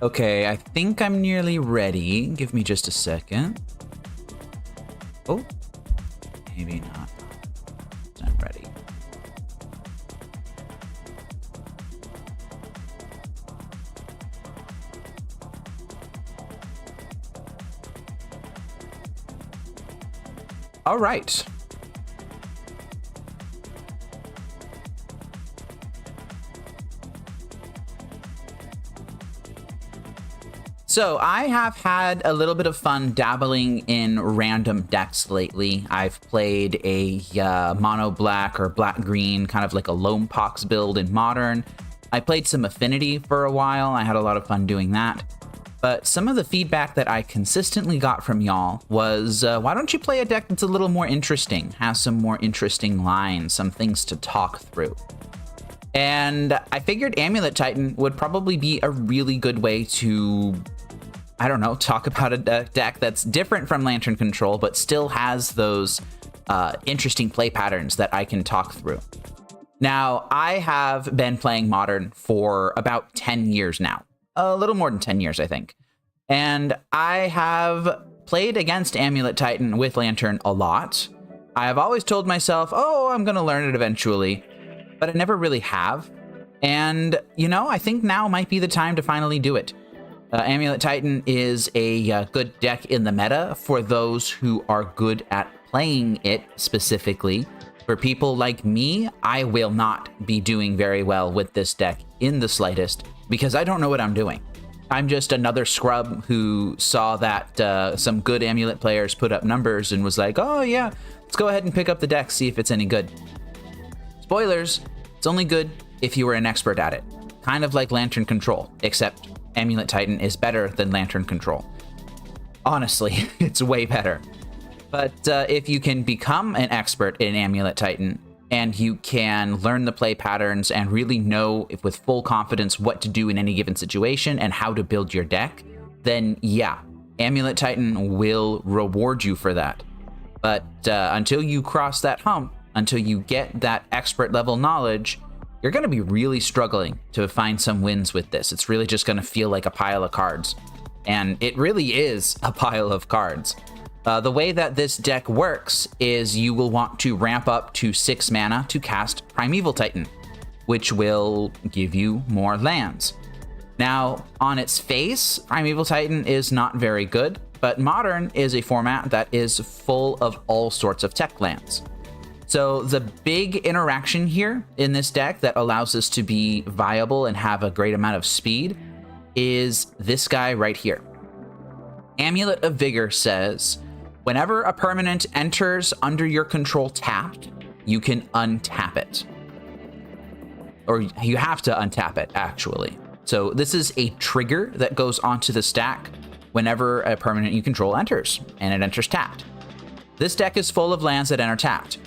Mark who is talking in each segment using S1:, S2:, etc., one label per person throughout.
S1: Okay, I think I'm nearly ready. Give me just a second. Oh, maybe not. I'm ready. All right. So I have had a little bit of fun dabbling in random decks lately. I've played a mono black or black green, kind of like a Lone Pox build in Modern. I played some Affinity for a while. I had a lot of fun doing that. But some of the feedback that I consistently got from y'all was, why don't you play a deck that's a little more interesting, has some more interesting lines, some things to talk through. And I figured Amulet Titan would probably be a really good way to, I don't know, talk about a deck that's different from Lantern Control, but still has those interesting play patterns that I can talk through. Now, I have been playing Modern for about 10 years now. A little more than 10 years, I think. And I have played against Amulet Titan with Lantern a lot. I have always told myself, oh, I'm going to learn it eventually, but I never really have. And, you know, I think now might be the time to finally do it. Amulet Titan is a good deck in the meta for those who are good at playing it specifically. For people like me, I will not be doing very well with this deck in the slightest because I don't know what I'm doing. I'm just another scrub who saw that some good Amulet players put up numbers and was like, oh yeah, let's go ahead and pick up the deck, see if it's any good. Spoilers, it's only good if you were an expert at it. Kind of like Lantern Control, except Amulet Titan is better than Lantern Control. Honestly, it's way better. But if you can become an expert in Amulet Titan, and you can learn the play patterns and really know if with full confidence what to do in any given situation and how to build your deck, then yeah, Amulet Titan will reward you for that. But until you cross that hump, until you get that expert level knowledge, you're going to be really struggling to find some wins with this. It's really just going to feel like a pile of cards. And it really is a pile of cards. The way that this deck works is you will want to ramp up to 6 mana to cast Primeval Titan, which will give you more lands. Now, on its face, Primeval Titan is not very good, but Modern is a format that is full of all sorts of tech lands. So the big interaction here in this deck that allows us to be viable and have a great amount of speed is this guy right here. Amulet of Vigor says, whenever a permanent enters under your control tapped, you can untap it. Or you have to untap it, actually. So this is a trigger that goes onto the stack whenever a permanent you control enters, and it enters tapped. This deck is full of lands that enter tapped.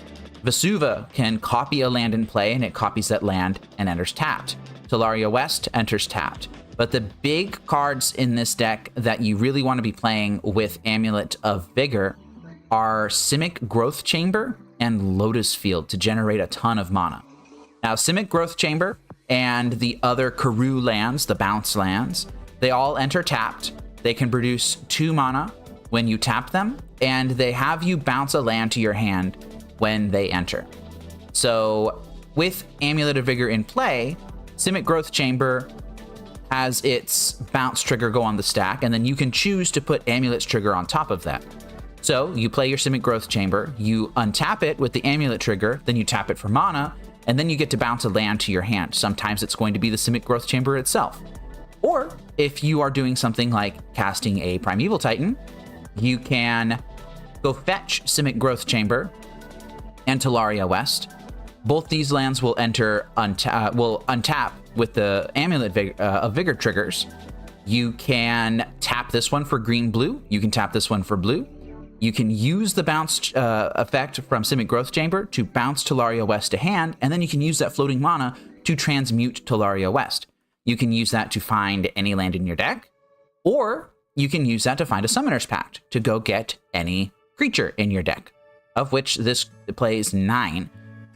S1: Vesuva can copy a land in play, and it copies that land and enters tapped. Tolaria West enters tapped. But the big cards in this deck that you really want to be playing with Amulet of Vigor are Simic Growth Chamber and Lotus Field to generate a ton of mana. Now, Simic Growth Chamber and the other Karoo lands, the bounce lands, they all enter tapped. They can produce 2 mana when you tap them, and they have you bounce a land to your hand when they enter. So with Amulet of Vigor in play, Simic Growth Chamber has its bounce trigger go on the stack, and then you can choose to put Amulet's trigger on top of that. So you play your Simic Growth Chamber, you untap it with the Amulet trigger, then you tap it for mana, and then you get to bounce a land to your hand. Sometimes it's going to be the Simic Growth Chamber itself. Or if you are doing something like casting a Primeval Titan, you can go fetch Simic Growth Chamber and Tolaria West. Both these lands will untap with the Amulet of Vigor triggers. You can tap this one for green-blue. You can tap this one for blue. You can use the bounce effect from Simic Growth Chamber to bounce Tolaria West to hand, and then you can use that floating mana to transmute Tolaria West. You can use that to find any land in your deck, or you can use that to find a Summoner's Pact to go get any creature in your deck, of which this plays 9.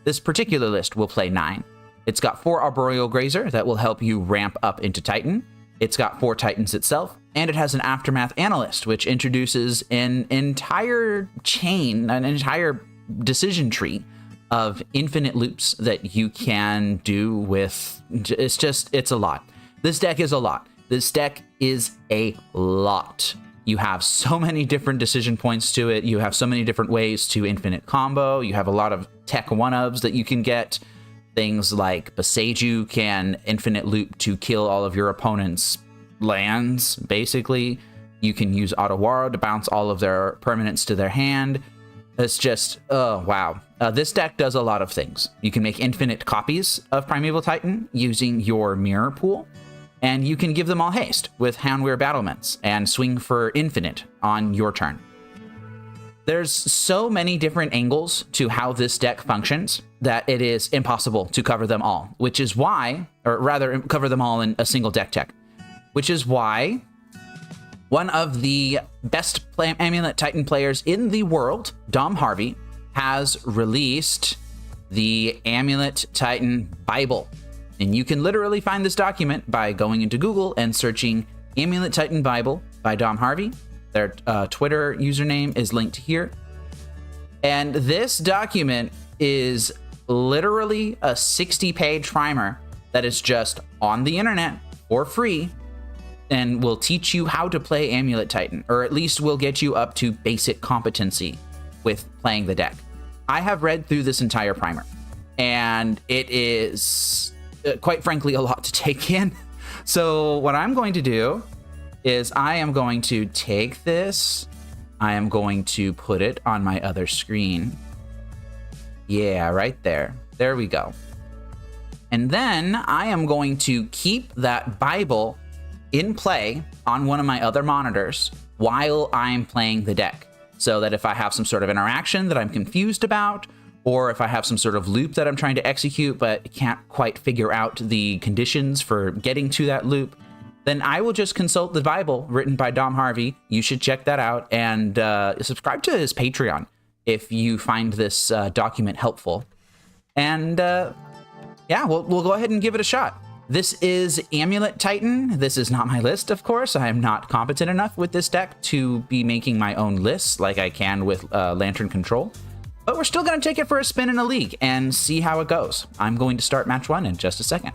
S1: This particular list will play 9. It's got 4 Arboreal Grazer that will help you ramp up into Titan, It's got 4 Titans itself, and it has an Aftermath Analyst, which introduces an entire chain, an entire decision tree of infinite loops that you can do with. It's a lot. This deck is a lot. This deck is a lot. You have so many different decision points to it. You have so many different ways to infinite combo. You have a lot of tech one-ofs that you can get. Things like Boseiju can infinite loop to kill all of your opponent's lands, basically. You can use Otawara to bounce all of their permanents to their hand. It's just, oh, wow. This deck does a lot of things. You can make infinite copies of Primeval Titan using your mirror pool, and you can give them all haste with Houndweir Battlements and swing for infinite on your turn. There's so many different angles to how this deck functions that it is impossible to cover them all, which is why, or rather cover them all in a single deck check, which is why one of the best Amulet Titan players in the world, 𝗟𝗓𝗡, has released the Amulet Titan Bible. And you can literally find this document by going into Google and searching Amulet Titan Bible by 𝗟𝗓𝗡. Their Twitter username is linked here. And this document is literally a 60-page primer that is just on the internet for free and will teach you how to play Amulet Titan, or at least will get you up to basic competency with playing the deck. I have read through this entire primer, and it is, quite frankly, a lot to take in. So what I'm going to do is I am going to take this, I am going to put it on my other screen. Yeah, right there. There we go. And then I am going to keep that Bible in play on one of my other monitors while I'm playing the deck, so that if I have some sort of interaction that I'm confused about, or if I have some sort of loop that I'm trying to execute but can't quite figure out the conditions for getting to that loop, then I will just consult the Bible written by 𝗟𝗓𝗡. You should check that out, and subscribe to his Patreon if you find this document helpful. And yeah, we'll go ahead and give it a shot. This is Amulet Titan. This is not my list, of course. I am not competent enough with this deck to be making my own lists like I can with Lantern Control. But we're still going to take it for a spin in a league and see how it goes. I'm going to start match 1 in just a second.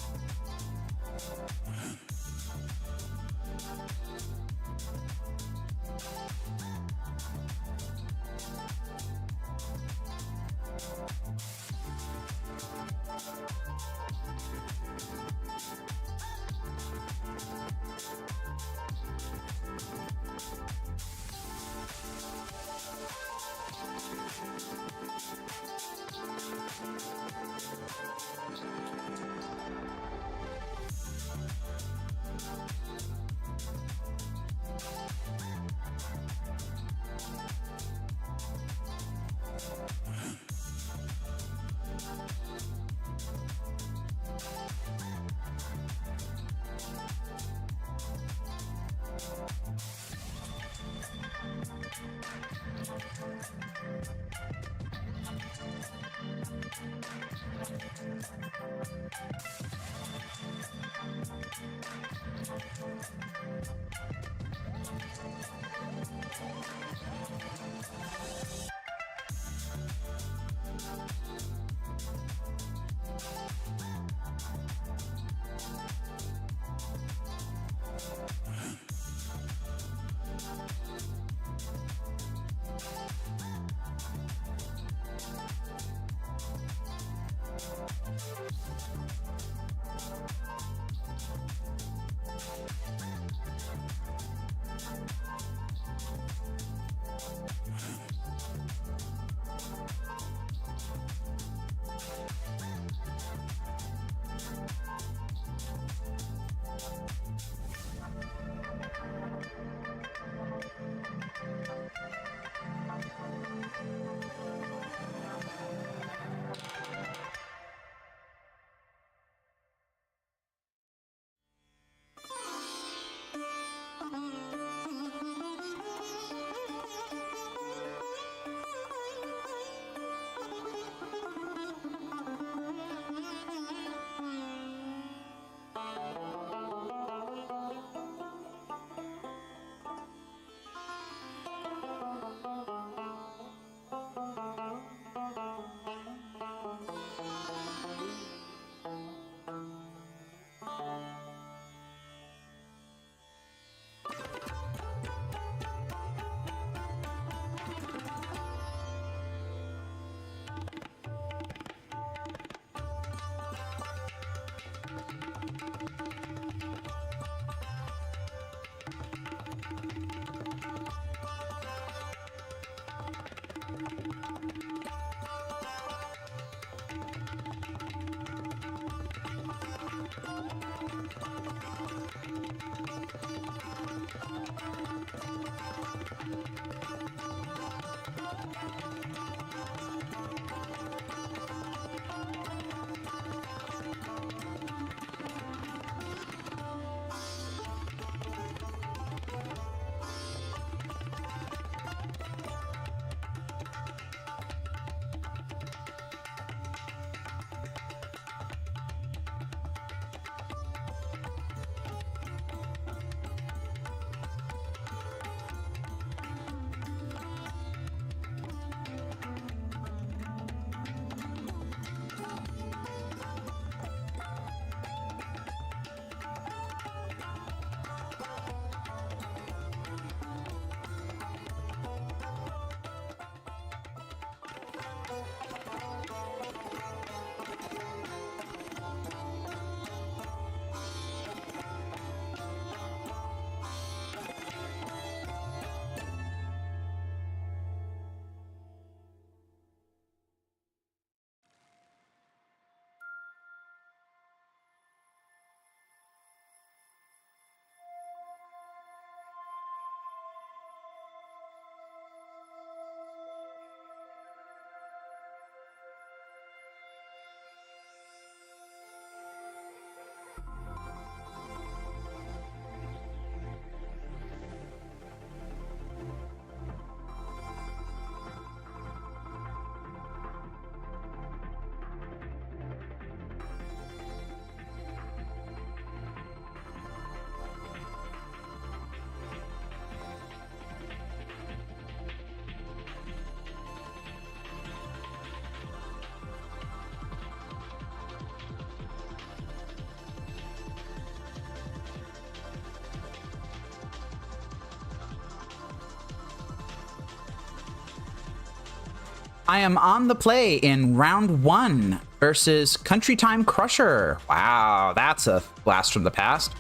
S1: I am on the play in round 1 versus Country Time Crusher. Wow, that's a blast from the past.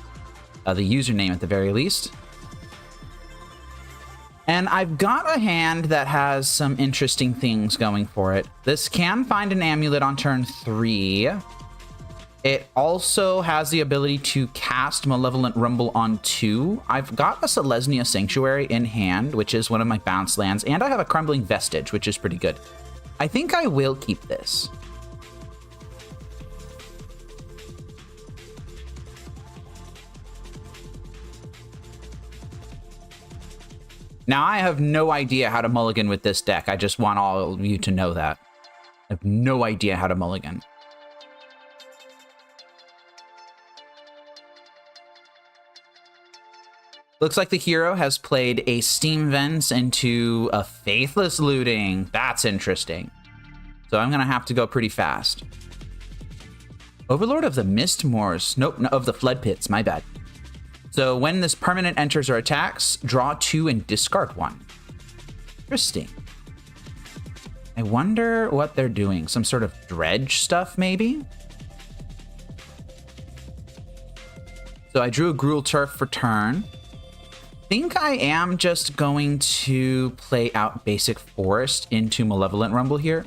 S1: The username at the very least. And I've got a hand that has some interesting things going for it. This can find an amulet on turn 3. It also has the ability to cast Malevolent Rumble on 2. I've got a Selesnya Sanctuary in hand, which is one of my bounce lands, and I have a Crumbling Vestige, which is pretty good. I think I will keep this. Now, I have no idea how to mulligan with this deck. I just want all of you to know that. I have no idea how to mulligan. Looks like the hero has played a Steam Vents into a Faithless Looting. That's interesting. So I'm going to have to go pretty fast. Overlord of the Mistmoors. Nope, no, of the Flood Pits. My bad. So when this permanent enters or attacks, draw 2 and discard 1. Interesting. I wonder what they're doing. Some sort of dredge stuff, maybe? So I drew a Gruul Turf for turn. I think I am just going to play out Basic Forest into Malevolent Rumble here.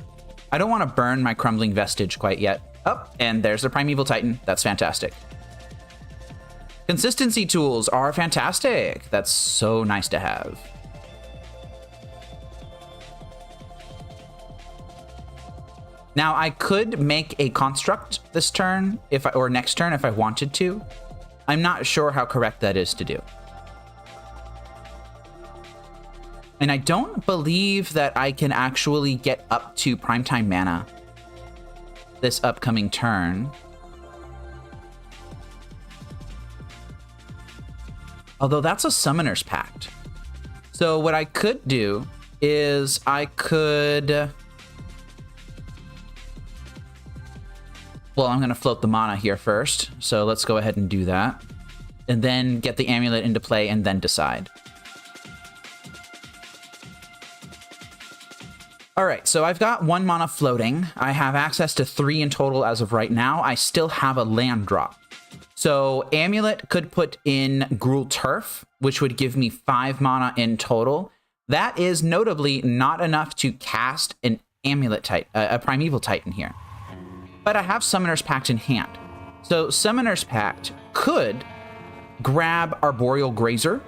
S1: I don't want to burn my Crumbling Vestige quite yet. Oh, and there's the Primeval Titan. That's fantastic. Consistency tools are fantastic. That's so nice to have. Now, I could make a construct this turn, or next turn if I wanted to. I'm not sure how correct that is to do. And I don't believe that I can actually get up to Primetime Mana this upcoming turn. Although that's a Summoner's Pact. So what I could do is I could... Well, I'm going to float the mana here first. So let's go ahead and do that. And then get the amulet into play and then decide. All right, so I've got 1 mana floating. I have access to 3 in total as of right now. I still have a land drop. So Amulet could put in Gruul Turf, which would give me 5 mana in total. That is notably not enough to cast an Amulet Titan, a Primeval Titan here. But I have Summoner's Pact in hand. So Summoner's Pact could grab Arboreal Grazer,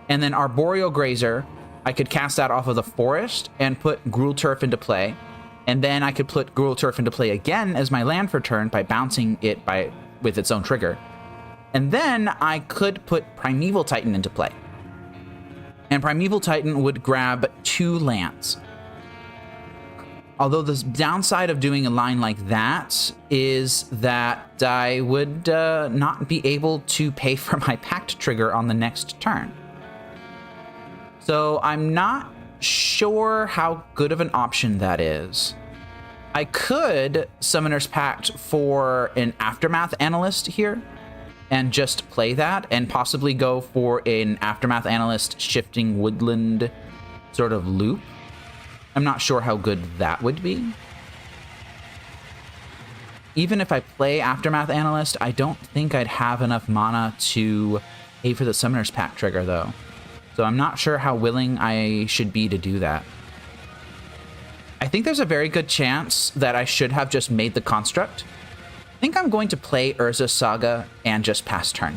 S1: and then Arboreal Grazer, I could cast that off of the forest and put Gruul Turf into play. And then I could put Gruul Turf into play again as my land for turn by bouncing it with its own trigger. And then I could put Primeval Titan into play. And Primeval Titan would grab 2 lands. Although the downside of doing a line like that is that I would not be able to pay for my Pact trigger on the next turn. So I'm not sure how good of an option that is. I could Summoner's Pact for an Aftermath Analyst here and just play that and possibly go for an Aftermath Analyst Shifting Woodland sort of loop. I'm not sure how good that would be. Even if I play Aftermath Analyst, I don't think I'd have enough mana to pay for the Summoner's Pact trigger, though. So I'm not sure how willing I should be to do that. I think there's a very good chance that I should have just made the construct. I think I'm going to play Urza's Saga and just pass turn.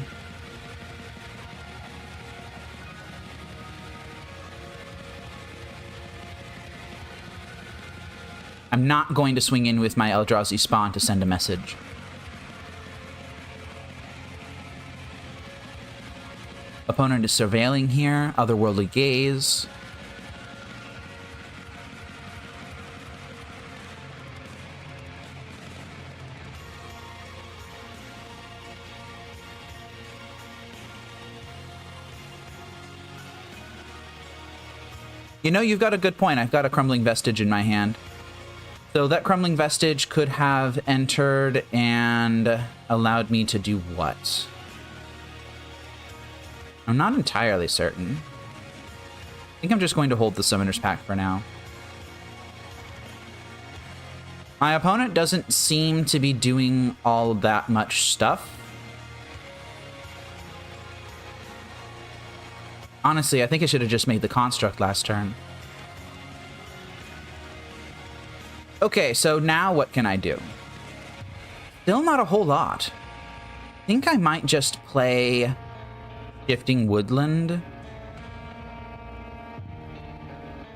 S1: I'm not going to swing in with my Eldrazi Spawn to send a message. Opponent is surveilling here. Otherworldly Gaze. You know, you've got a good point. I've got a Crumbling Vestige in my hand. So that Crumbling Vestige could have entered and allowed me to do what? I'm not entirely certain. I think I'm just going to hold the Summoner's Pact for now. My opponent doesn't seem to be doing all that much stuff. Honestly, I think I should have just made the construct last turn. Okay, so now what can I do? Still not a whole lot. I think I might just play Shifting Woodland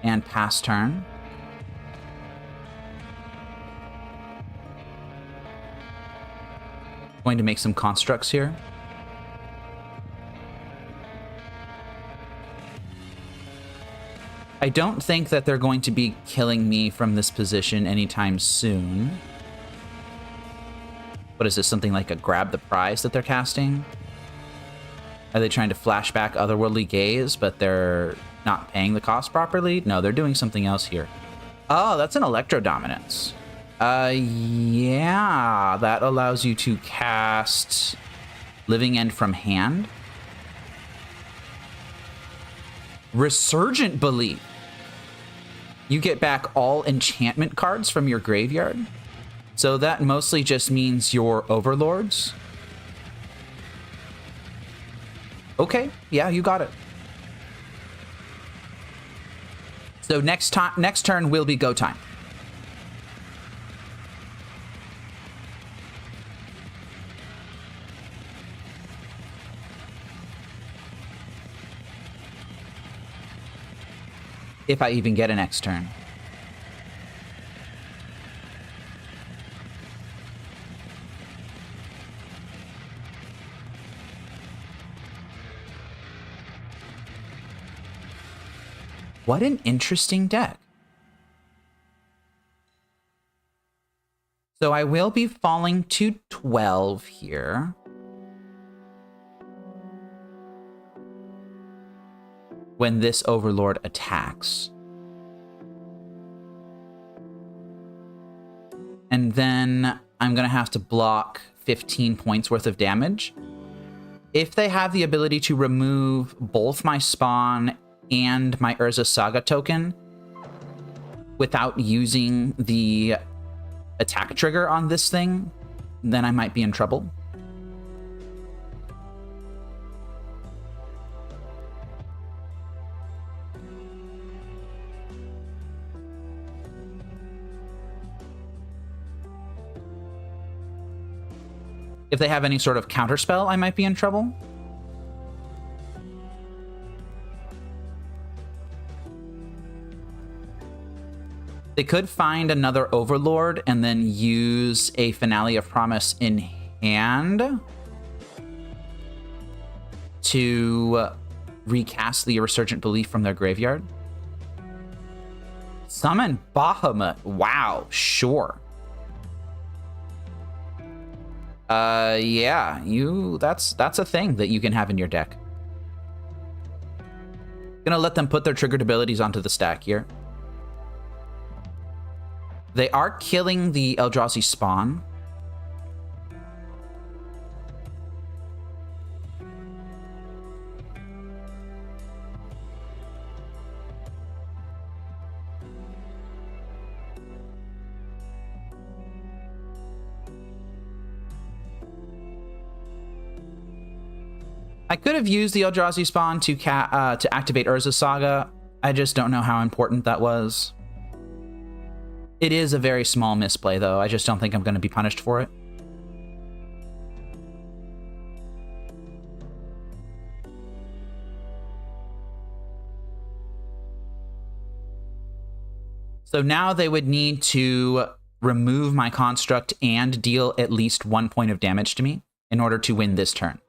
S1: and pass turn. Going to make some constructs here. I don't think that they're going to be killing me from this position anytime soon. What is this, something like a grab the prize that they're casting? Are they trying to flash back Otherworldly Gaze, but they're not paying the cost properly? No, they're doing something else here. Oh, that's an Electro Dominance. Yeah, that allows you to cast Living End from hand. Resurgent Belief. You get back all enchantment cards from your graveyard. So that mostly just means your overlords. Okay, yeah, you got it. So next turn will be go time. If I even get a next turn. What an interesting deck. So I will be falling to 12 here. When this Overlord attacks. And then I'm going to have to block 15 points worth of damage. If they have the ability to remove both my spawn and my Urza Saga token without using the attack trigger on this thing, then I might be in trouble. If they have any sort of counterspell, I might be in trouble. They could find another Overlord and then use a Finale of Promise in hand to recast the Resurgent Belief from their graveyard. Summon Bahamut. Wow, sure. Yeah, that's a thing that you can have in your deck. Gonna let them put their triggered abilities onto the stack here. They are killing the Eldrazi spawn. I could have used the Eldrazi spawn to activate Urza Saga. I just don't know how important that was. It is a very small misplay, though. I just don't think I'm going to be punished for it. So now they would need to remove my construct and deal at least 1 point of damage to me in order to win this turn.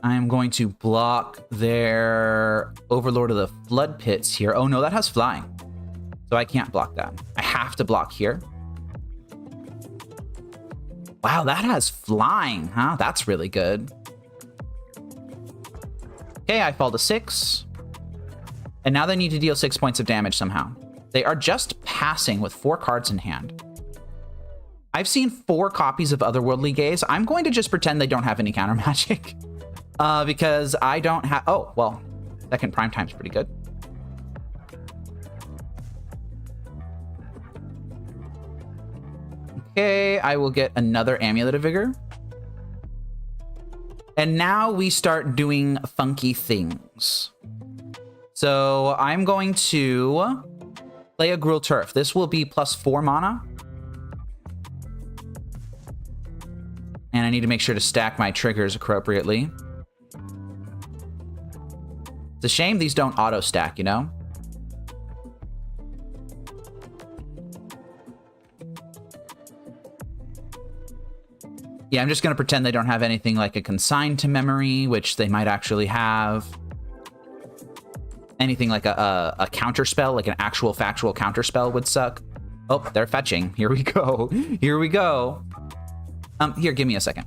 S1: I am going to block their Overlord of the Flood Pits here. Oh no, that has flying. So I can't block that. I have to block here. Wow, that has flying, huh? That's really good. Okay, I fall to 6. And now they need to deal 6 points of damage somehow. They are just passing with 4 cards in hand. I've seen 4 copies of Otherworldly Gaze. I'm going to just pretend they don't have any counter magic. Because I don't have... Oh, well, second prime time's pretty good. Okay, I will get another Amulet of Vigor. And now we start doing funky things. So I'm going to play a Gruul Turf. This will be +4 mana. And I need to make sure to stack my triggers appropriately. It's a shame these don't auto-stack, you know? Yeah, I'm just going to pretend they don't have anything like a Consign to Memory, which they might actually have. Anything like a counterspell, like an actual factual counterspell would suck. Oh, they're fetching. Here we go. Here we go. Here, give me a second.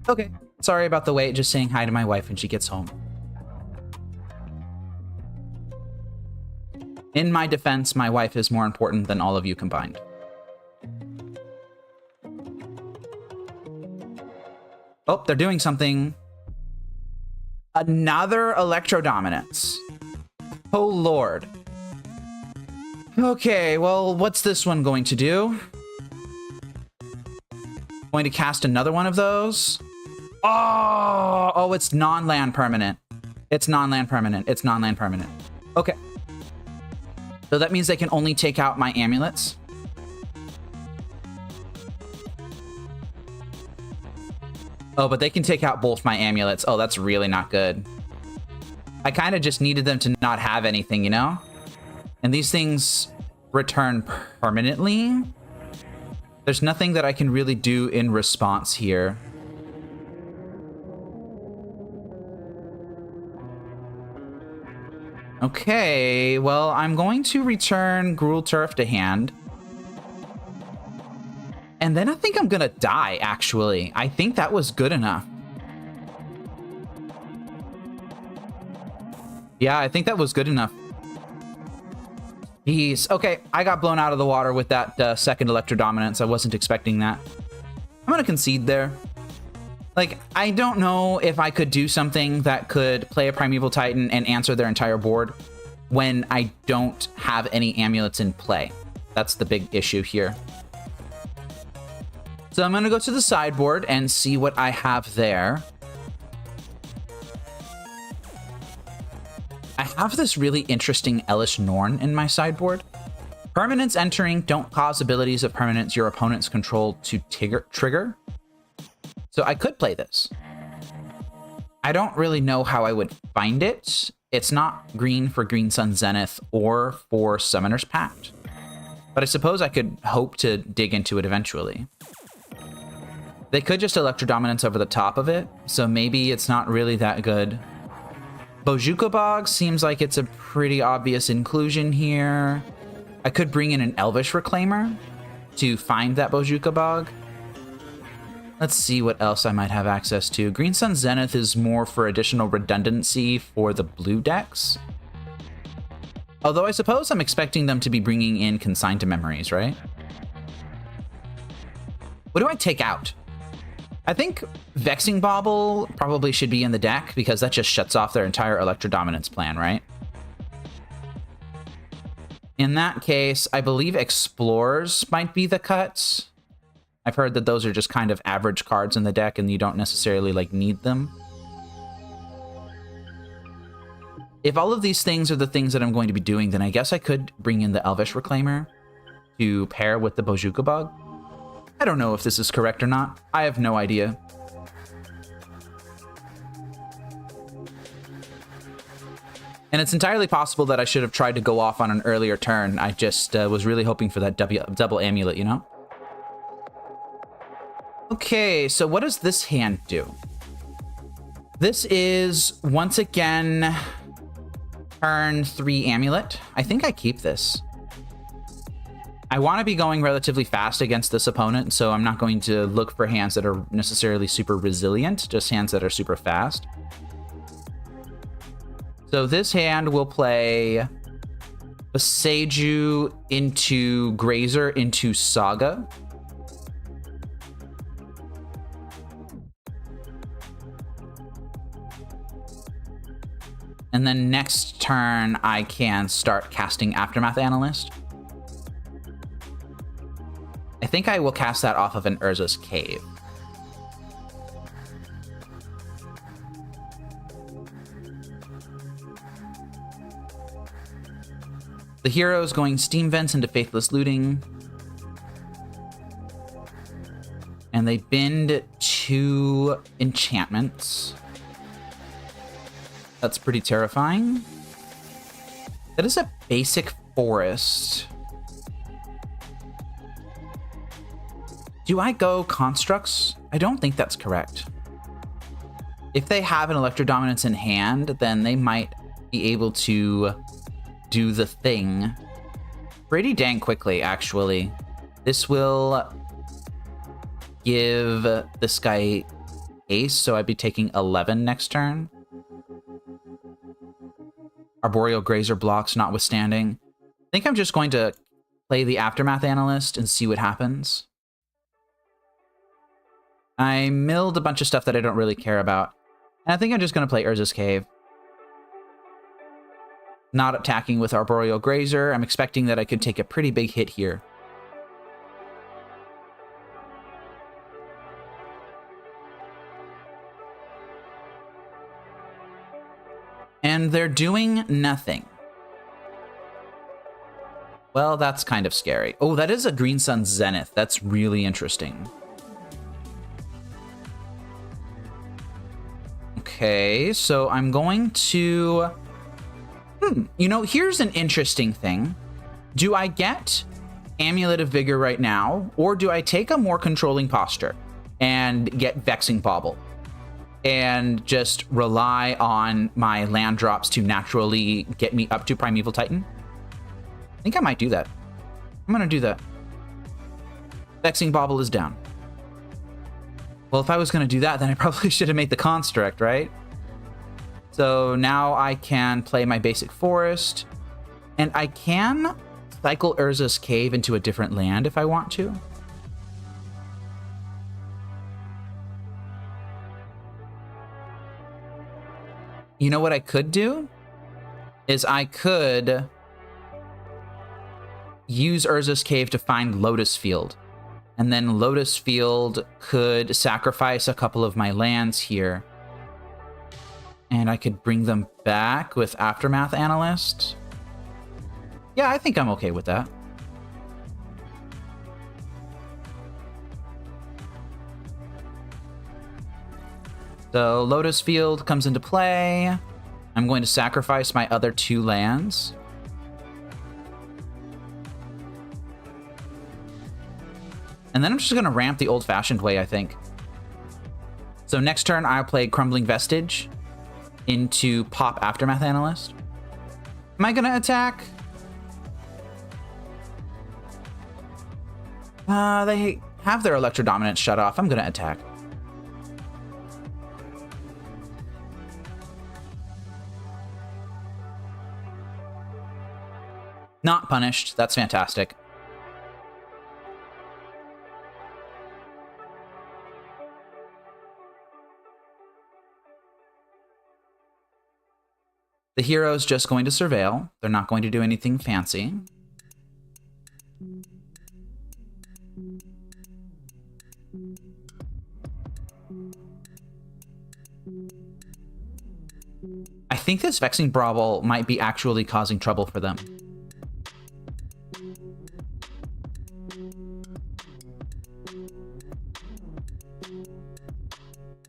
S1: Okay, sorry about the wait, just saying hi to my wife when she gets home. In my defense, my wife is more important than all of you combined. Oh, they're doing something. Another Electro Dominance. Oh, Lord. Okay, well, what's this one going to do? Going to cast another one of those. Oh, it's non-land permanent. It's non-land permanent. It's non-land permanent. Okay. So that means they can only take out my amulets. Oh, but they can take out both my amulets. Oh, that's really not good. I kind of just needed them to not have anything, you know? And these things return permanently. There's nothing that I can really do in response here. Okay, well, I'm going to return Gruul Turf to hand. And then I think I'm gonna die, actually. I think that was good enough. Yeah, I think that was good enough. Jeez. Okay, I got blown out of the water with that second Electro Dominance. I wasn't expecting that. I'm gonna concede there. Like, I don't know if I could do something that could play a Primeval Titan and answer their entire board when I don't have any amulets in play. That's the big issue here. So I'm going to go to the sideboard and see what I have there. I have this really interesting Elish Norn in my sideboard. Permanents entering don't cause abilities of permanents your opponents control to trigger. So I could play this. I don't really know how I would find it. It's not green for Green Sun Zenith or for Summoner's Pact. But I suppose I could hope to dig into it eventually. They could just Electro Dominance over the top of it, so maybe it's not really that good. Bojuka Bog seems like it's a pretty obvious inclusion here. I could bring in an Elvish Reclaimer to find that Bojuka Bog. Let's see what else I might have access to. Green Sun Zenith is more for additional redundancy for the blue decks. Although I suppose I'm expecting them to be bringing in Consign to Memories, right? What do I take out? I think Vexing Bauble probably should be in the deck because that just shuts off their entire Electro Dominance plan, right? In that case, I believe Explorers might be the cuts. I've heard that those are just kind of average cards in the deck and you don't necessarily like need them. If all of these things are the things that I'm going to be doing, then I guess I could bring in the Elvish Reclaimer to pair with the Bojuka Bug. I don't know if this is correct or not. I have no idea. And it's entirely possible that I should have tried to go off on an earlier turn. I just was really hoping for that double amulet, you know? Okay, so what does this hand do? This is, once again, turn 3 amulet. I think I keep this. I want to be going relatively fast against this opponent, so I'm not going to look for hands that are necessarily super resilient, just hands that are super fast. So this hand will play Boseiju into Grazer into Saga. And then next turn, I can start casting Aftermath Analyst. I think I will cast that off of an Urza's Cave. The hero is going Steam Vents into Faithless Looting. And they bend 2 enchantments. That's pretty terrifying. That is a basic forest. Do I go Constructs? I don't think that's correct. If they have an Electro Dominance in hand, then they might be able to do the thing pretty dang quickly, actually. This will give this guy Ace, so I'd be taking 11 next turn. Arboreal Grazer blocks notwithstanding. I think I'm just going to play the Aftermath Analyst and see what happens. I milled a bunch of stuff that I don't really care about. And I think I'm just going to play Urza's Cave. Not attacking with Arboreal Grazer. I'm expecting that I could take a pretty big hit here. And they're doing nothing. Well, that's kind of scary. Oh, that is a Green Sun Zenith. That's really interesting. Okay, so I'm going to... You know, here's an interesting thing. Do I get Amulet of Vigor right now, or do I take a more controlling posture and get Vexing Bauble and just rely on my land drops to naturally get me up to Primeval Titan? I think I might do that. I'm gonna do that. Vexing Bauble is down. Well, if I was gonna do that, then I probably should have made the Construct, right? So now I can play my basic forest, and I can cycle Urza's Cave into a different land if I want to. You know what I could do? Is I could use Urza's Cave to find Lotus Field. And then Lotus Field could sacrifice a couple of my lands here. And I could bring them back with Aftermath Analyst. Yeah, I think I'm okay with that. So Lotus Field comes into play. I'm going to sacrifice my other 2 lands. And then I'm just going to ramp the old-fashioned way, I think. So next turn, I'll play Crumbling Vestige into pop Aftermath Analyst. Am I going to attack? They have their Electro Dominance shut off. I'm going to attack. Not punished. That's fantastic. I The hero's just going to surveil. They're not going to do anything fancy. I think this Vexing Brawl might be actually causing trouble for them.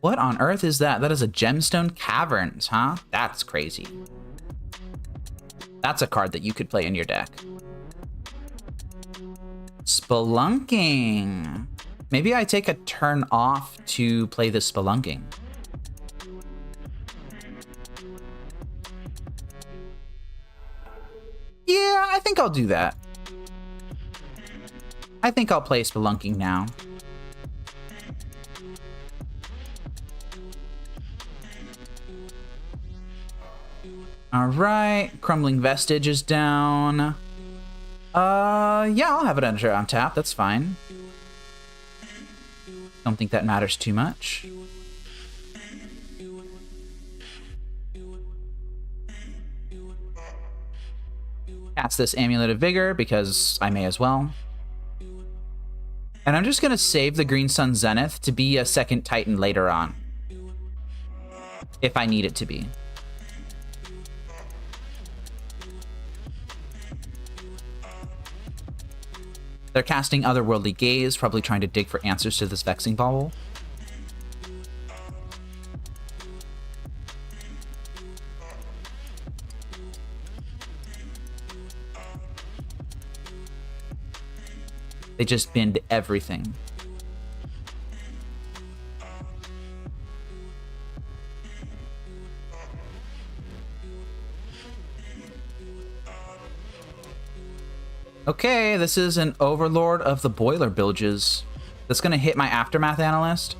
S1: What on earth is that? That is a Gemstone Caverns, huh? That's crazy. That's a card that you could play in your deck. Spelunking. Maybe I take a turn off to play this Spelunking. Yeah, I think I'll do that. I think I'll play Spelunking now. All right, Crumbling Vestige is down. Yeah, I'll have it on tap. That's fine. Don't think that matters too much. Cast this Amulet of Vigor because I may as well. And I'm just gonna save the Green Sun Zenith to be a second Titan later on, if I need it to be. They're casting Otherworldly Gaze, probably trying to dig for answers to this Vexing Bauble. They just binned everything. Okay, this is an Overlord of the Boiler Bilges. That's gonna hit my Aftermath Analyst.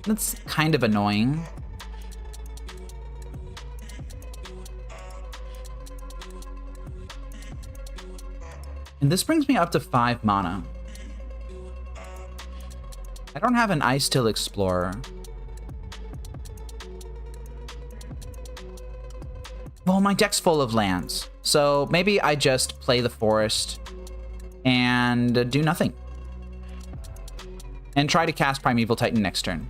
S1: That's kind of annoying. And this brings me up to 5 mana. I don't have an Ice-Till Explorer. Well, my deck's full of lands. So maybe I just play the forest and do nothing. And try to cast Primeval Titan next turn.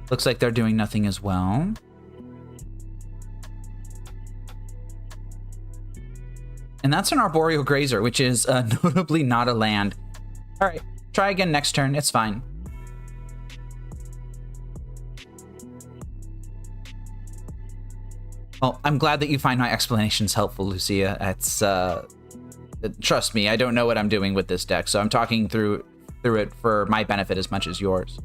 S1: Looks like they're doing nothing as well. And that's an Arboreal Grazer, which is notably not a land. All right, try again next turn. It's fine. Well, I'm glad that you find my explanations helpful, Lucia. It's trust me, I don't know what I'm doing with this deck, so I'm talking through it for my benefit as much as yours.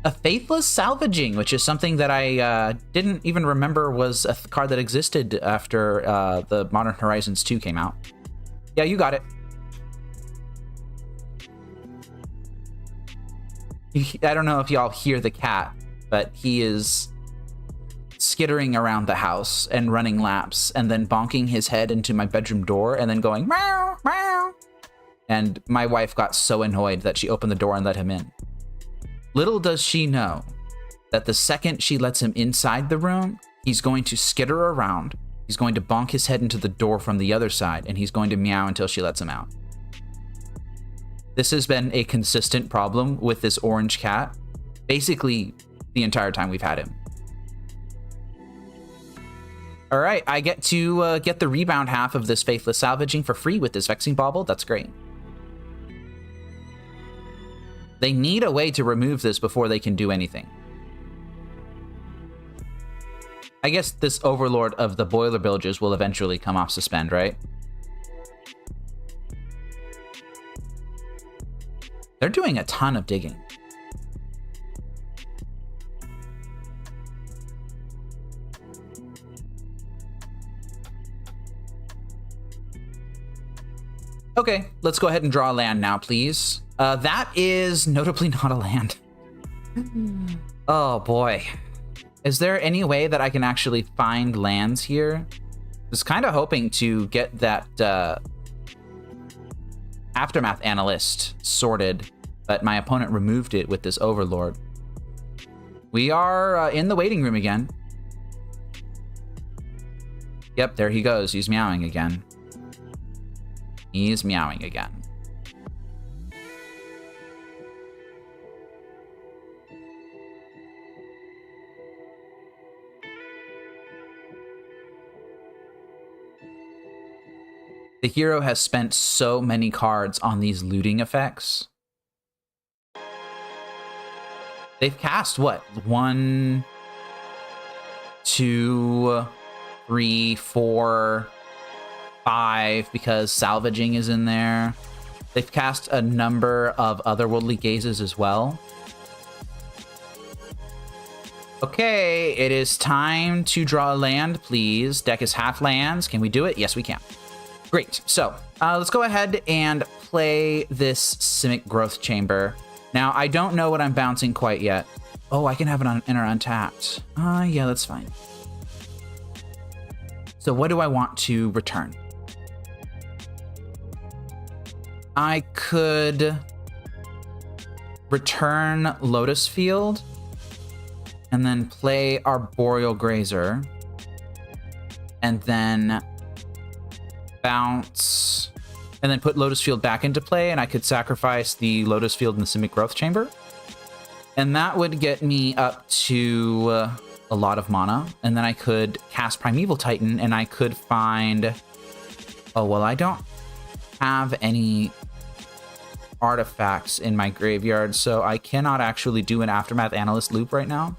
S1: A Faithless Salvaging, which is something that I didn't even remember was a card that existed after the Modern Horizons 2 came out. Yeah, you got it. I don't know if y'all hear the cat, but he is skittering around the house and running laps and then bonking his head into my bedroom door and then going meow, meow. And my wife got so annoyed that she opened the door and let him in. Little does she know that the second she lets him inside the room, he's going to skitter around, he's going to bonk his head into the door from the other side, and he's going to meow until she lets him out. This has been a consistent problem with this orange cat, basically the entire time we've had him. All right, I get to get the rebound half of this Faithless Salvaging for free with this Vexing Bauble. That's great. They need a way to remove this before they can do anything. I guess this Overlord of the Boiler Bilges will eventually come off suspend, right? They're doing a ton of digging. Okay, let's go ahead and draw a land now, please. That is notably not a land. Oh boy. Is there any way that I can actually find lands here? Was kind of hoping to get that Aftermath Analyst sorted, but my opponent removed it with this Overlord. We are in the waiting room again. Yep, there he goes. He's meowing again. He's meowing again. The hero has spent so many cards on these looting effects. They've cast, what? 1, 2, 3, 4, 5, because salvaging is in there. They've cast a number of otherworldly gazes as well. Okay, it is time to draw a land, please. Deck is half lands. Can we do it? Yes, we can. Great. So let's go ahead and play this Simic Growth Chamber. Now, I don't know what I'm bouncing quite yet. Oh, I can have it enter untapped. Yeah, that's fine. So what do I want to return? I could return Lotus Field and then play Arboreal Grazer and then bounce and then put Lotus Field back into play, and I could sacrifice the Lotus Field in the Simic Growth Chamber. And that would get me up to a lot of mana. And then I could cast Primeval Titan, and I could find... Oh, well, I don't have any artifacts in my graveyard, so I cannot actually do an Aftermath Analyst loop right now.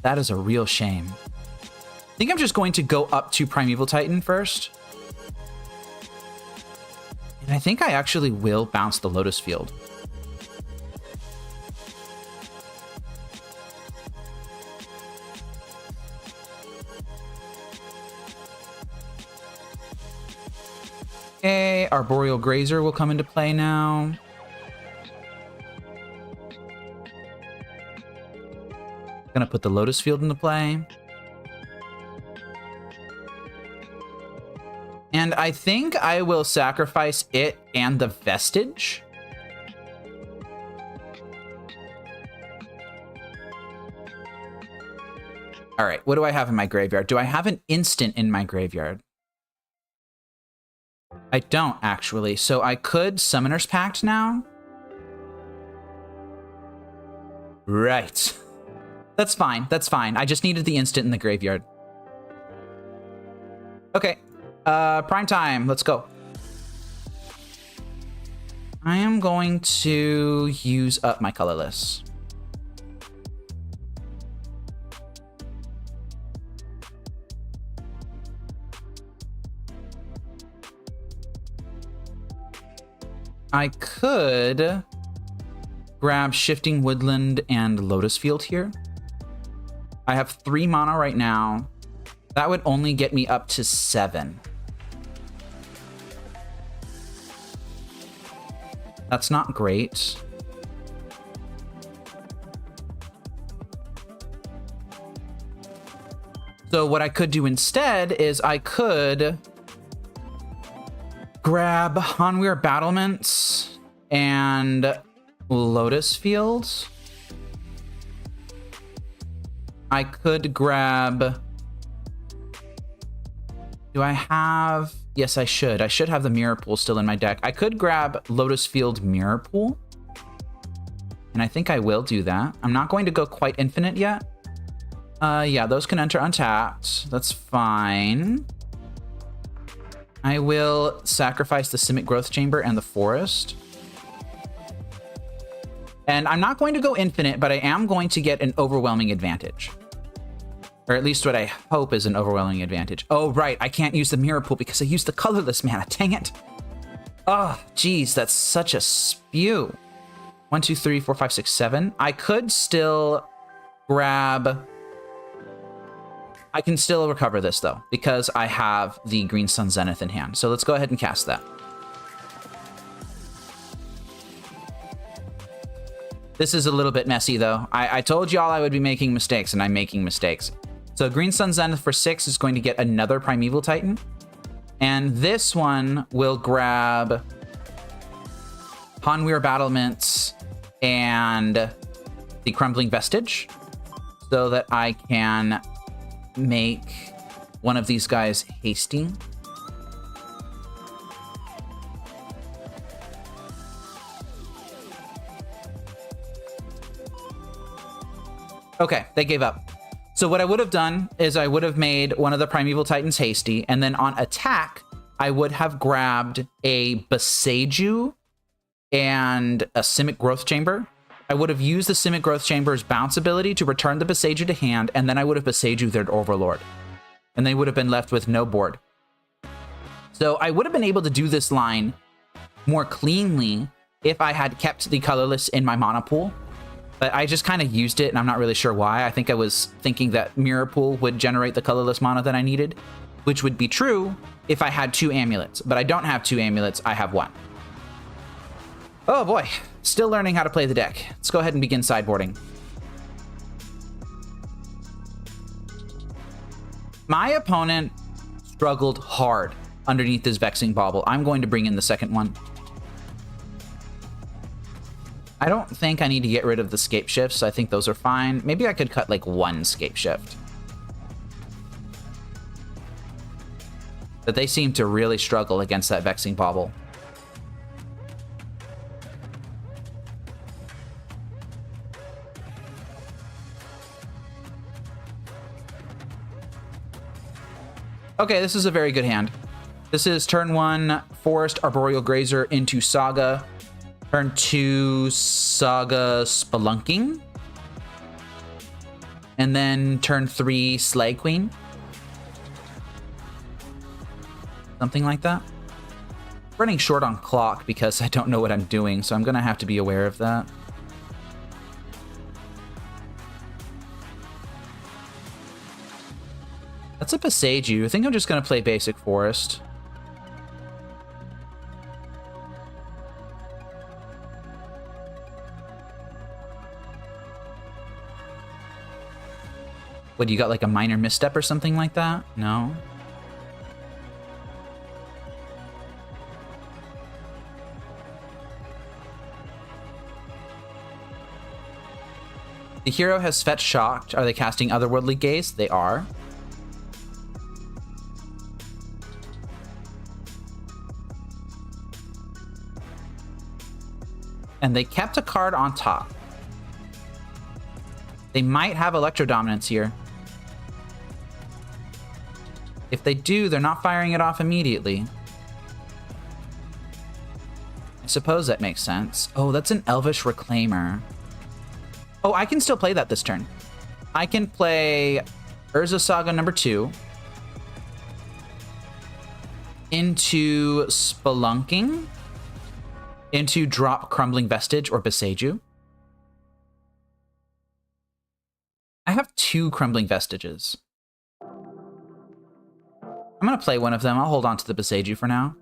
S1: That is a real shame. I think I'm just going to go up to Primeval Titan first. And I think I actually will bounce the Lotus Field. Okay, Arboreal Grazer will come into play now. Gonna put the Lotus Field into play. And I think I will sacrifice it and the Vestige. All right, what do I have in my graveyard? Do I have an instant in my graveyard? I don't, actually. So I could Summoner's Pact now. Right. That's fine. That's fine. I just needed the instant in the graveyard. Okay. Prime time. Let's go. I am going to use up my colorless. I could grab Shifting Woodland and Lotus Field here. I have 3 mana right now. That would only get me up to 7. That's not great. So what I could do instead is I could grab Hanweir Battlements and Lotus Fields. I could grab... Do I have... Yes, I should. I should have the Mirror Pool still in my deck. I could grab Lotus Field Mirror Pool. And I think I will do that. I'm not going to go quite infinite yet. Yeah, those can enter untapped. That's fine. I will sacrifice the Simic Growth Chamber and the Forest. And I'm not going to go infinite, but I am going to get an overwhelming advantage. Or at least what I hope is an overwhelming advantage. Oh, right. I can't use the Mirror Pool because I used the colorless mana. Dang it. Oh, geez. That's such a spew. 1, 2, 3, 4, 5, 6, 7. I could still grab... I can still recover this, though, because I have the Green Sun Zenith in hand. So let's go ahead and cast that. This is a little bit messy, though. I told y'all I would be making mistakes, and I'm making mistakes. So Green Sun Zenith for 6 is going to get another Primeval Titan. And this one will grab Hanweir Battlements and the Crumbling Vestige so that I can make one of these guys hasty. Okay, they gave up. So what I would have done is I would have made one of the Primeval Titans hasty, and then on attack, I would have grabbed a Boseiju and a Simic Growth Chamber. I would have used the Simic Growth Chamber's bounce ability to return the Boseiju to hand, and then I would have Boseiju their Overlord. And they would have been left with no board. So I would have been able to do this line more cleanly if I had kept the colorless in my mana pool. But I just kind of used it, and I'm not really sure why. I think I was thinking that Mirror Pool would generate the colorless mana that I needed, which would be true if I had 2 amulets. But I don't have 2 amulets, I have 1. Oh boy, still learning how to play the deck. Let's go ahead and begin sideboarding. My opponent struggled hard underneath this Vexing Bauble. I'm going to bring in the second one. I don't think I need to get rid of the scape shifts. I think those are fine. Maybe I could cut like 1 scape shift. But they seem to really struggle against that Vexing Bauble. Okay, this is a very good hand. This is turn 1, Forest Arboreal Grazer into Saga. Turn 2, Saga Spelunking. And then turn 3, Slag Queen. Something like that. Running short on clock because I don't know what I'm doing, so I'm going to have to be aware of that. That's a Boseiju. I think I'm just going to play basic Forest. What, you got like a minor misstep or something like that? No? The hero has fetch shocked. Are they casting Otherworldly Gaze? They are. And they kept a card on top. They might have Electro Dominance here. If they do, they're not firing it off immediately. I suppose that makes sense. Oh, that's an Elvish Reclaimer. Oh, I can still play that this turn. I can play Urza Saga number 2 into Spelunking, into drop Crumbling Vestige or Boseiju. I have 2 Crumbling Vestiges. I'm going to play one of them. I'll hold on to the Boseiju for now.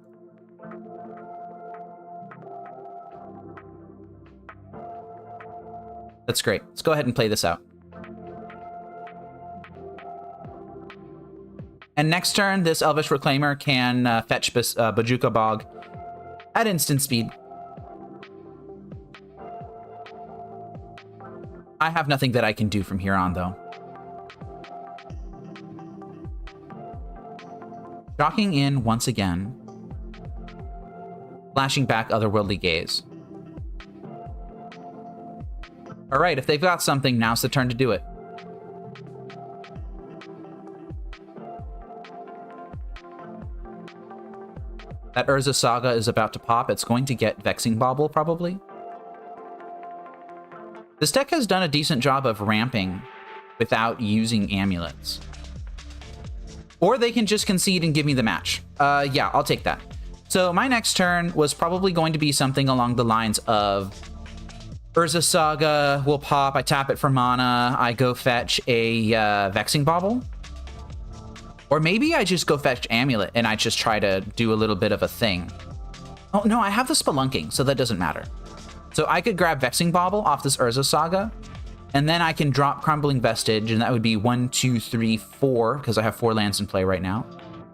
S1: That's great. Let's go ahead and play this out. And next turn, this Elvish Reclaimer can fetch Bojuka Bog at instant speed. I have nothing that I can do from here on, though. Shocking in once again. Flashing back Otherworldly Gaze. Alright, if they've got something, now's the turn to do it. That Urza Saga is about to pop. It's going to get Vexing Bauble, probably. This deck has done a decent job of ramping without using amulets. Or they can just concede and give me the match. Yeah, I'll take that. So my next turn was probably going to be something along the lines of Urza Saga will pop, I tap it for mana, I go fetch a Vexing Bauble. Or maybe I just go fetch Amulet and I just try to do a little bit of a thing. Oh, no, I have the Spelunking, so that doesn't matter. So I could grab Vexing Bauble off this Urza Saga, and then I can drop Crumbling Vestige, and that would be 1, 2, 3, 4, because I have 4 lands in play right now.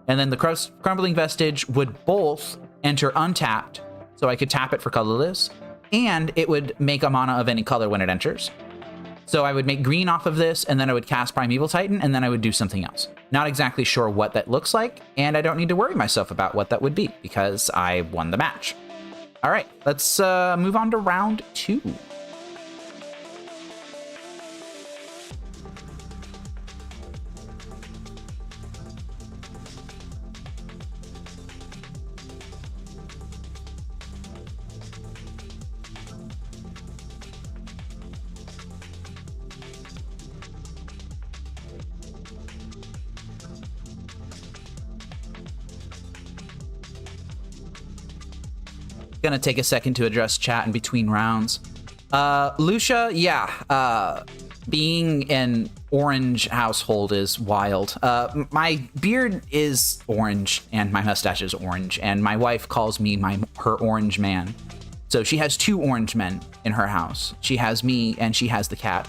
S1: And then the Crumbling Vestige would both enter untapped, so I could tap it for colorless, and it would make a mana of any color when it enters. So I would make green off of this, and then I would cast Primeval Titan, and then I would do something else. Not exactly sure what that looks like, and I don't need to worry myself about what that would be, because I won the match. All right, let's move on to round 2. Gonna take a second to address chat in between rounds. Lucia, yeah, being an orange household is wild. My beard is orange and my mustache is orange, and my wife calls me her orange man. So she has 2 orange men in her house. She has me and she has the cat.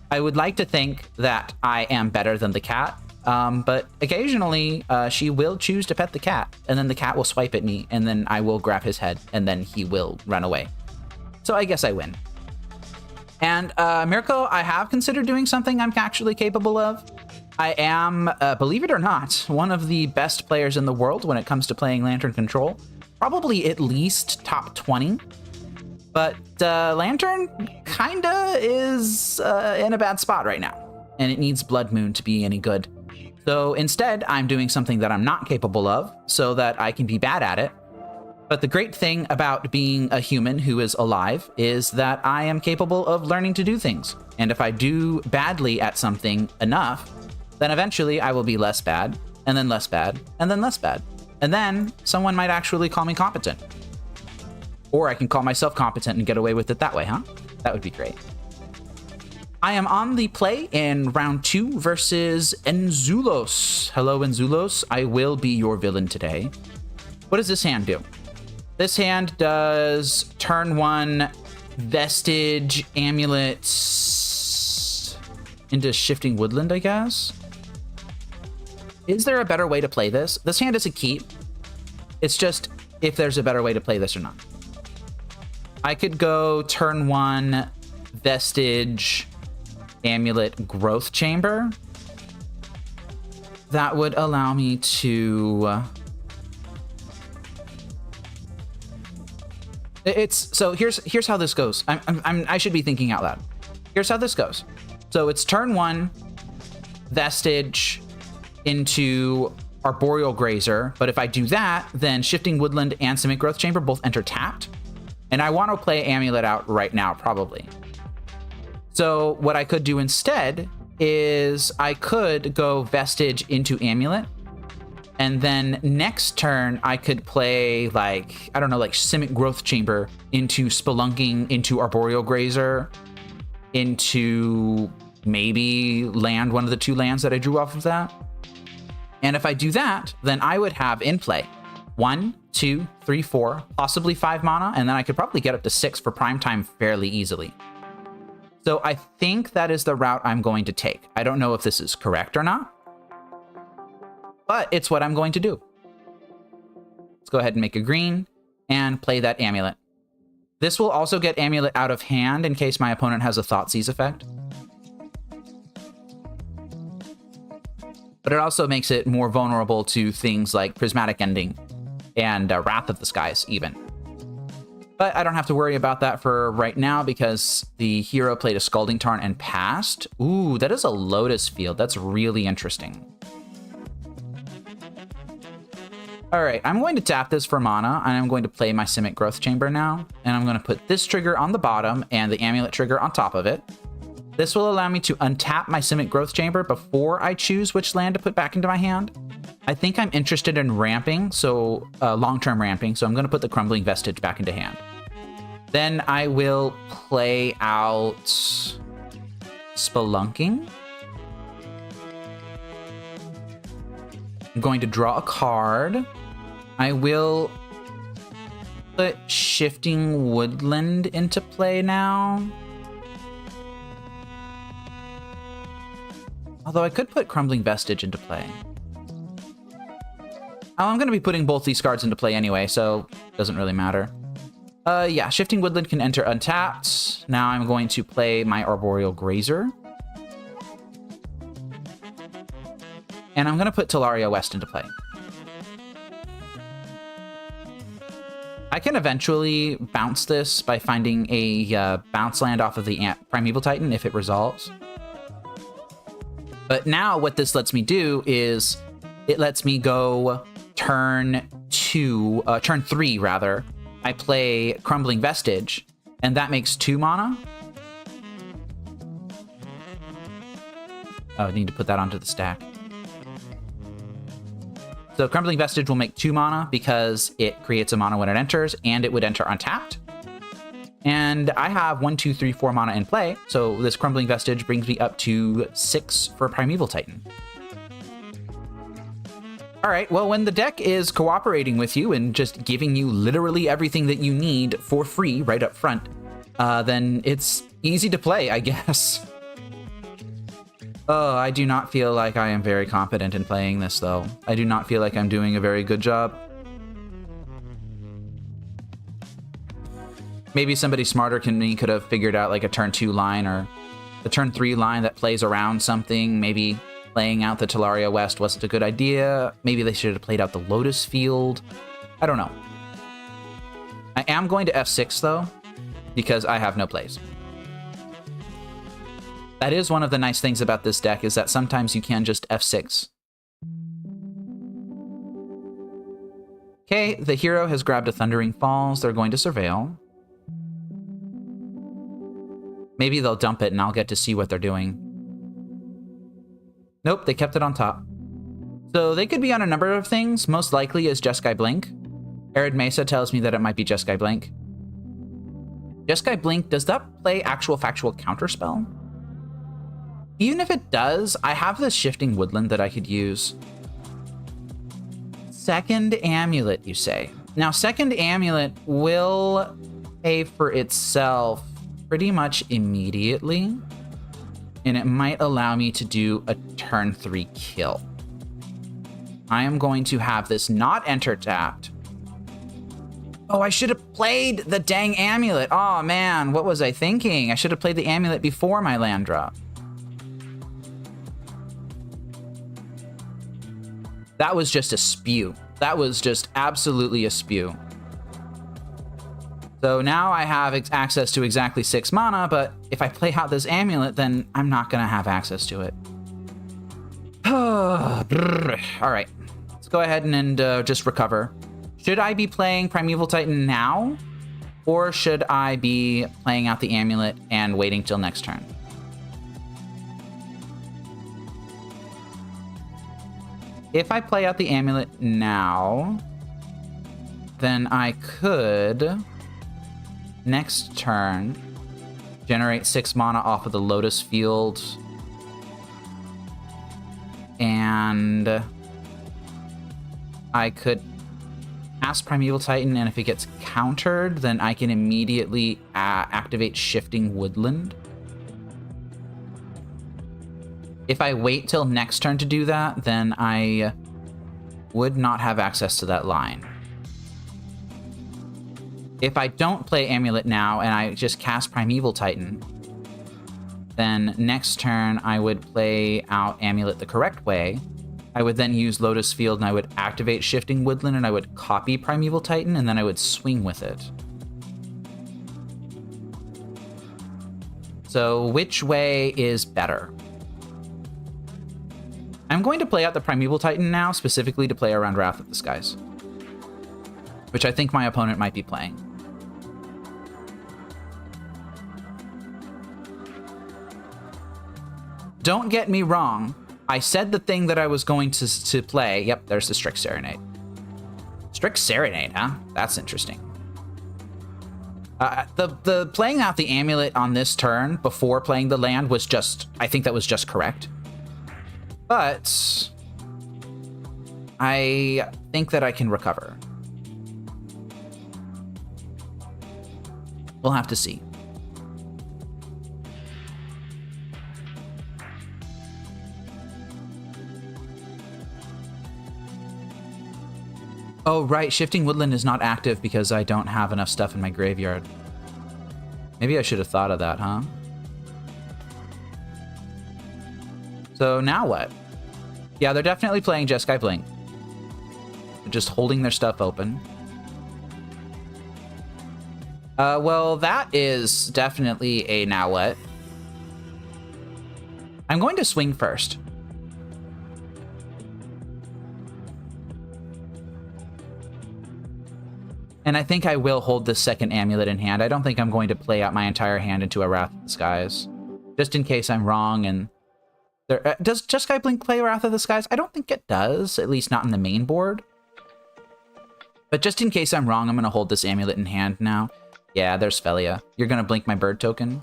S1: I would like to think that I am better than the cat. But occasionally she will choose to pet the cat, and then the cat will swipe at me, and then I will grab his head, and then he will run away. So I guess I win. And Mirko, I have considered doing something I'm actually capable of. I am, believe it or not, one of the best players in the world when it comes to playing Lantern Control. Probably at least top 20. But Lantern kinda is in a bad spot right now, and it needs Blood Moon to be any good. So instead, I'm doing something that I'm not capable of so that I can be bad at it. But the great thing about being a human who is alive is that I am capable of learning to do things. And if I do badly at something enough, then eventually I will be less bad, and then less bad, and then less bad. And then someone might actually call me competent. Or I can call myself competent and get away with it that way, huh? That would be great. I am on the play in round 2 versus 𝗟𝗓𝗡. Hello, 𝗟𝗓𝗡. I will be your villain today. What does this hand do? This hand does turn 1 Vestige, Amulet into Shifting Woodland, I guess? Is there a better way to play this? This hand is a keep. It's just if there's a better way to play this or not. I could go turn 1 Vestige, Amulet, Growth Chamber. That would allow me to so here's how this goes. I should be thinking out loud. Here's how this goes. So it's turn 1 Vestige into Arboreal Grazer, but if I do that, then Shifting Woodland and Simic Growth Chamber both enter tapped, and I want to play Amulet out right now probably. So what I could do instead is I could go Vestige into Amulet, and then next turn I could play, like, I don't know, like Simic Growth Chamber into Spelunking, into Arboreal Grazer, into maybe land one of the 2 lands that I drew off of that. And if I do that, then I would have in play 1, 2, 3, 4, possibly 5 mana, and then I could probably get up to 6 for prime time fairly easily. So I think that is the route I'm going to take. I don't know if this is correct or not, but it's what I'm going to do. Let's go ahead and make a green and play that Amulet. This will also get Amulet out of hand in case my opponent has a Thoughtseize effect. But it also makes it more vulnerable to things like Prismatic Ending and Wrath of the Skies even. But I don't have to worry about that for right now because the hero played a Scalding Tarn and passed. Ooh, that is a Lotus Field. That's really interesting. All right, I'm going to tap this for mana, and I'm going to play my Simic Growth Chamber now. And I'm going to put this trigger on the bottom and the Amulet trigger on top of it. This will allow me to untap my Simic Growth Chamber before I choose which land to put back into my hand. I think I'm interested in ramping, so long-term ramping, so I'm going to put the Crumbling Vestige back into hand. Then I will play out Spelunking. I'm going to draw a card. I will put Shifting Woodland into play now. Although I could put Crumbling Vestige into play. Oh, I'm going to be putting both these cards into play anyway, so it doesn't really matter. Yeah, Shifting Woodland can enter untapped. Now I'm going to play my Arboreal Grazer. And I'm going to put Tolaria West into play. I can eventually bounce this by finding a bounce land off of the Primeval Titan if it resolves. But now what this lets me do is it lets me go turn 3 rather. I play Crumbling Vestige, and that makes 2 mana. Oh, I need to put that onto the stack. So Crumbling Vestige will make 2 mana because it creates a mana when it enters, and it would enter untapped. And I have 1, 2, 3, 4 mana in play, so this Crumbling Vestige brings me up to 6 for Primeval Titan. All right, well, when the deck is cooperating with you and just giving you literally everything that you need for free right up front, then it's easy to play, I guess. Oh, I do not feel like I am very competent in playing this, though. I do not feel like I'm doing a very good job. Maybe somebody smarter than me could have figured out like a turn 2 line or the turn 3 line that plays around something. Maybe playing out the Tolaria West wasn't a good idea. Maybe they should have played out the Lotus Field. I don't know. I am going to F6, though, because I have no plays. That is one of the nice things about this deck, is that sometimes you can just F6. Okay, the hero has grabbed a Thundering Falls. They're going to Surveil. Maybe they'll dump it and I'll get to see what they're doing. Nope, they kept it on top. So they could be on a number of things. Most likely is Jeskai Blink. Arid Mesa tells me that it might be Jeskai Blink. Jeskai Blink, does that play actual factual counterspell? Even if it does, I have this Shifting Woodland that I could use. Second Amulet, you say? Now, Second Amulet will pay for itself pretty much immediately, and it might allow me to do a turn 3 kill. I am going to have this not enter tapped. Oh, I should have played the dang Amulet. Oh, man, what was I thinking? I should have played the Amulet before my land drop. That was just a spew. That was just absolutely a spew. So now I have access to exactly 6 mana, but if I play out this Amulet, then I'm not going to have access to it. All right, let's go ahead and just recover. Should I be playing Primeval Titan now, or should I be playing out the Amulet and waiting till next turn? If I play out the Amulet now, then I could, next turn, generate 6 mana off of the Lotus Field. And I could cast Primeval Titan, and if it gets countered, then I can immediately activate Shifting Woodland. If I wait till next turn to do that, then I would not have access to that line. If I don't play Amulet now and I just cast Primeval Titan, then next turn I would play out Amulet the correct way. I would then use Lotus Field and I would activate Shifting Woodland and I would copy Primeval Titan and then I would swing with it. So which way is better? I'm going to play out the Primeval Titan now, specifically to play around Wrath of the Skies, which I think my opponent might be playing. Don't get me wrong. I said the thing that I was going to play. Yep, there's the Strix Serenade. Strix Serenade, huh? That's interesting. The playing out the Amulet on this turn before playing the land was just, I think that was just correct. But I think that I can recover. We'll have to see. Oh, right. Shifting Woodland is not active because I don't have enough stuff in my graveyard. Maybe I should have thought of that, huh? So now what? Yeah, they're definitely playing Jeskai Blink. They're just holding their stuff open. Well, that is definitely a now what. I'm going to swing first. And I think I will hold this second amulet in hand. I don't think I'm going to play out my entire hand into a Wrath of the Skies. Just in case I'm wrong and... does Jeskai Blink play Wrath of the Skies? I don't think it does, at least not in the main board. But just in case I'm wrong, I'm going to hold this amulet in hand now. Yeah, there's Felia. You're going to blink my bird token?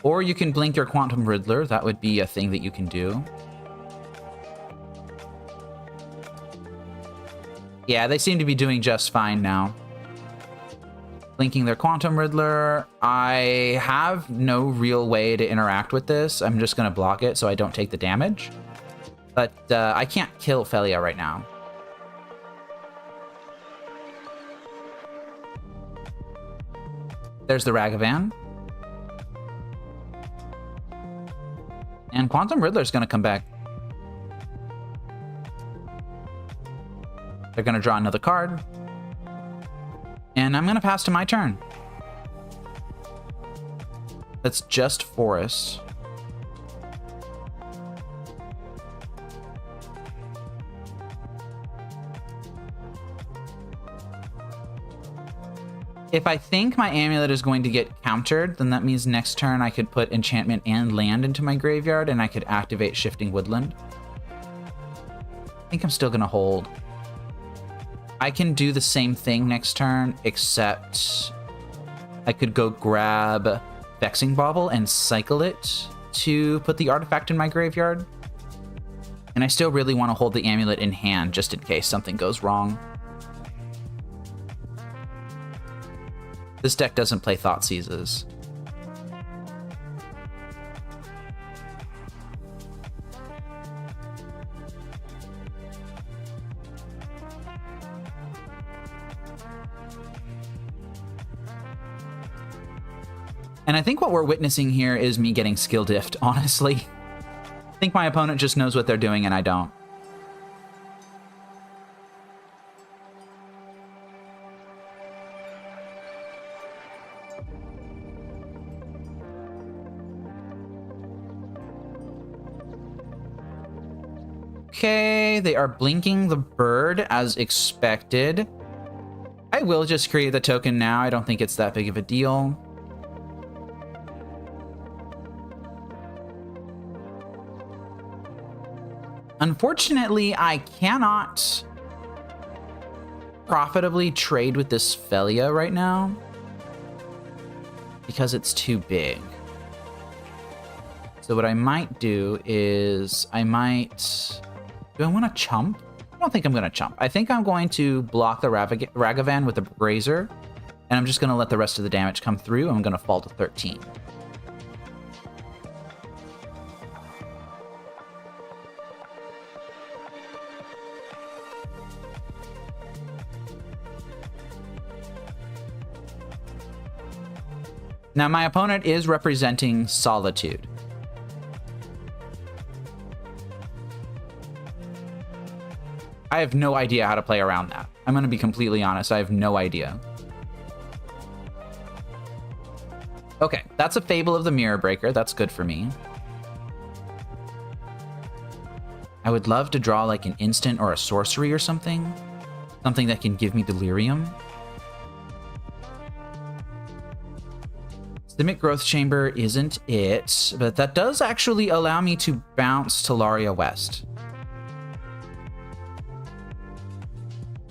S1: Or you can blink your Quantum Riddler. That would be a thing that you can do. Yeah, they seem to be doing just fine now. Blinking their Quantum Riddler. I have no real way to interact with this. I'm just going to block it so I don't take the damage. But I can't kill Felia right now. There's the Ragavan. And Quantum Riddler's going to come back. They're going to draw another card. And I'm going to pass to my turn. That's just Forest. If I think my amulet is going to get countered, then that means next turn I could put enchantment and land into my graveyard, and I could activate Shifting Woodland. I think I'm still going to hold. I can do the same thing next turn, except I could go grab Vexing Bauble and cycle it to put the artifact in my graveyard. And I still really want to hold the amulet in hand just in case something goes wrong. This deck doesn't play Thoughtseizes. And I think what we're witnessing here is me getting skill diffed, honestly. I think my opponent just knows what they're doing and I don't. Okay, they are blinking the bird as expected. I will just create the token now. I don't think it's that big of a deal. Unfortunately, I cannot profitably trade with this Felia right now because it's too big. So what I might do is do I want to chump? I don't think I'm going to chump. I think I'm going to block the Ragavan with a Brazier, and I'm just going to let the rest of the damage come through. I'm going to fall to 13. Now, my opponent is representing Solitude. I have no idea how to play around that. I'm going to be completely honest. I have no idea. Okay, that's a Fable of the Mirror Breaker. That's good for me. I would love to draw like an instant or a sorcery or something. Something that can give me Delirium. Simic Growth Chamber isn't it, but that does actually allow me to bounce Talaria West.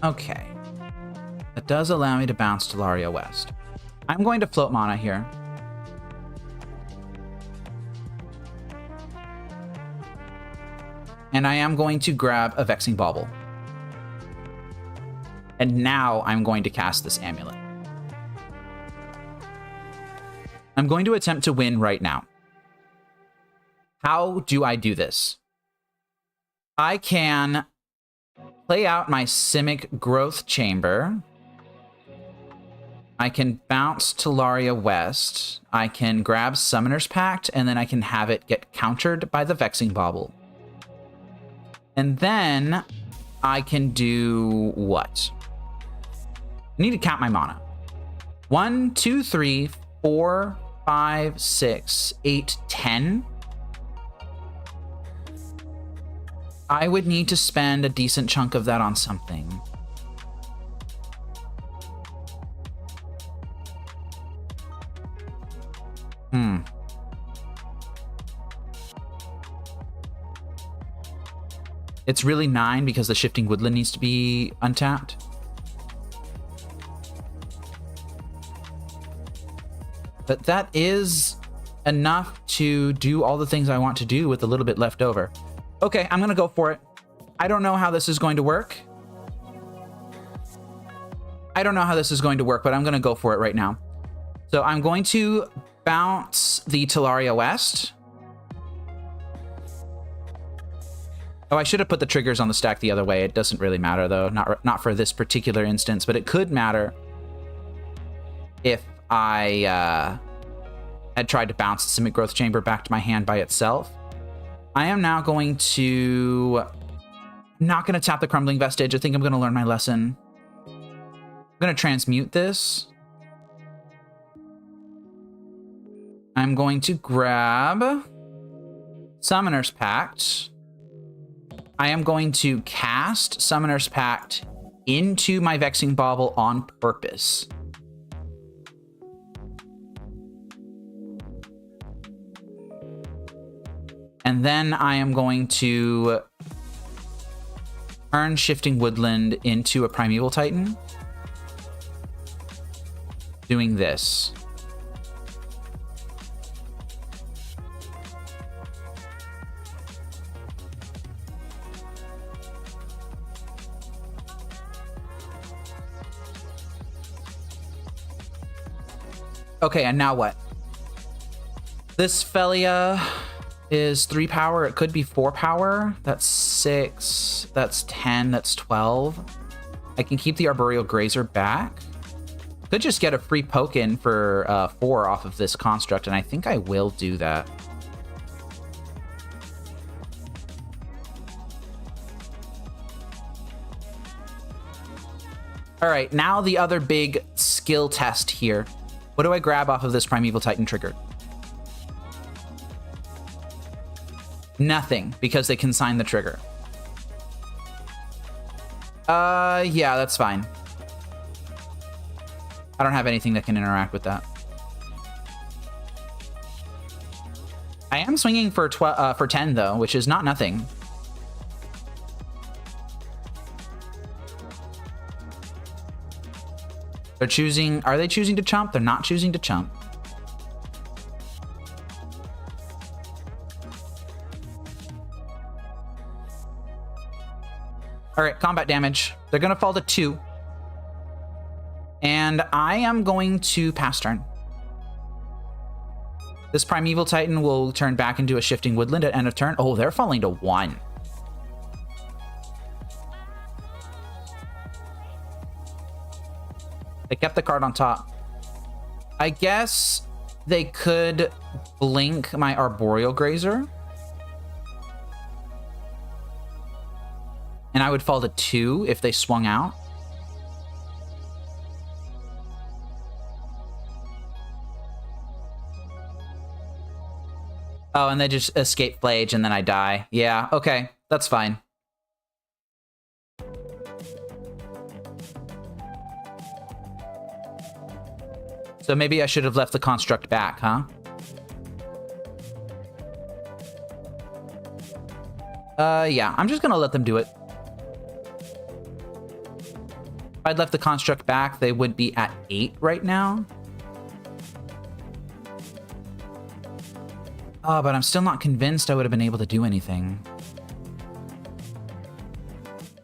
S1: Okay. That does allow me to bounce Talaria West. I'm going to float mana here. And I am going to grab a Vexing Bauble. And now I'm going to cast this amulet. I'm going to attempt to win right now. How do I do this? I can play out my Simic Growth Chamber. I can bounce Talaria West. I can grab Summoner's Pact, and then I can have it get countered by the Vexing Bauble. And then I can do what? I need to count my mana. 1, 2, 3, 4, 5, 6, 8, 10. I would need to spend a decent chunk of that on something. It's really 9 because the Shifting Woodland needs to be untapped. But that is enough to do all the things I want to do with a little bit left over. Okay, I'm gonna go for it. I don't know how this is going to work. But I'm gonna go for it right now. So I'm going to bounce the Talaria West. Oh, I should have put the triggers on the stack the other way. It doesn't really matter, though. Not for this particular instance, but it could matter if I had tried to bounce the Simic Growth Chamber back to my hand by itself. I am now going to... not going to tap the Crumbling Vestige. I think I'm going to learn my lesson. I'm going to transmute this. I'm going to grab Summoner's Pact. I am going to cast Summoner's Pact into my Vexing Bauble on purpose. And then I am going to turn Shifting Woodland into a Primeval Titan. Doing this. Okay, and now what? This Felia is 3 power. It could be 4 power. That's 6. That's 10. That's 12. I can keep the Arboreal Grazer back. Could just get a free poke in for 4 off of this construct, and I think I will do that. All right, now the other big skill test here. What do I grab off of this Primeval Titan trigger? Nothing, because they consign the trigger. Yeah, that's fine. I don't have anything that can interact with that. I am swinging for 10 though, which is not nothing. They're choosing. Are they choosing to chump? They're not choosing to chump. All right, combat damage. They're gonna fall to 2. And I am going to pass turn. This Primeval Titan will turn back into a Shifting Woodland at end of turn. Oh, they're falling to 1. They kept the card on top. I guess they could blink my Arboreal Grazer. And I would fall to 2 if they swung out. Oh, and they just escape Flage and then I die. Yeah, okay. That's fine. So maybe I should have left the construct back, huh? Yeah, I'm just gonna let them do it. If I'd left the construct back, they would be at 8 right now. Oh, but I'm still not convinced I would have been able to do anything.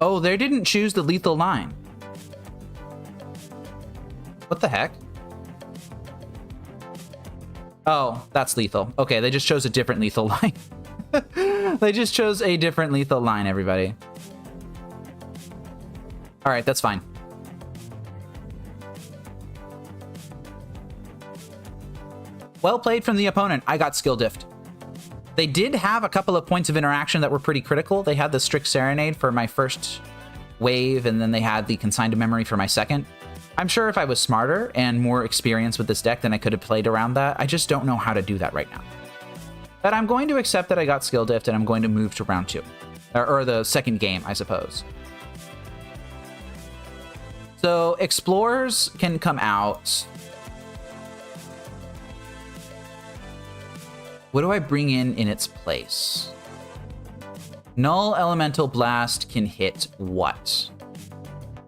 S1: Oh, they didn't choose the lethal line. What the heck? Oh, that's lethal. Okay, they just chose a different lethal line. They just chose a different lethal line, everybody. All right, that's fine. Well played from the opponent. I got skill diffed. They did have a couple of points of interaction that were pretty critical. They had the Strict Serenade for my first wave, and then they had the Consigned to Memory for my second. I'm sure if I was smarter and more experienced with this deck, then I could have played around that. I just don't know how to do that right now. But I'm going to accept that I got skill diffed, and I'm going to move to round 2. Or the second game, I suppose. So Explorers can come out. What do I bring in its place? Null Elemental Blast can hit what?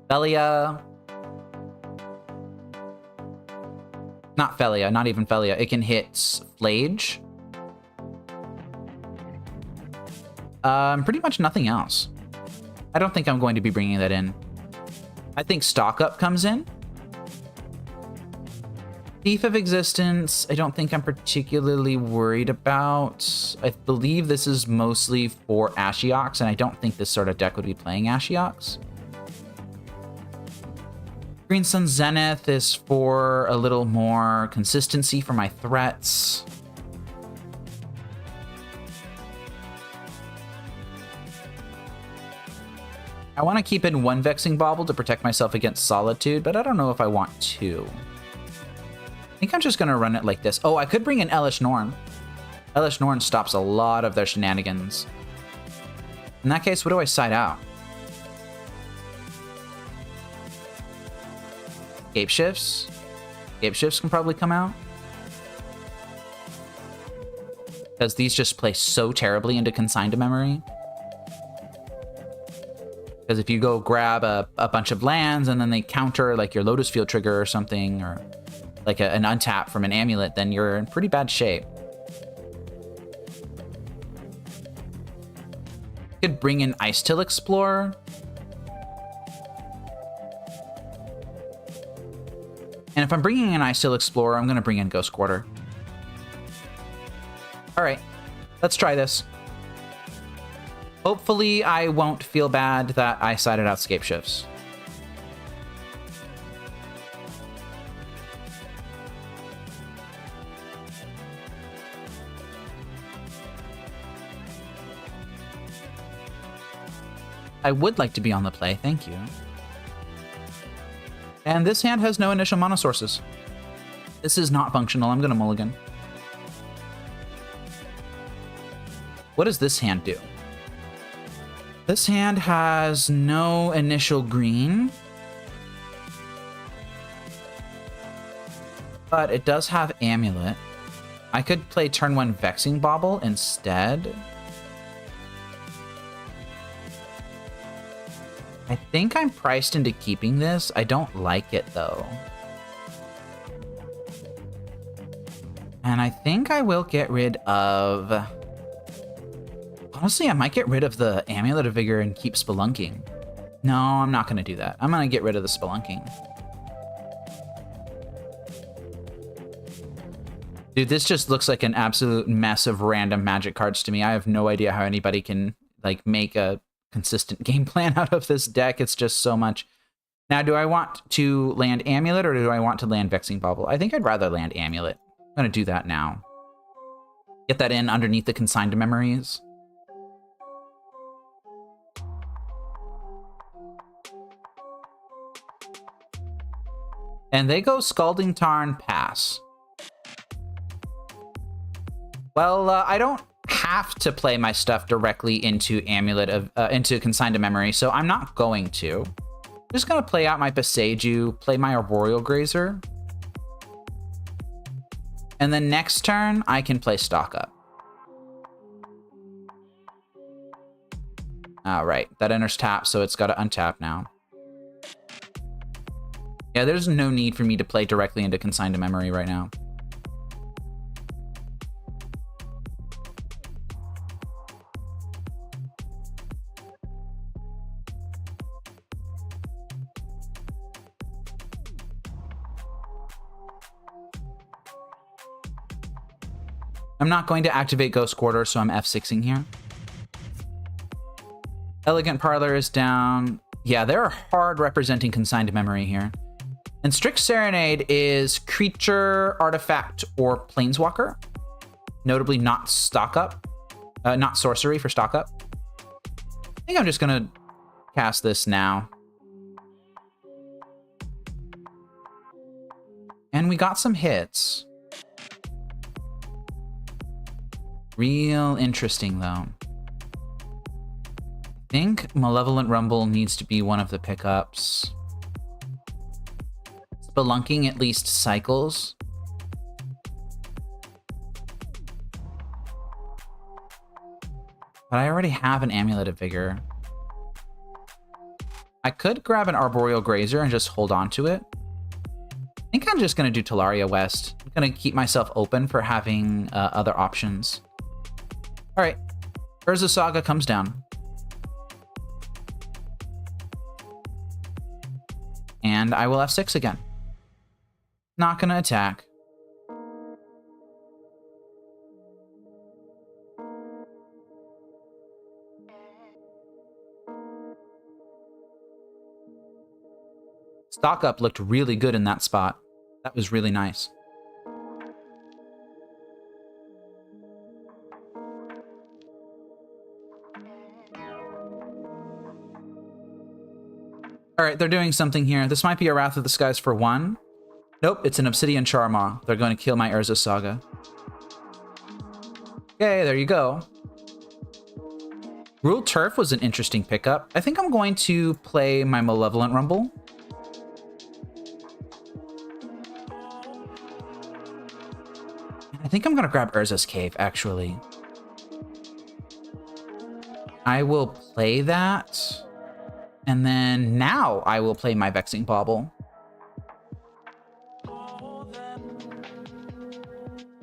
S1: Felia. Not Felia, not even Felia. It can hit Flage. Pretty much nothing else. I don't think I'm going to be bringing that in. I think Stock Up comes in. Thief of Existence, I don't think I'm particularly worried about. I believe this is mostly for Ashiok, and I don't think this sort of deck would be playing Ashiok. Green Sun Zenith is for a little more consistency for my threats. I want to keep in one Vexing Bauble to protect myself against Solitude, but I don't know if I want to. I think I'm just going to run it like this. Oh, I could bring in Elish Norn. Elish Norn stops a lot of their shenanigans. In that case, what do I side out? Scape Shifts. Scape Shifts can probably come out. Because these just play so terribly into Consigned to Memory. Because if you go grab a bunch of lands and then they counter like your Lotus Field trigger or something, or like an untap from an amulet, then you're in pretty bad shape. Could bring in Ice Till Explorer. And if I'm bringing in Ice Till Explorer, I'm going to bring in Ghost Quarter. All right, let's try this. Hopefully I won't feel bad that I sided out Scape Shifts. I would like to be on the play, thank you. And this hand has no initial mana sources. This is not functional, I'm gonna mulligan. What does this hand do? This hand has no initial green. But it does have Amulet. I could play turn 1 Vexing Bauble instead. I think I'm priced into keeping this. I don't like it, though. And I think I will get rid of... Honestly, I might get rid of the Amulet of Vigor and keep Spelunking. No, I'm not going to do that. I'm going to get rid of the Spelunking. Dude, this just looks like an absolute mess of random Magic cards to me. I have no idea how anybody can, like, make a consistent game plan out of this deck. It's just so much. Now, do I want to land Amulet or do I want to land Vexing Bauble? I think I'd rather land Amulet. I'm going to do that now. Get that in underneath the Consigned to Memories. And they go Scalding Tarn, pass. Well, I don't have to play my stuff directly into Amulet of into Consigned to Memory, so I'm not going to. I'm just gonna play out my Boseiju, play my Arboreal Grazer, and then next turn I can play Stock Up. All right, that enters tap, so it's got to untap now. Yeah, there's no need for me to play directly into Consigned to Memory right now. I'm not going to activate Ghost Quarter, so I'm F6ing here. Elegant Parlor is down. Yeah, they're hard representing Consigned Memory here. And Strict Serenade is creature, artifact, or planeswalker. Notably not stock up. Not sorcery for stock up. I think I'm just gonna cast this now. And we got some hits. Real interesting, though. I think Malevolent Rumble needs to be one of the pickups. Spelunking at least cycles. But I already have an Amulet of Vigor. I could grab an Arboreal Grazer and just hold on to it. I think I'm just going to do Talaria West. I'm going to keep myself open for having other options. All right. Urza Saga comes down. And I will F6 again. Not going to attack. Stock up looked really good in that spot. That was really nice. All right, they're doing something here. This might be a Wrath of the Skies for 1. Nope, it's an Obsidian Charmaw. They're going to kill my Urza Saga. Okay, there you go. Rule Turf was an interesting pickup. I think I'm going to play my Malevolent Rumble. I think I'm going to grab Urza's Cave, actually. I will play that. And then now I will play my Vexing Bauble.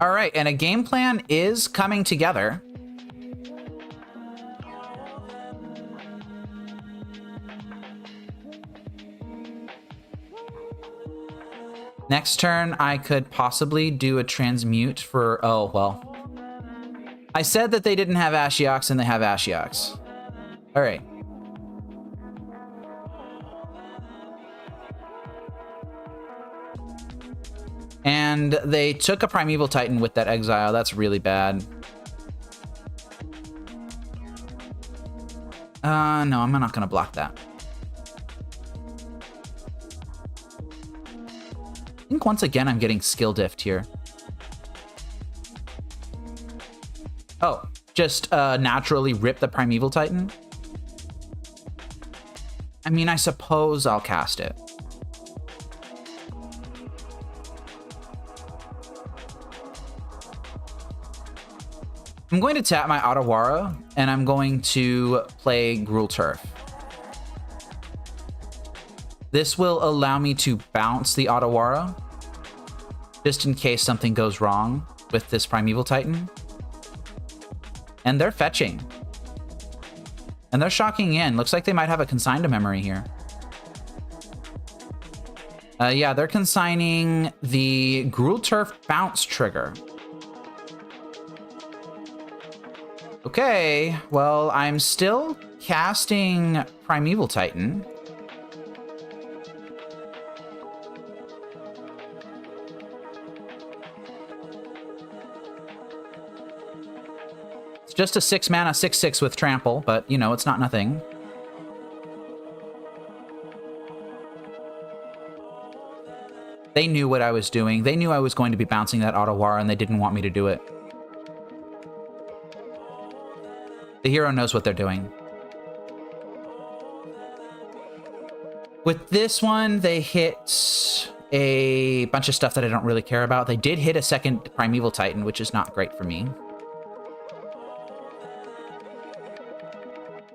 S1: All right, and a game plan is coming together. Next turn, I could possibly do a transmute for... Oh, well. I said that they didn't have Ashiok, and they have Ashiok. All right. And they took a Primeval Titan with that exile. That's really bad. No, I'm not going to block that. I think once again I'm getting skill diffed here. Oh, just naturally rip the Primeval Titan? I mean, I suppose I'll cast it. I'm going to tap my Otawara, and I'm going to play Gruul Turf. This will allow me to bounce the Otawara, just in case something goes wrong with this Primeval Titan. And they're fetching. And they're shocking in. Looks like they might have a Consigned Memory here. Yeah, they're consigning the Gruul Turf bounce trigger. Okay, well, I'm still casting Primeval Titan. It's just a 6-mana 6/6 with trample, but, you know, it's not nothing. They knew what I was doing. They knew I was going to be bouncing that Otawara, and they didn't want me to do it. The hero knows what they're doing. With this one, they hit a bunch of stuff that I don't really care about. They did hit a second Primeval Titan, which is not great for me.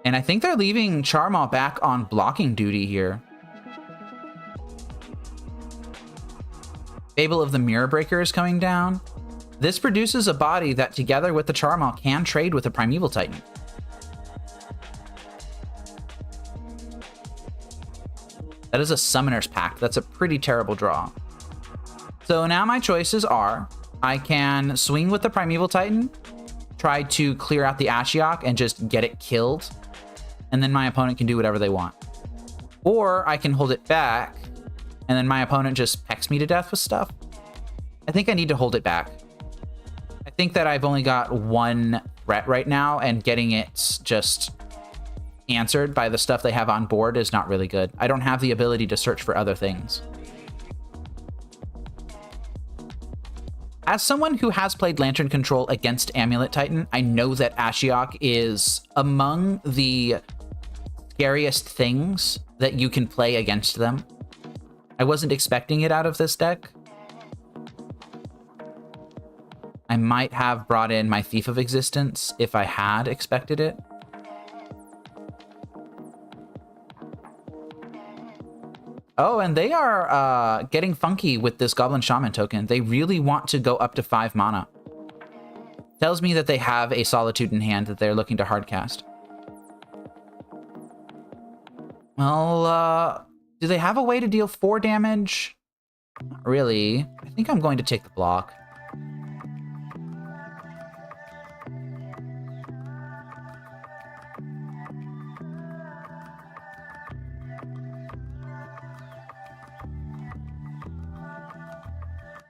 S1: And I think they're leaving Charmaw back on blocking duty here. Fable of the Mirror Breaker is coming down. This produces a body that, together with the Charmaw, can trade with a Primeval Titan. That is a Summoner's Pact. That's a pretty terrible draw. So now my choices are, I can swing with the Primeval Titan, try to clear out the Ashiok and just get it killed, and then my opponent can do whatever they want. Or I can hold it back, and then my opponent just pecks me to death with stuff. I think I need to hold it back. I think that I've only got one threat right now, and getting it just answered by the stuff they have on board is not really good. I don't have the ability to search for other things. As someone who has played Lantern Control against Amulet Titan, I know that Ashiok is among the scariest things that you can play against them. I wasn't expecting it out of this deck. I might have brought in my Thief of Existence if I had expected it. Oh, and they are getting funky with this Goblin Shaman token. They really want to go up to 5 mana. Tells me that they have a Solitude in hand that they're looking to hardcast. Well, do they have a way to deal 4 damage? Not really. I think I'm going to take the block.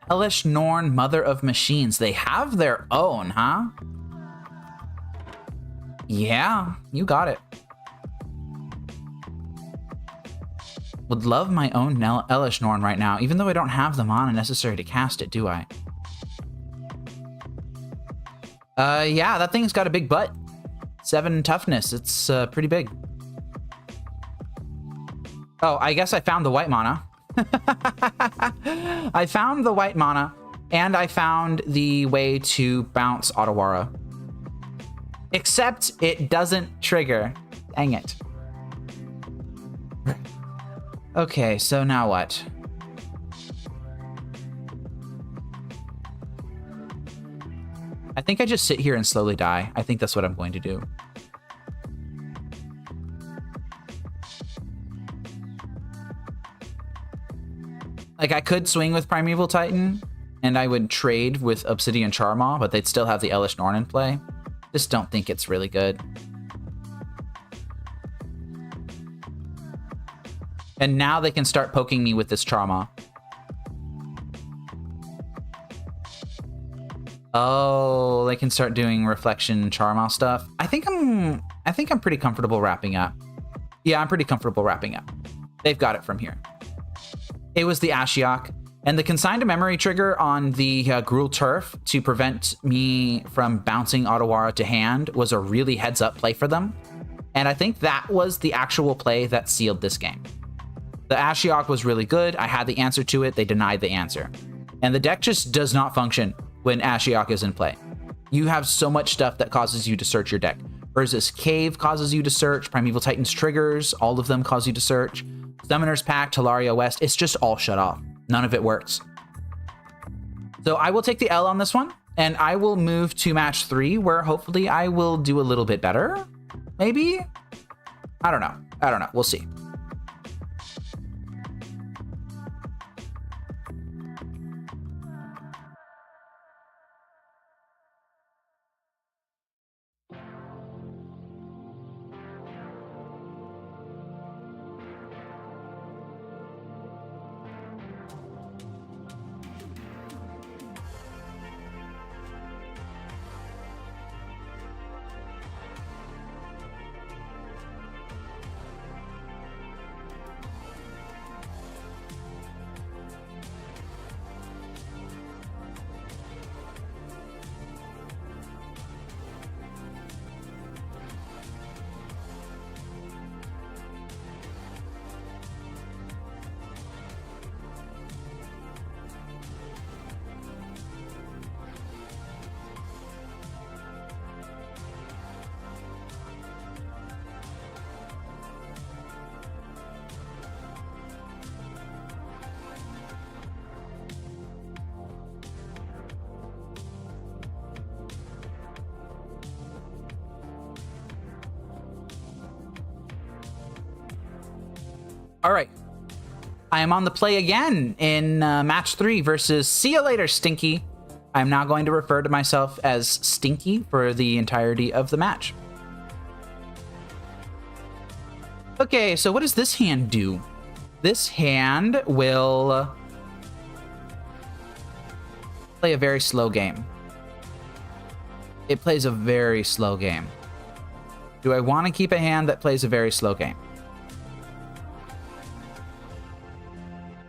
S1: Hellish Norn, Mother of Machines. They have their own, huh? Yeah, you got it. Would love my own Hellish Norn right now, even though I don't have the mana necessary to cast it, do I? Yeah, that thing's got a big butt. 7 toughness. It's pretty big. Oh, I guess I found the white mana. I found the white mana, and I found the way to bounce Otawara. Except it doesn't trigger. Dang it. Okay, so now what? I think I just sit here and slowly die. I think that's what I'm going to do. Like, I could swing with Primeval Titan, and I would trade with Obsidian Charmaw, but they'd still have the Hellish Norn in play. Just don't think it's really good. And now they can start poking me with this Charmaw. Oh, they can start doing Reflection Charmaw stuff. I think I'm pretty comfortable wrapping up. Yeah, I'm pretty comfortable wrapping up. They've got it from here. It was the Ashiok, and the Consign to Memory trigger on the Gruul Turf to prevent me from bouncing Otawara to hand was a really heads-up play for them. And I think that was the actual play that sealed this game. The Ashiok was really good. I had the answer to it. They denied the answer. And the deck just does not function when Ashiok is in play. You have so much stuff that causes you to search your deck. Urza's Cave causes you to search. Primeval Titan's triggers, all of them cause you to search. Summoner's Pact, Talaria West, it's just all shut off. None of it works. So I will take the L on this one, and I will move to match 3, where hopefully I will do a little bit better. Maybe? I don't know. We'll see. All right. I am on the play again in match 3 versus See Ya Later, Stinky. I'm now going to refer to myself as Stinky for the entirety of the match. Okay, so what does this hand do? This hand will play a very slow game. It plays a very slow game. Do I want to keep a hand that plays a very slow game?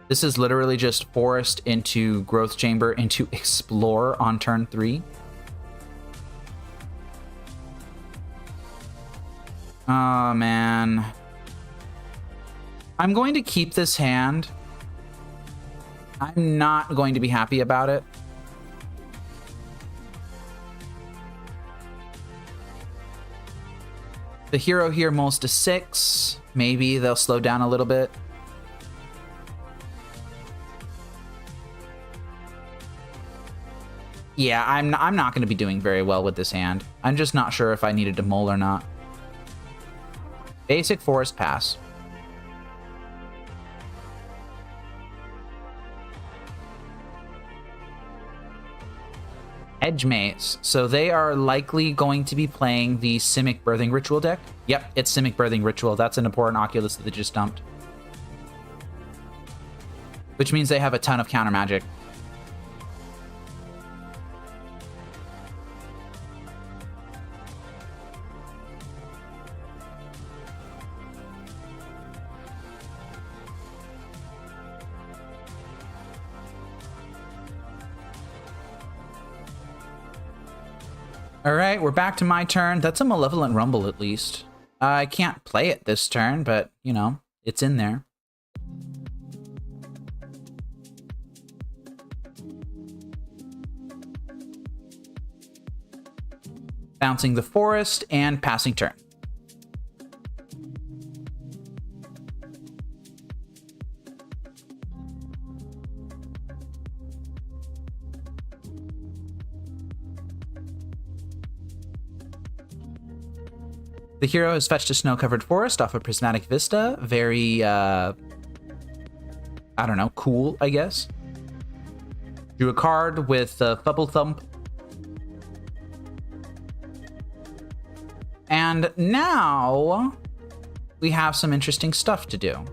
S1: This is literally just Forest into Growth Chamber into Explore on turn 3. Oh, man. I'm going to keep this hand. I'm not going to be happy about it. The hero here mulls to 6. Maybe they'll slow down a little bit. Yeah, I'm not going to be doing very well with this hand. I'm just not sure if I needed to mull or not. Basic Forest pass. Edge Maze. So they are likely going to be playing the Simic Birthing Ritual deck. Yep, it's Simic Birthing Ritual. That's an important Oculus that they just dumped. Which means they have a ton of counter magic. All right, we're back to my turn. That's a Malevolent Rumble, at least. I can't play it this turn, but, you know, it's in there. Bouncing the Forest and passing turn. The hero has fetched a snow-covered forest off a prismatic vista. Very, I don't know, cool, I guess. Drew a card with Thubble Thump. And now we have some interesting stuff to do.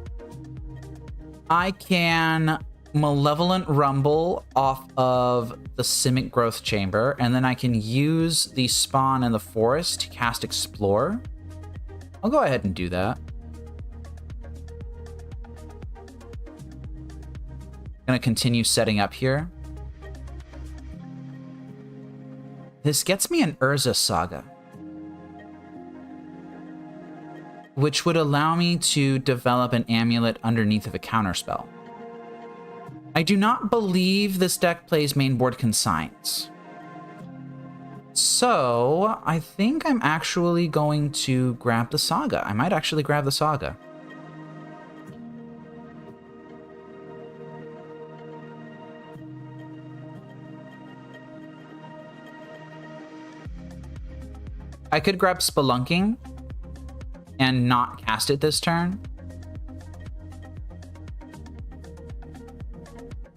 S1: I can Malevolent Rumble off of the Simic Growth Chamber, and then I can use the spawn in the forest to cast Explore. I'll go ahead and do that. Gonna continue setting up here. This gets me an Urza Saga, which would allow me to develop an amulet underneath of a counterspell. I do not believe this deck plays mainboard consigns. So, I think I'm actually going to grab the Saga. I might actually grab the Saga. I could grab Spelunking and not cast it this turn.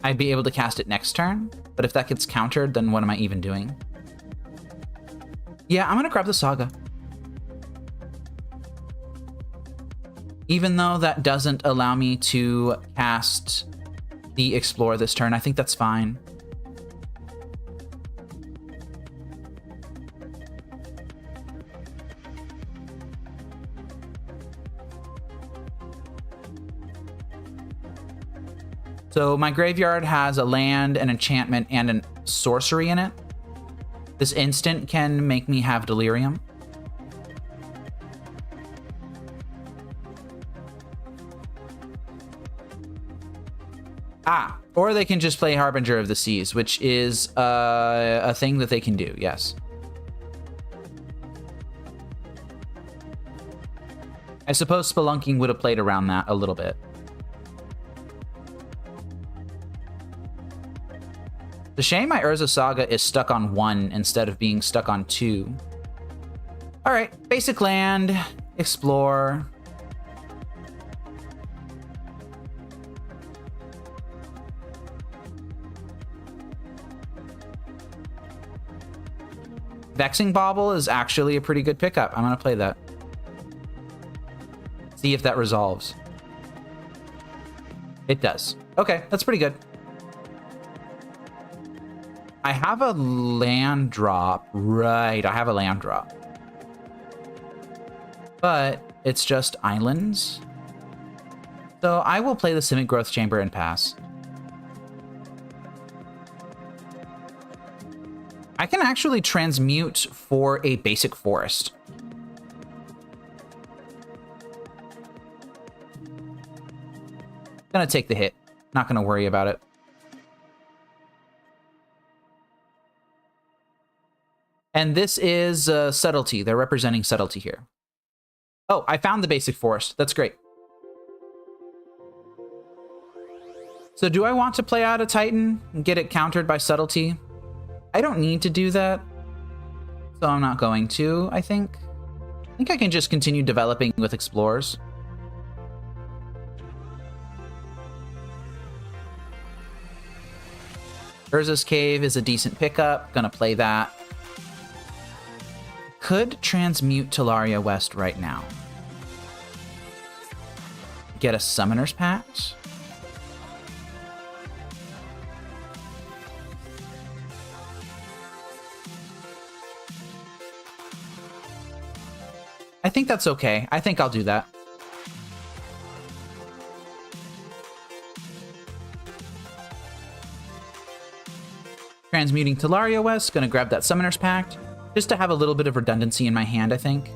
S1: I'd be able to cast it next turn, but if that gets countered, then what am I even doing? Yeah, I'm gonna grab the Saga. Even though that doesn't allow me to cast the Explore this turn, I think that's fine. So my graveyard has a land, an enchantment, and a sorcery in it. This instant can make me have Delirium. Ah, or they can just play Harbinger of the Seas, which is a thing that they can do, yes. I suppose Spelunking would have played around that a little bit. The shame my Urza Saga is stuck on 1 instead of being stuck on 2. Alright, basic land, explore. Vexing Bauble is actually a pretty good pickup. I'm going to play that. See if that resolves. It does. Okay, that's pretty good. I have a land drop. Right, I have a land drop. But it's just islands. So I will play the Simic Growth Chamber and pass. I can actually transmute for a basic forest. Gonna take the hit. Not gonna worry about it. And this is Subtlety. They're representing Subtlety here. Oh, I found the basic forest. That's great. So do I want to play out a Titan and get it countered by Subtlety? I don't need to do that. So I'm not going to, I think. I think I can just continue developing with Explorers. Urza's Cave is a decent pickup. Gonna play that. Could transmute Talaria West right now. Get a Summoner's Pact. I think that's okay. I think I'll do that. Transmuting Talaria West, gonna grab that Summoner's Pact, just to have a little bit of redundancy in my hand, I think.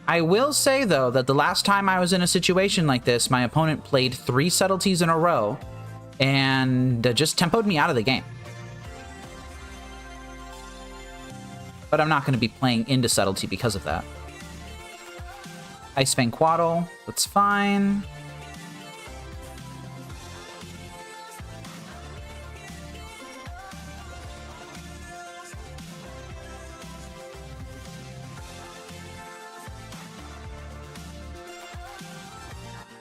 S1: I will say, though, that the last time I was in a situation like this, my opponent played 3 Subtleties in a row, and just tempoed me out of the game. But I'm not going to be playing into Subtlety because of that. Ice Fang Quaddle, that's fine.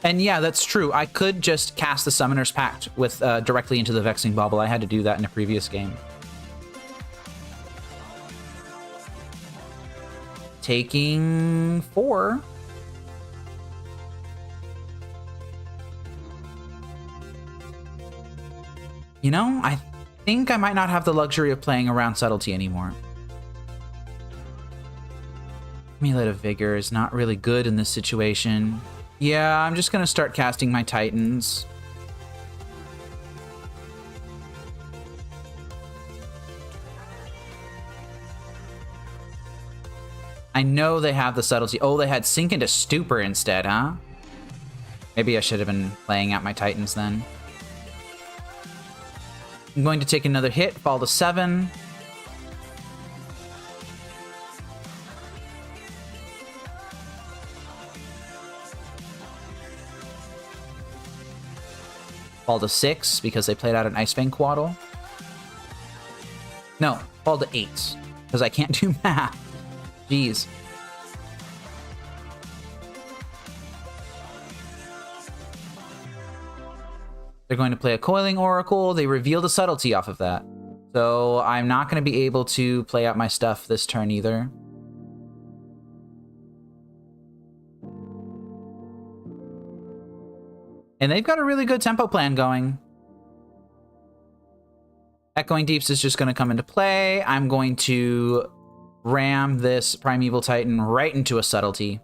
S1: And yeah, that's true. I could just cast the Summoner's Pact with directly into the Vexing Bauble. I had to do that in a previous game. Taking 4. You know, I think I might not have the luxury of playing around Subtlety anymore. Amulet of Vigor is not really good in this situation. Yeah, I'm just gonna start casting my Titans. I know they have the Subtlety. Oh, they had Sink into Stupor instead, huh? Maybe I should have been playing out my Titans then. I'm going to take another hit, fall to 7. Fall to 6 because they played out an Ice Fang Quaddle. No, fall to 8 because I can't do math. Jeez. They're going to play a Coiling Oracle. They revealed a Subtlety off of that. So I'm not going to be able to play out my stuff this turn either. And they've got a really good tempo plan going. Echoing Deeps is just going to come into play. I'm going to ram this Primeval Titan right into a Subtlety.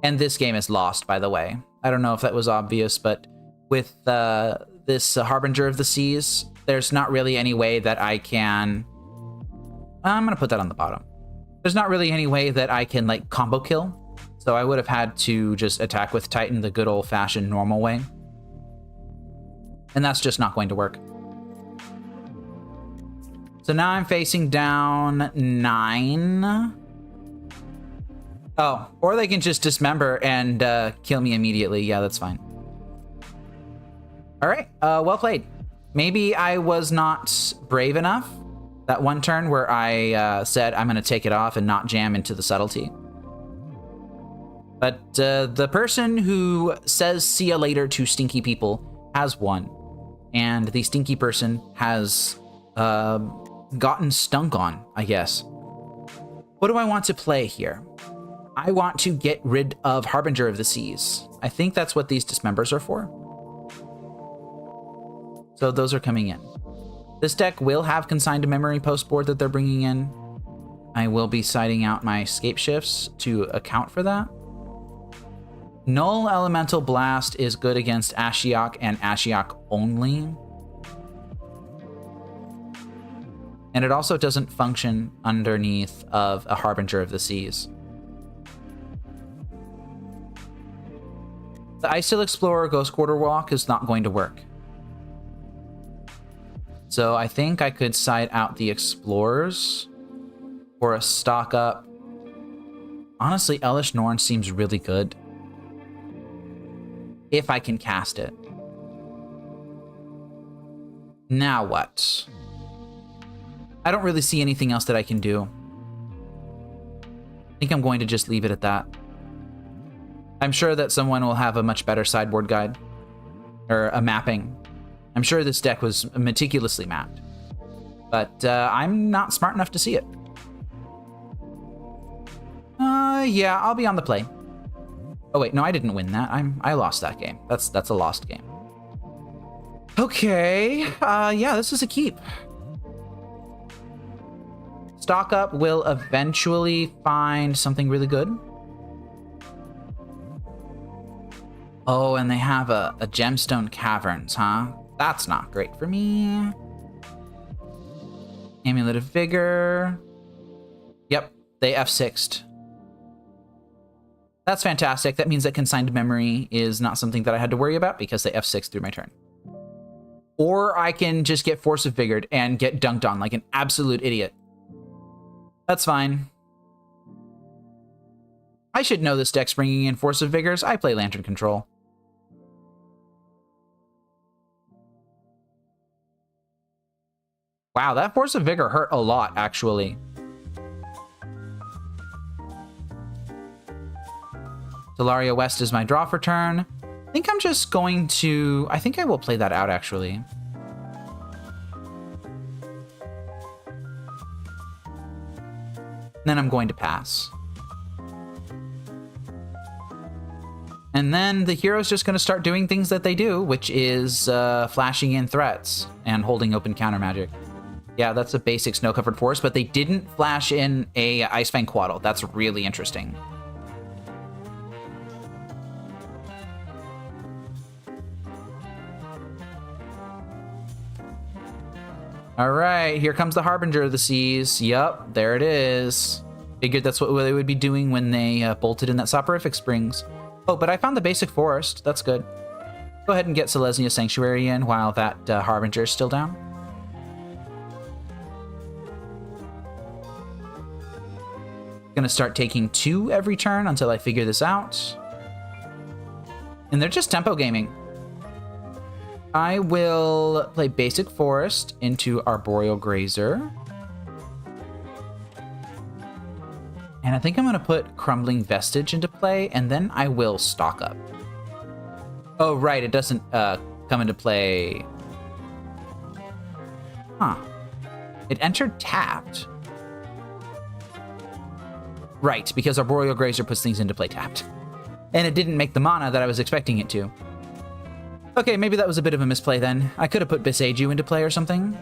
S1: And this game is lost, by the way. I don't know if that was obvious, but with this Harbinger of the Seas, there's not really any way that I can... I'm going to put that on the bottom. There's not really any way that I can, like, combo kill. So I would have had to just attack with Titan the good old-fashioned normal way. And that's just not going to work. So now I'm facing down 9. Oh, or they can just dismember and kill me immediately. Yeah, that's fine. All right, well played. Maybe I was not brave enough that one turn where I said I'm going to take it off and not jam into the Subtlety. But the person who says see ya later to stinky people has won. And the stinky person has gotten stunk on, I guess. What do I want to play here? I want to get rid of Harbinger of the Seas. I think that's what these dismembers are for. So those are coming in. This deck will have consigned to memory post board that they're bringing in. I will be siding out my escape shifts to account for that. Null Elemental Blast is good against Ashiok and Ashiok only. And it also doesn't function underneath of a Harbinger of the Seas. The Icehill Explorer Ghost Quarter Walk is not going to work. So I think I could side out the Explorers for a stock up. Honestly, Elish Norn seems really good. If I can cast it. Now what? I don't really see anything else that I can do. I think I'm going to just leave it at that. I'm sure that someone will have a much better sideboard guide. Or a mapping. I'm sure this deck was meticulously mapped. But I'm not smart enough to see it. Yeah, I'll be on the play. Oh wait, no, I didn't win that. I lost that game. That's a lost game. Okay, yeah, this is a keep. Stock up will eventually find something really good. Oh, and they have a Gemstone Caverns, huh? That's not great for me. Amulet of Vigor. Yep, they F6'd. That's fantastic. That means that consigned memory is not something that I had to worry about because they F6 through my turn. Or I can just get Force of Vigored and get dunked on like an absolute idiot. That's fine. I should know this deck's bringing in Force of Vigors. I play Lantern Control. Wow, that Force of Vigor hurt a lot, actually. Delaria West is my draw for turn. I think I'm just going to... I think I will play that out, actually. Then I'm going to pass. And then the hero's just going to start doing things that they do, which is flashing in threats and holding open counter magic. Yeah, that's a basic snow-covered forest, but they didn't flash in a Icefang Quaddle. That's really interesting. All right, here comes the Harbinger of the Seas. Yup, there it is. Figured that's what they would be doing when they bolted in that Soporific Springs. Oh, but I found the basic forest. That's good. Go ahead and get Selesnya Sanctuary in while that Harbinger is still down. Gonna start taking 2 every turn until I figure this out. And they're just tempo gaming. I will play Basic Forest into Arboreal Grazer. And I think I'm going to put Crumbling Vestige into play, and then I will stock up. Oh, right, it doesn't come into play. Huh. It entered tapped. Right, because Arboreal Grazer puts things into play tapped. And it didn't make the mana that I was expecting it to. Okay, maybe that was a bit of a misplay then. I could have put Bisseiju into play or something.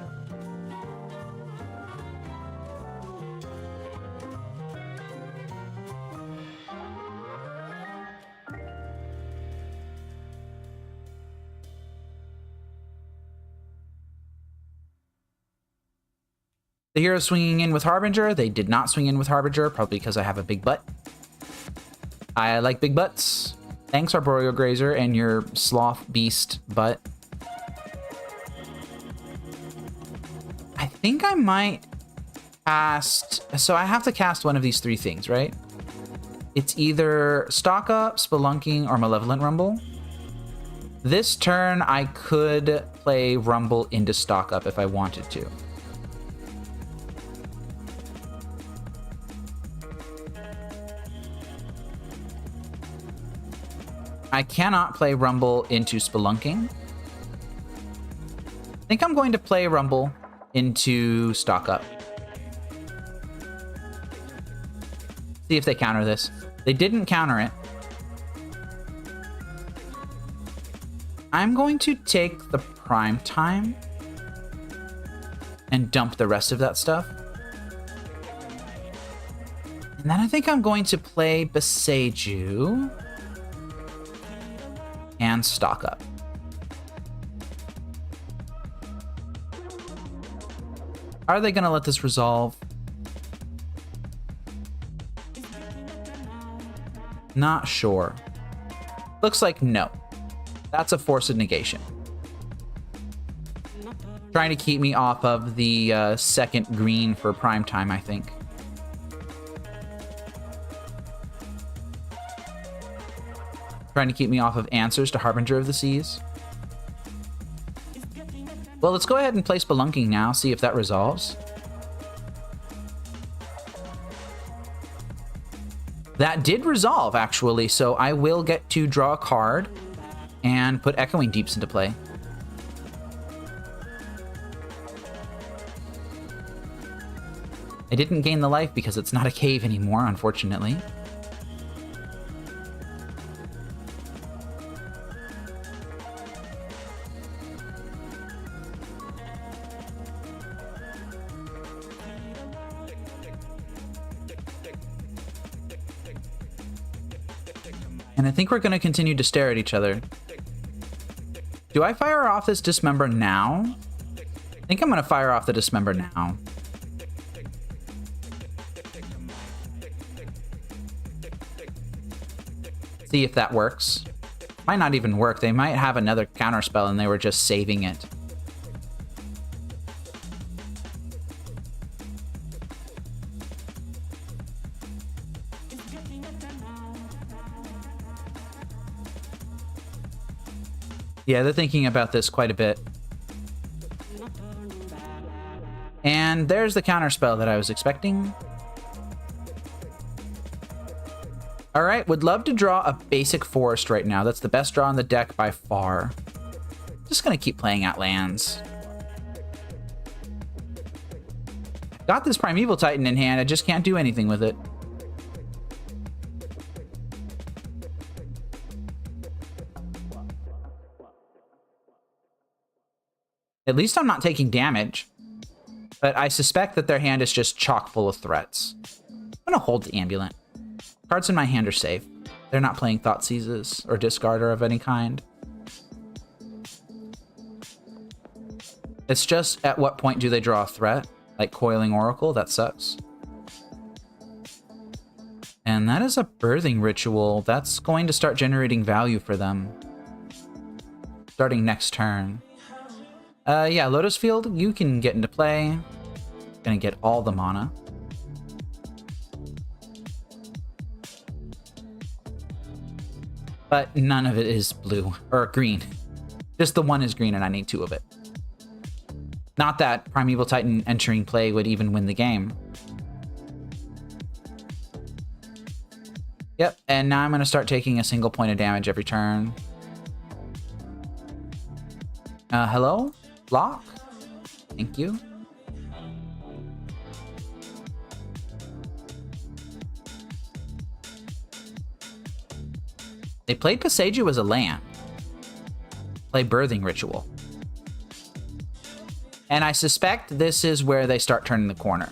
S1: The hero swinging in with Harbinger. They did not swing in with Harbinger, probably because I have a big butt. I like big butts. Thanks, Arboreal Grazer, and your sloth beast butt. I think I might cast... So I have to cast one of these 3 things, right? It's either Stock Up, Spelunking, or Malevolent Rumble. This turn, I could play Rumble into Stock Up if I wanted to. I cannot play Rumble into Spelunking. I think I'm going to play Rumble into stock up. See if they counter this. They didn't counter it. I'm going to take the prime time and dump the rest of that stuff. And then I think I'm going to play 𝗟𝗟𝗡 and stock up. Are they going to let this resolve? Not sure. Looks like no. That's a force of negation. Trying to keep me off of the second green for prime time, I think. Trying to keep me off of answers to Harbinger of the Seas. Well, let's go ahead and play Spelunking now, see if that resolves. That did resolve, actually, so I will get to draw a card and put Echoing Deeps into play. I didn't gain the life because it's not a cave anymore, unfortunately. And I think we're going to continue to stare at each other. Do I fire off this Dismember now? I think I'm going to fire off the Dismember now. See if that works. Might not even work. They might have another counterspell and they were just saving it. Yeah, they're thinking about this quite a bit. And there's the counterspell that I was expecting. All right, would love to draw a basic forest right now. That's the best draw on the deck by far. Just gonna keep playing out lands. Got this Primeval Titan in hand, I just can't do anything with it. At least I'm not taking damage. But I suspect that their hand is just chock full of threats. I'm gonna hold the Amulet. Cards in my hand are safe. They're not playing Thoughtseizes or Discarder of any kind. It's just at what point do they draw a threat? Like Coiling Oracle? That sucks. And that is a Birthing Ritual. That's going to start generating value for them. Starting next turn. Yeah, Lotus Field, you can get into play. Gonna get all the mana. But none of it is blue, or green. Just the one is green and I need two of it. Not that Primeval Titan entering play would even win the game. Yep, and now I'm gonna start taking a single point of damage every turn. Hello? Block? Thank you. They played 𝗟𝗡𝗡 as a land. Play Birthing Ritual. And I suspect this is where they start turning the corner.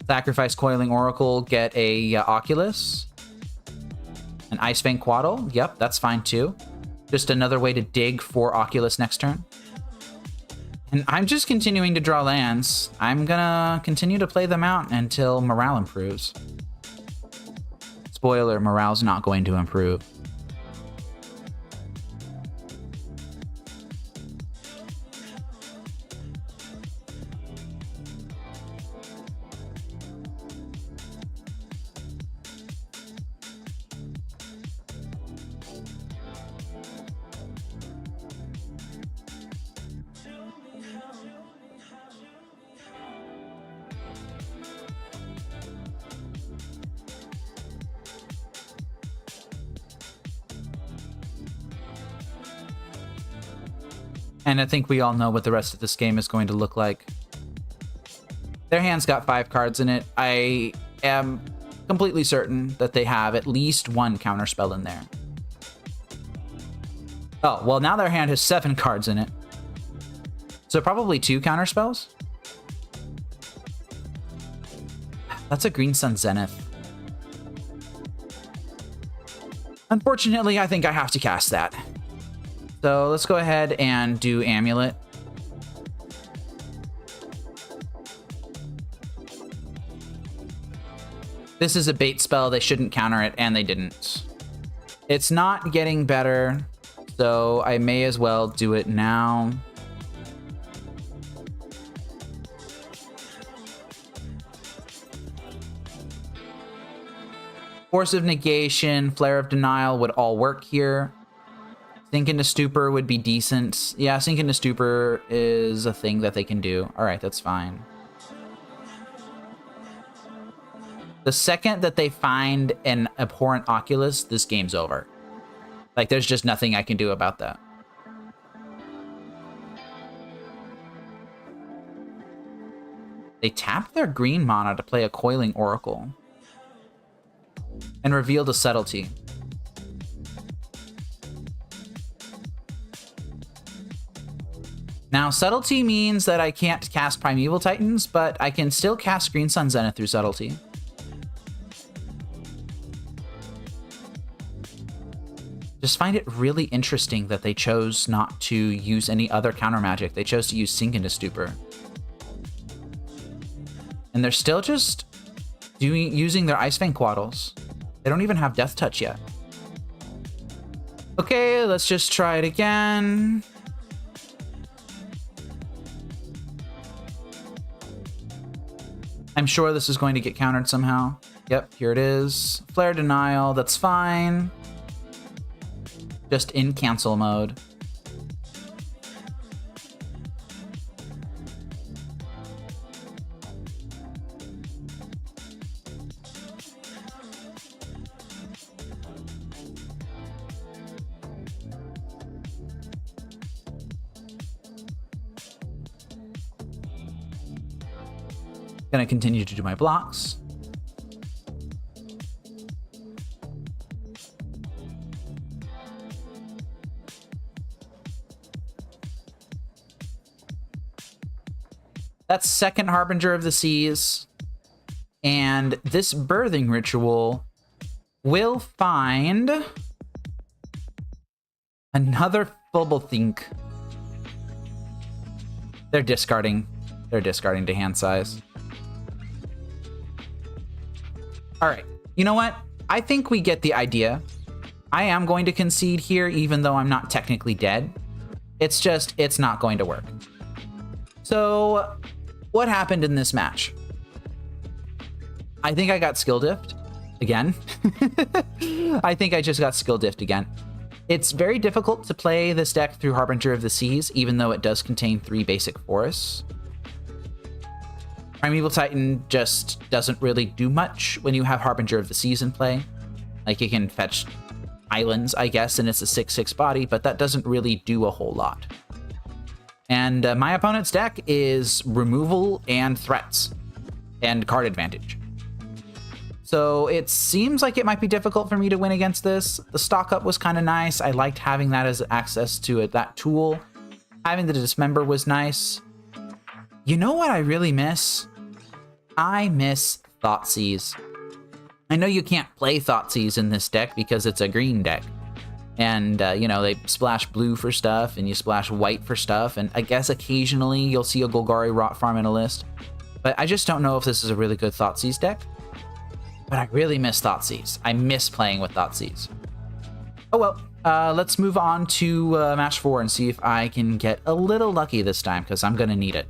S1: Sacrifice Coiling Oracle, get a Oculus. An Icefang Quaddle. Yep, that's fine too. Just another way to dig for Oculus next turn. And I'm just continuing to draw lands. I'm gonna continue to play them out until morale improves. Spoiler, morale's not going to improve. And I think we all know what the rest of this game is going to look like. Their hand's got 5 cards in it. I am completely certain that they have at least one counterspell in there. Oh, well, now their hand has 7 cards in it. So probably 2 counterspells? That's a Green Sun Zenith. Unfortunately, I think I have to cast that. So let's go ahead and do Amulet. This is a bait spell. They shouldn't counter it, and they didn't. It's not getting better, so I may as well do it now. Force of Negation, Flare of Denial would all work here. Sink into Stupor would be decent. Yeah, Sink into Stupor is a thing that they can do. All right, that's fine. The second that they find an Abhorrent Oculus, this game's over. Like, there's just nothing I can do about that. They tapped their green mana to play a Coiling Oracle. And revealed a Subtlety. Now, Subtlety means that I can't cast Primeval Titans, but I can still cast Green Sun Zenith through Subtlety. Just find it really interesting that they chose not to use any other counter magic. They chose to use Sink into Stupor. And they're still just using their Icefang Quaddles. They don't even have Death Touch yet. Okay, let's just try it again. I'm sure this is going to get countered somehow. Yep, here it is. Flare Denial, that's fine. Just in cancel mode. Gonna continue to do my blocks. That's second Harbinger of the Seas. And this birthing ritual will find another Fubblethink. They're discarding. They're discarding to hand size. All right, you know what? I think we get the idea. I am going to concede here, even though I'm not technically dead. It's just, it's not going to work. So, what happened in this match? I think I got skill diffed again. I think I just got skill diffed again. It's very difficult to play this deck through Harbinger of the Seas, even though it does contain 3 basic forests. Primeval Titan just doesn't really do much when you have Harbinger of the Seas in play. Like, it can fetch islands, I guess, and it's a 6/6 body, but that doesn't really do a whole lot. And my opponent's deck is removal and threats and card advantage. So it seems like it might be difficult for me to win against this. The stock up was kind of nice. I liked having that as access to that tool. Having the Dismember was nice. You know what I really miss? I miss Thoughtseize. I know you can't play Thoughtseize in this deck because it's a green deck. And, you know, they splash blue for stuff and you splash white for stuff. And I guess occasionally you'll see a Golgari Rot Farm in a list. But I just don't know if this is a really good Thoughtseize deck. But I really miss Thoughtseize. I miss playing with Thoughtseize. Oh well, let's move on to match 4 and see if I can get a little lucky this time, because I'm going to need it.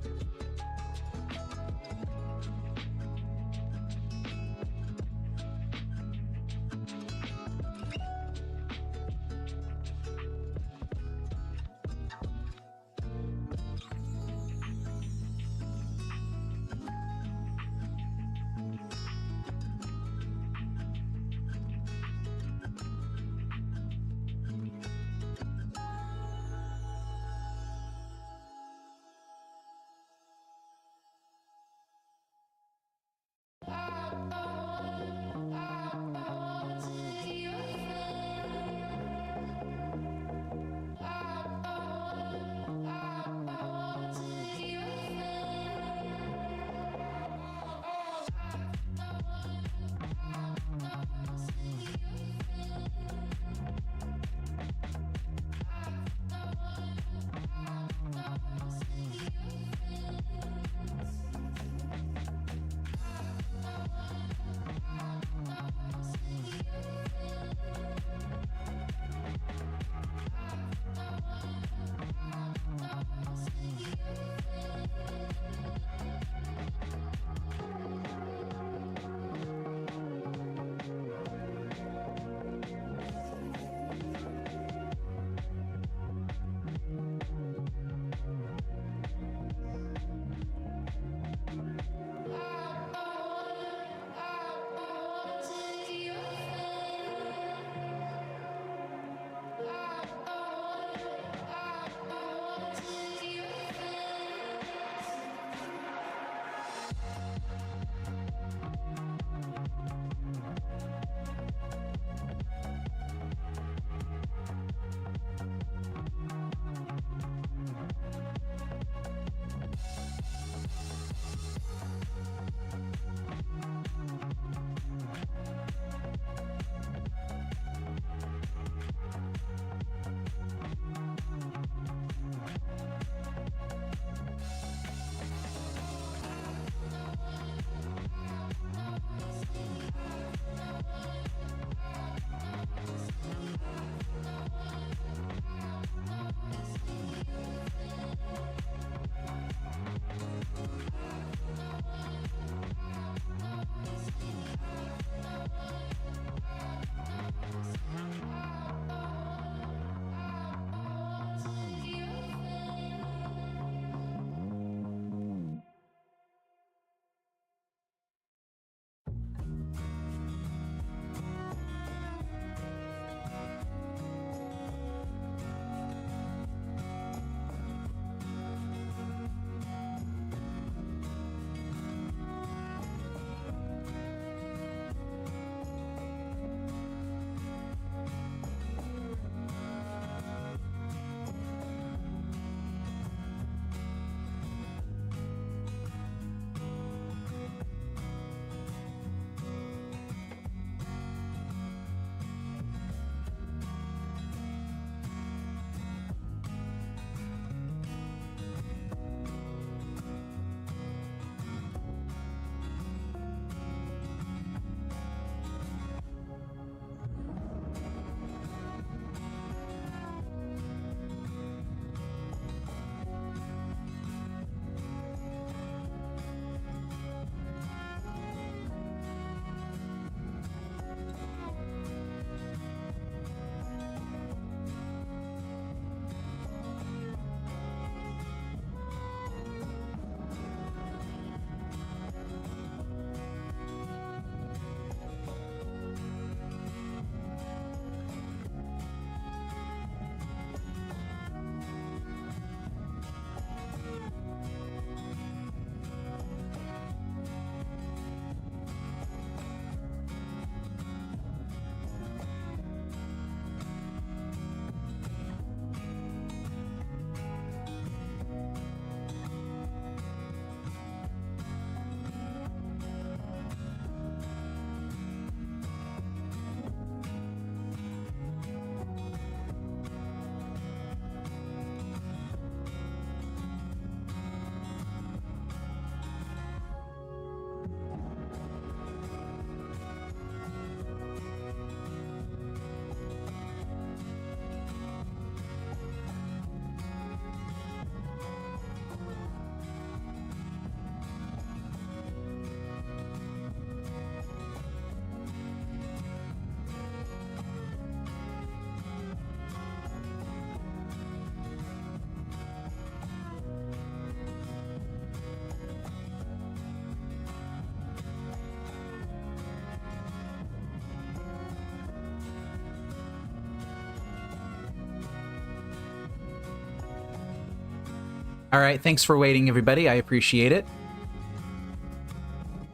S1: All right, thanks for waiting, everybody. I appreciate it.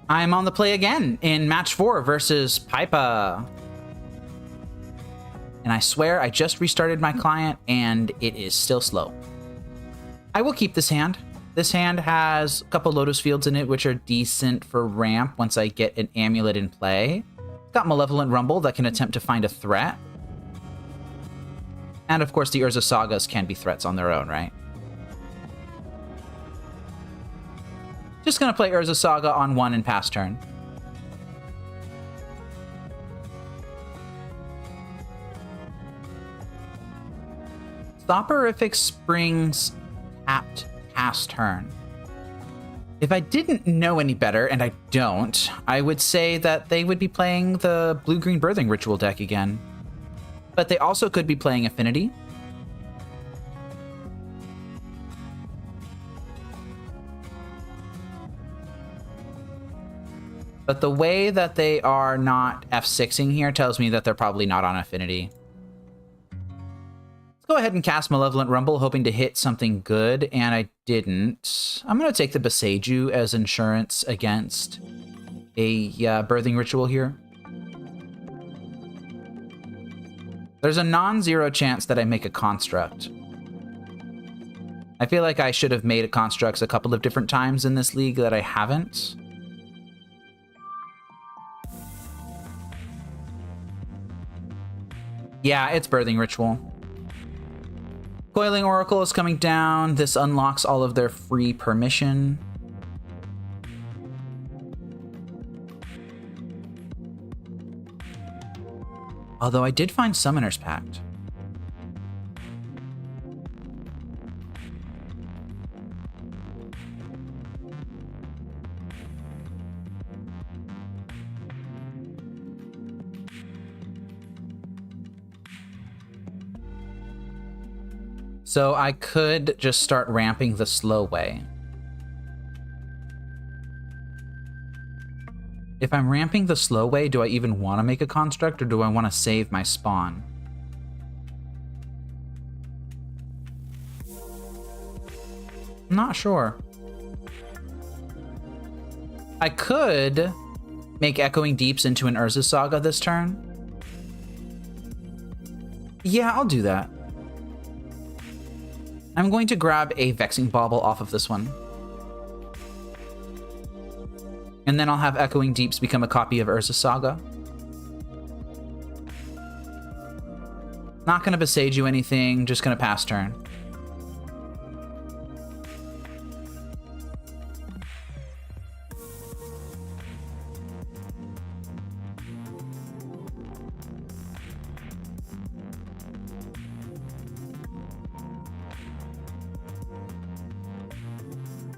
S1: I'm on the play again in match 4 versus Pipa. And I swear I just restarted my client and it is still slow. I will keep this hand. This hand has a couple Lotus Fields in it, which are decent for ramp once I get an Amulet in play. It's got Malevolent Rumble that can attempt to find a threat. And of course, the Urza Sagas can be threats on their own, right? Just gonna play Urza Saga on 1 and pass turn. Soporific Springs tapped pass turn. If I didn't know any better, and I don't, I would say that they would be playing the blue-green Birthing Ritual deck again. But they also could be playing Affinity. But the way that they are not F6ing here tells me that they're probably not on Affinity. Let's go ahead and cast Malevolent Rumble, hoping to hit something good, and I didn't. I'm going to take the Boseiju as insurance against a Birthing Ritual here. There's a non-zero chance that I make a Construct. I feel like I should have made Constructs a couple of different times in this league that I haven't. Yeah, it's Birthing Ritual. Coiling Oracle is coming down. This unlocks all of their free permission. Although I did find Summoner's Pact. So I could just start ramping the slow way. If I'm ramping the slow way, do I even want to make a construct, or do I want to save my spawn? I'm not sure. I could make Echoing Deeps into an Urza Saga this turn. Yeah, I'll do that. I'm going to grab a Vexing Bauble off of this one. And then I'll have Echoing Deeps become a copy of Urza Saga. Not going to Boseiju anything, just going to pass turn.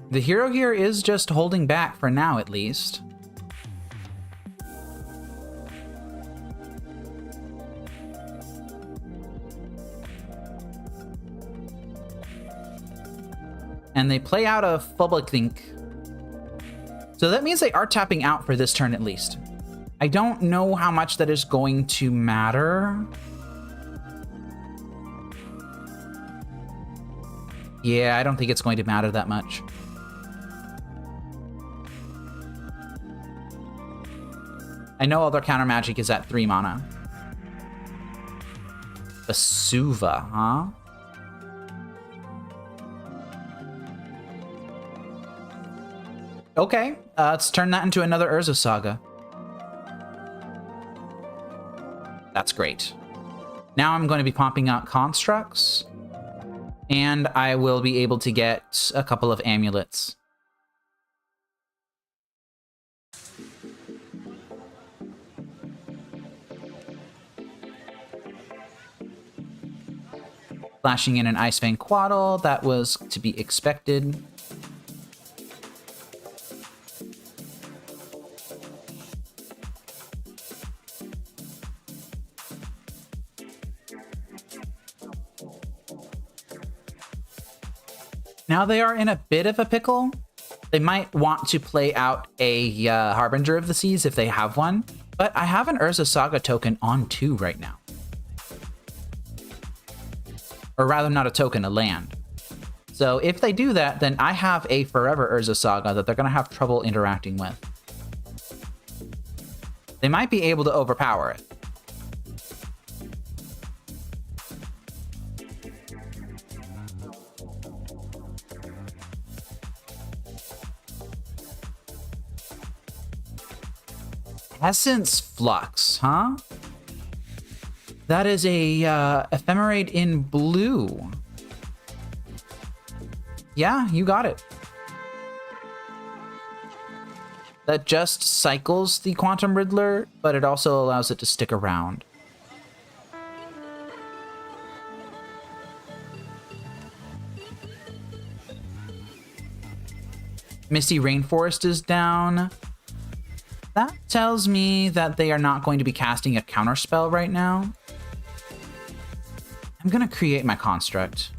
S1: The hero here is just holding back for now, at least. And they play out a Public Think. So that means they are tapping out for this turn, at least. I don't know how much that is going to matter. Yeah, I don't think it's going to matter that much. I know all their counter magic is at 3 mana. Basuva, huh? Okay, let's turn that into another Urza Saga. That's great. Now I'm going to be pumping out constructs, and I will be able to get a couple of amulets. Flashing in an Icefang Quaddle, that was to be expected. Now they are in a bit of a pickle. They might want to play out a Harbinger of the Seas if they have one, but I have an Urza Saga token on 2 right now. Or rather, not a token, a land. So if they do that, then I have a forever Urza Saga that they're going to have trouble interacting with. They might be able to overpower it. Essence Flux, huh? That is a ephemerate in blue. Yeah, you got it. That just cycles the Quantum Riddler, but it also allows it to stick around. Misty Rainforest is down. That tells me that they are not going to be casting a counterspell right now. I'm gonna create my construct.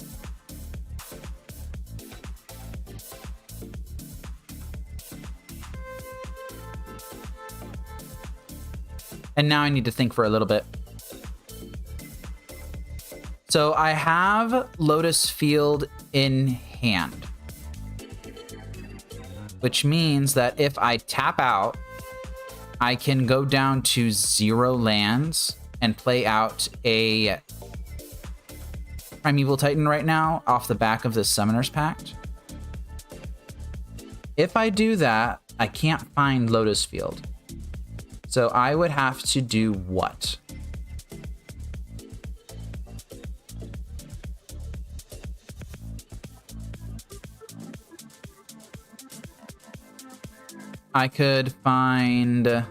S1: And now I need to think for a little bit. So I have Lotus Field in hand, which means that if I tap out, I can go down to 0 lands and play out a Primeval Titan right now off the back of this Summoner's Pact. If I do that, I can't find Lotus Field. So I would have to do what? I could find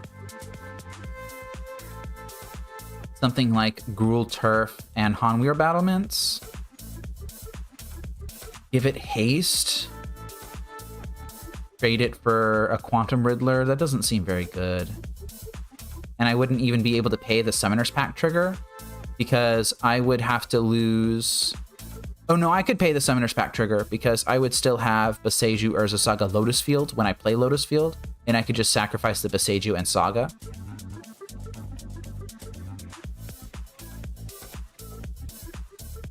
S1: something like Gruul Turf and Hanweir Battlements. Give it haste. Trade it for a Quantum Riddler. That doesn't seem very good. And I wouldn't even be able to pay the Summoner's Pact trigger because I would have to lose... Oh no, I could pay the Summoner's Pact trigger because I would still have Boseiju, Urza Saga, Lotus Field when I play Lotus Field, and I could just sacrifice the Boseiju and Saga.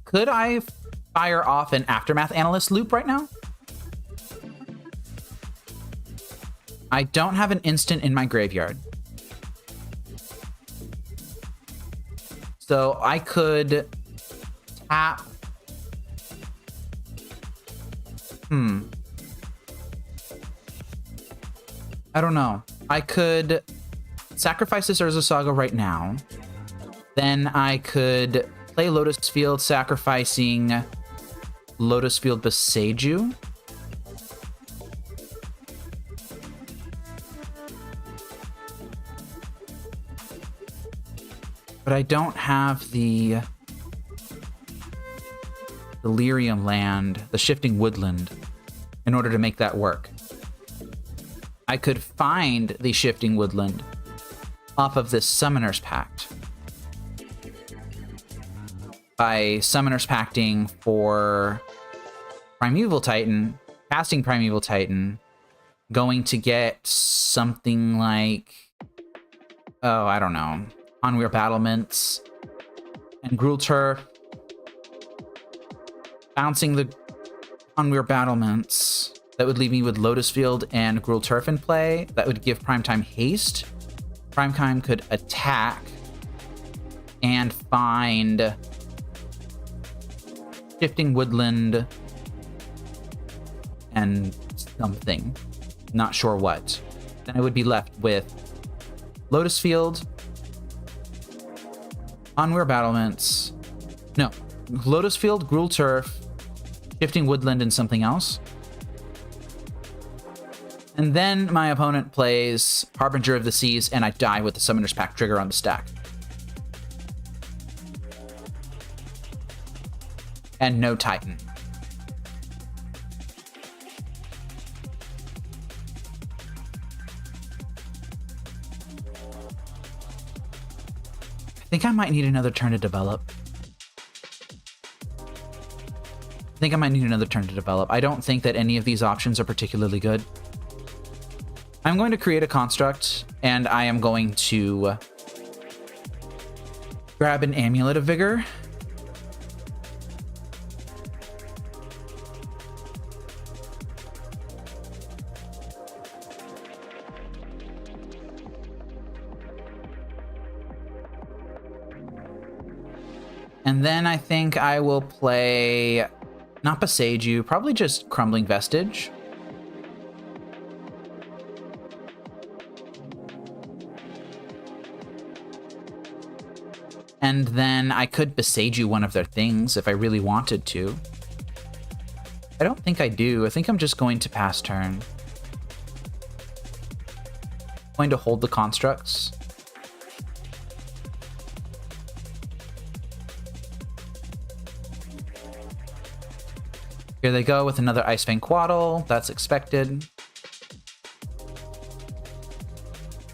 S1: Could I fire off an Aftermath Analyst loop right now? I don't have an instant in my graveyard. So I could tap... I don't know. I could sacrifice this Urza Saga right now. Then I could play Lotus Field, sacrificing Lotus Field Boseiju. But I don't have the Delirium land, the Shifting Woodland, in order to make that work. I could find the Shifting Woodland off of this Summoner's Pact by Summoner's Pacting for Primeval Titan, casting Primeval Titan, going to get something like, oh, I don't know, Hanweir Battlements and Gruul Turf, bouncing the Hanweir Battlements. That would leave me with Lotus Field and Gruul Turf in play. That would give Primetime haste. Primetime could attack and find Shifting Woodland and something. Not sure what. Then I would be left with Lotus Field, Hanweir Battlements. No, Lotus Field, Gruul Turf, Shifting Woodland, and something else. And then my opponent plays Harbinger of the Seas, and I die with the Summoner's Pact trigger on the stack. And no Titan. I think I might need another turn to develop. I don't think that any of these options are particularly good. I'm going to create a construct, and I am going to grab an Amulet of Vigor. And then I think I will play, not 𝗟𝗟𝗡, probably just Crumbling Vestige. And then I could 𝗟𝗟𝗡 one of their things if I really wanted to. I don't think I do. I think I'm just going to pass turn. Going to hold the constructs. Here they go with another Icefang Quaddle. That's expected.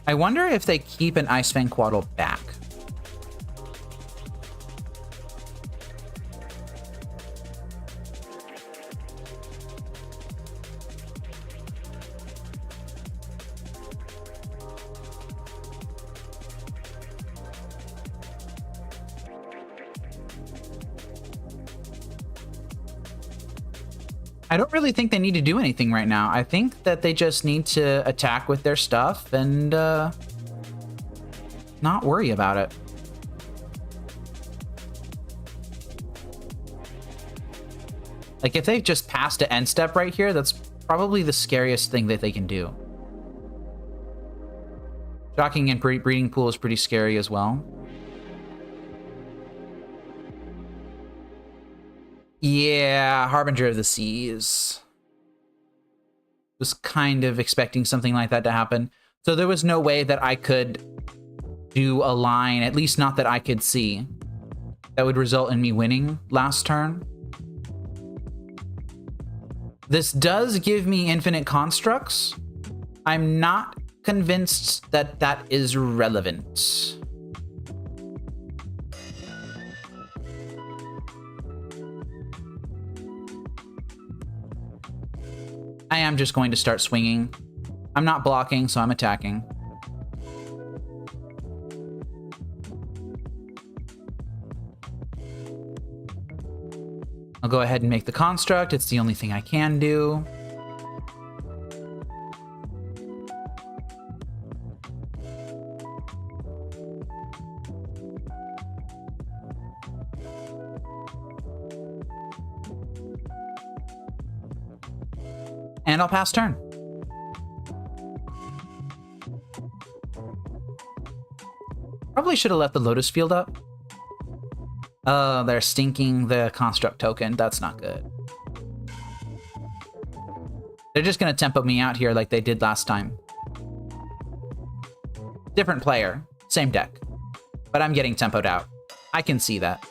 S1: I wonder if they keep an Icefang Quaddle back. I don't really think they need to do anything right now. I think that they just need to attack with their stuff and not worry about it. Like, if they just passed to end step right here, that's probably the scariest thing that they can do. Shocking and Breeding Pool is pretty scary as well. Yeah, Harbinger of the Seas. Was kind of expecting something like that to happen. So there was no way that I could do a line, at least not that I could see, that would result in me winning last turn. This does give me infinite constructs. I'm not convinced that that is relevant. I am just going to start swinging. I'm not blocking, so I'm attacking. I'll go ahead and make the construct. It's the only thing I can do. And I'll pass turn. Probably should have left the Lotus Field up. Oh, they're stinking the construct token. That's not good. They're just going to tempo me out here like they did last time. Different player, same deck. But I'm getting tempoed out. I can see that.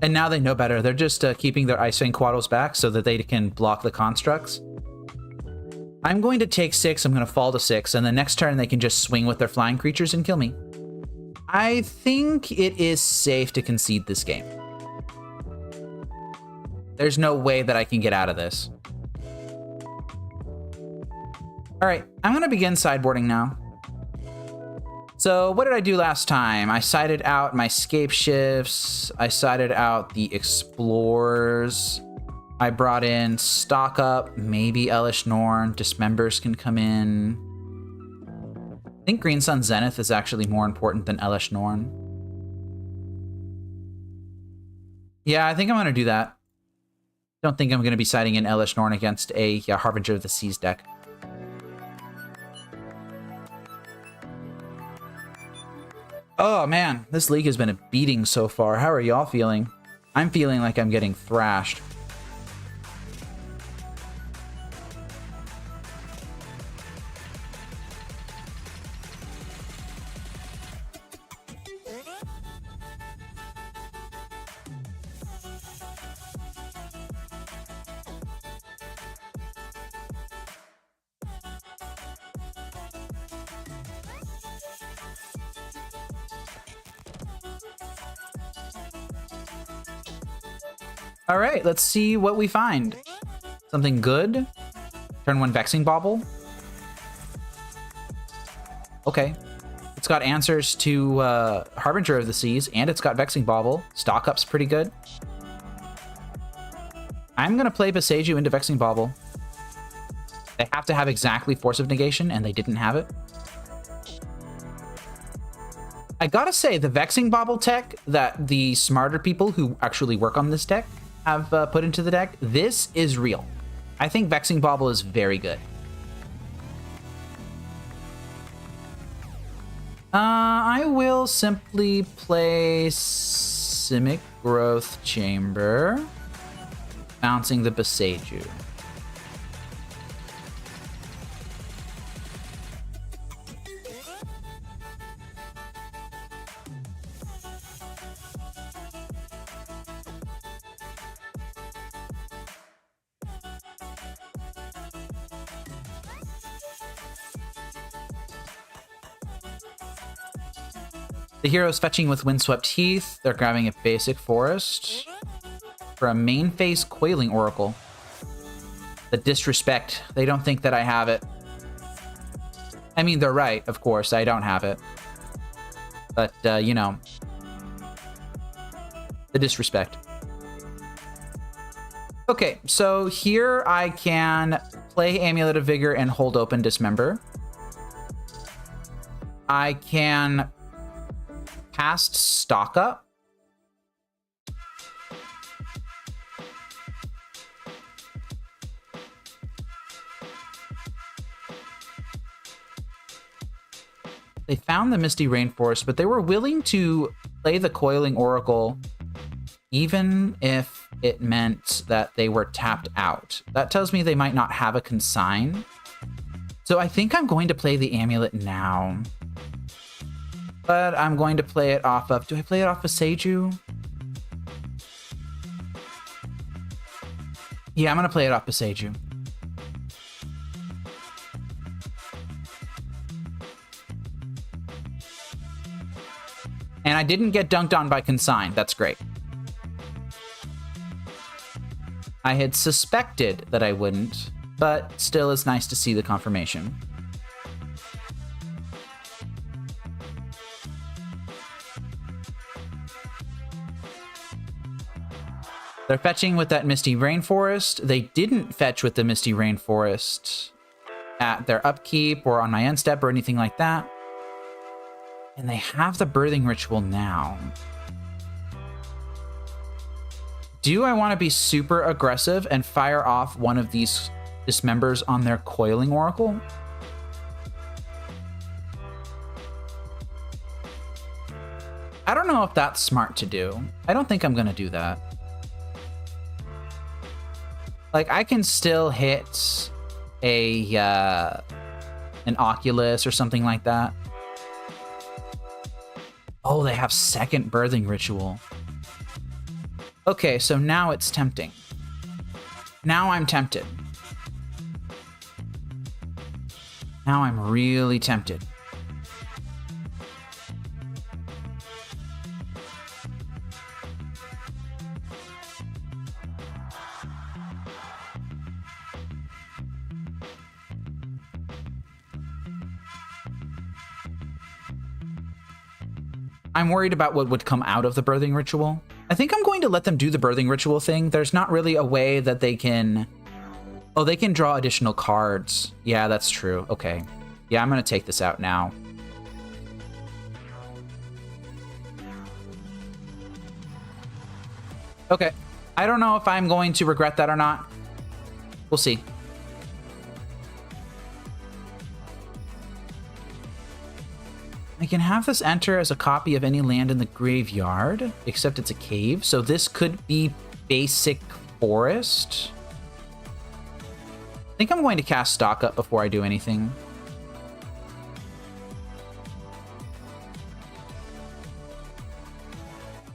S1: And now they know better. They're just keeping their Icefang Quaddles back so that they can block the constructs. I'm going to take 6, I'm going to fall to 6, and the next turn they can just swing with their flying creatures and kill me. I think it is safe to concede this game. There's no way that I can get out of this. All right, I'm going to begin sideboarding now. So what did I do last time? I sided out my Scape Shifts. I sided out the Explorers. I brought in Stock Up, maybe Elesh Norn. Dismembers can come in. I think Green Sun Zenith is actually more important than Elesh Norn. Yeah, I think I'm going to do that. Don't think I'm going to be siding in Elesh Norn against a Harbinger of the Seas deck. Oh man, this league has been a beating so far. How are y'all feeling? I'm feeling like I'm getting thrashed. All right, let's see what we find. Something good. Turn 1 Vexing Bauble. Okay. It's got answers to Harbinger of the Seas, and it's got Vexing Bauble. Stock up's pretty good. I'm going to play Boseiju into Vexing Bauble. They have to have exactly Force of Negation, and they didn't have it. I gotta say, the Vexing Bauble tech that the smarter people who actually work on this deck have put into the deck, this is real. I think Vexing Bauble is very good. I will simply play Simic Growth Chamber, bouncing the Boseiju. The hero's fetching with Windswept Heath. They're grabbing a basic forest for a main phase Coiling Oracle. The disrespect. They don't think that I have it. I mean, they're right, of course. I don't have it. But, you know. The disrespect. Okay, so here I can play Amulet of Vigor and hold open Dismember. I can cast Stock Up. They found the Misty Rainforest, but they were willing to play the Coiling Oracle even if it meant that they were tapped out. That tells me they might not have a consign. So I think I'm going to play the Amulet now. But I'm going to play it off of... Do I play it off of Boseiju? Yeah, I'm going to play it off of Boseiju. And I didn't get dunked on by Consign. That's great. I had suspected that I wouldn't, but still it's nice to see the confirmation. They're fetching with that Misty Rainforest. They didn't fetch with the Misty Rainforest at their upkeep or on my end step or anything like that. And they have the Birthing Ritual now. Do I want to be super aggressive and fire off one of these Dismembers on their Coiling Oracle? I don't know if that's smart to do. I don't think I'm going to do that. Like, I can still hit a an Oculus or something like that. Oh, they have second Birthing Ritual. Okay, so now it's tempting. Now I'm tempted. Now I'm really tempted. I'm worried about what would come out of the Birthing Ritual. I think I'm going to let them do the Birthing Ritual thing. There's not really a way that they can... Oh, they can draw additional cards. Yeah, that's true. Okay. Yeah, I'm going to take this out now. Okay. I don't know if I'm going to regret that or not. We'll see. I can have this enter as a copy of any land in the graveyard, except it's a cave. So this could be basic forest. I think I'm going to cast Stock Up before I do anything.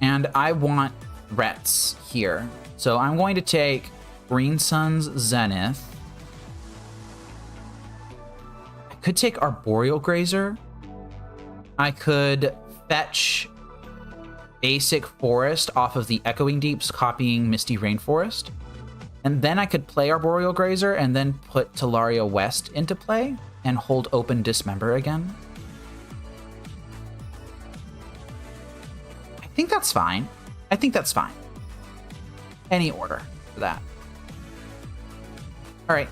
S1: And I want threats here. So I'm going to take Green Sun's Zenith. I could take Arboreal Grazer. I could fetch basic forest off of the Echoing Deeps, copying Misty Rainforest. And then I could play Arboreal Grazer and then put Tolaria West into play and hold open Dismember again. I think that's fine. I think that's fine. Any order for that. All right.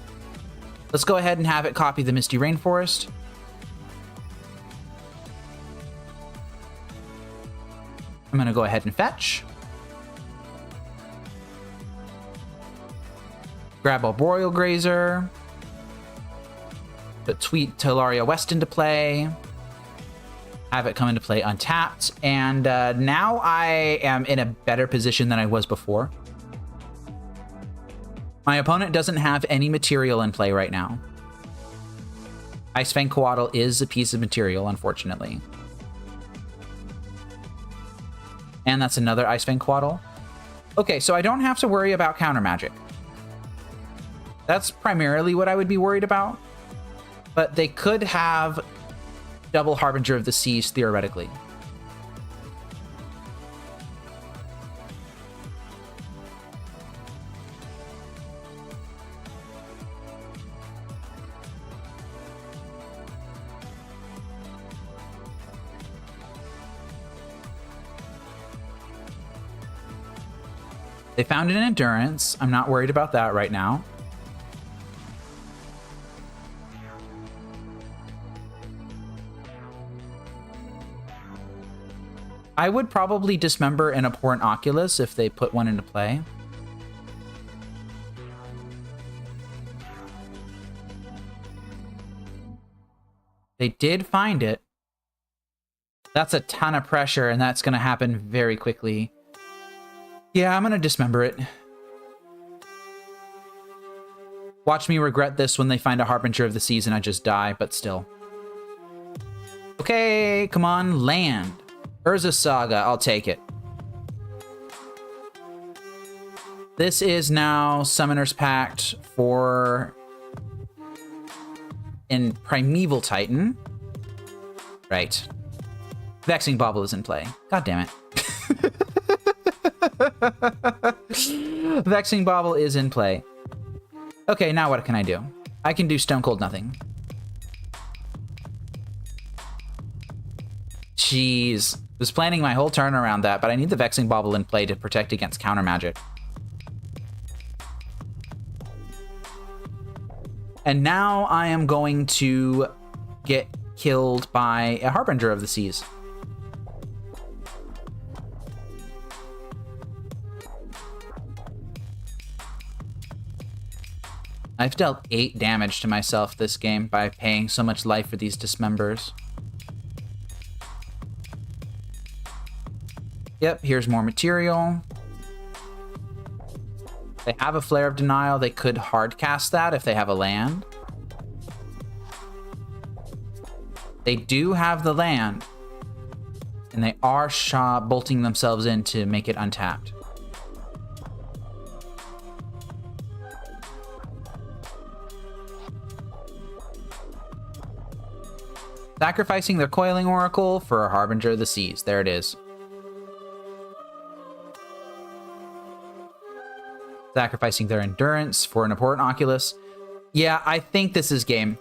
S1: Let's go ahead and have it copy the Misty Rainforest. I'm going to go ahead and fetch. Grab Arboreal Grazer. Put Tweet Tolaria West into play. Have it come into play untapped. And now I am in a better position than I was before. My opponent doesn't have any material in play right now. Ice Fang Coatl is a piece of material, unfortunately. And that's another Ice Fang Coatl. Okay, so I don't have to worry about counter magic. That's primarily what I would be worried about. But they could have double Harbinger of the Seas, theoretically. They found an Endurance. I'm not worried about that right now. I would probably dismember an Abhorrent Oculus if they put one into play. They did find it. That's a ton of pressure, and that's going to happen very quickly. Yeah, I'm going to dismember it. Watch me regret this when they find a Harbinger of the Seas and I just die, but still. Okay, come on, land. Urza Saga, I'll take it. This is now Summoner's Pact for in Primeval Titan. Right. Vexing Bauble is in play. God damn it. Vexing Bauble is in play. Okay, now what can I do? I can do Stone Cold Nothing. Jeez. Was planning my whole turn around that, but I need the Vexing Bauble in play to protect against counter magic. And now I am going to get killed by a Harbinger of the Seas. I've dealt 8 damage to myself this game by paying so much life for these dismembers. Yep, here's more material. They have a Flare of Denial. They could hard cast that if they have a land. They do have the land. And they are bolting themselves in to make it untapped. Sacrificing their Coiling Oracle for a Harbinger of the Seas. There it is. Sacrificing their Endurance for an Abhorrent Oculus. Yeah, I think this is game.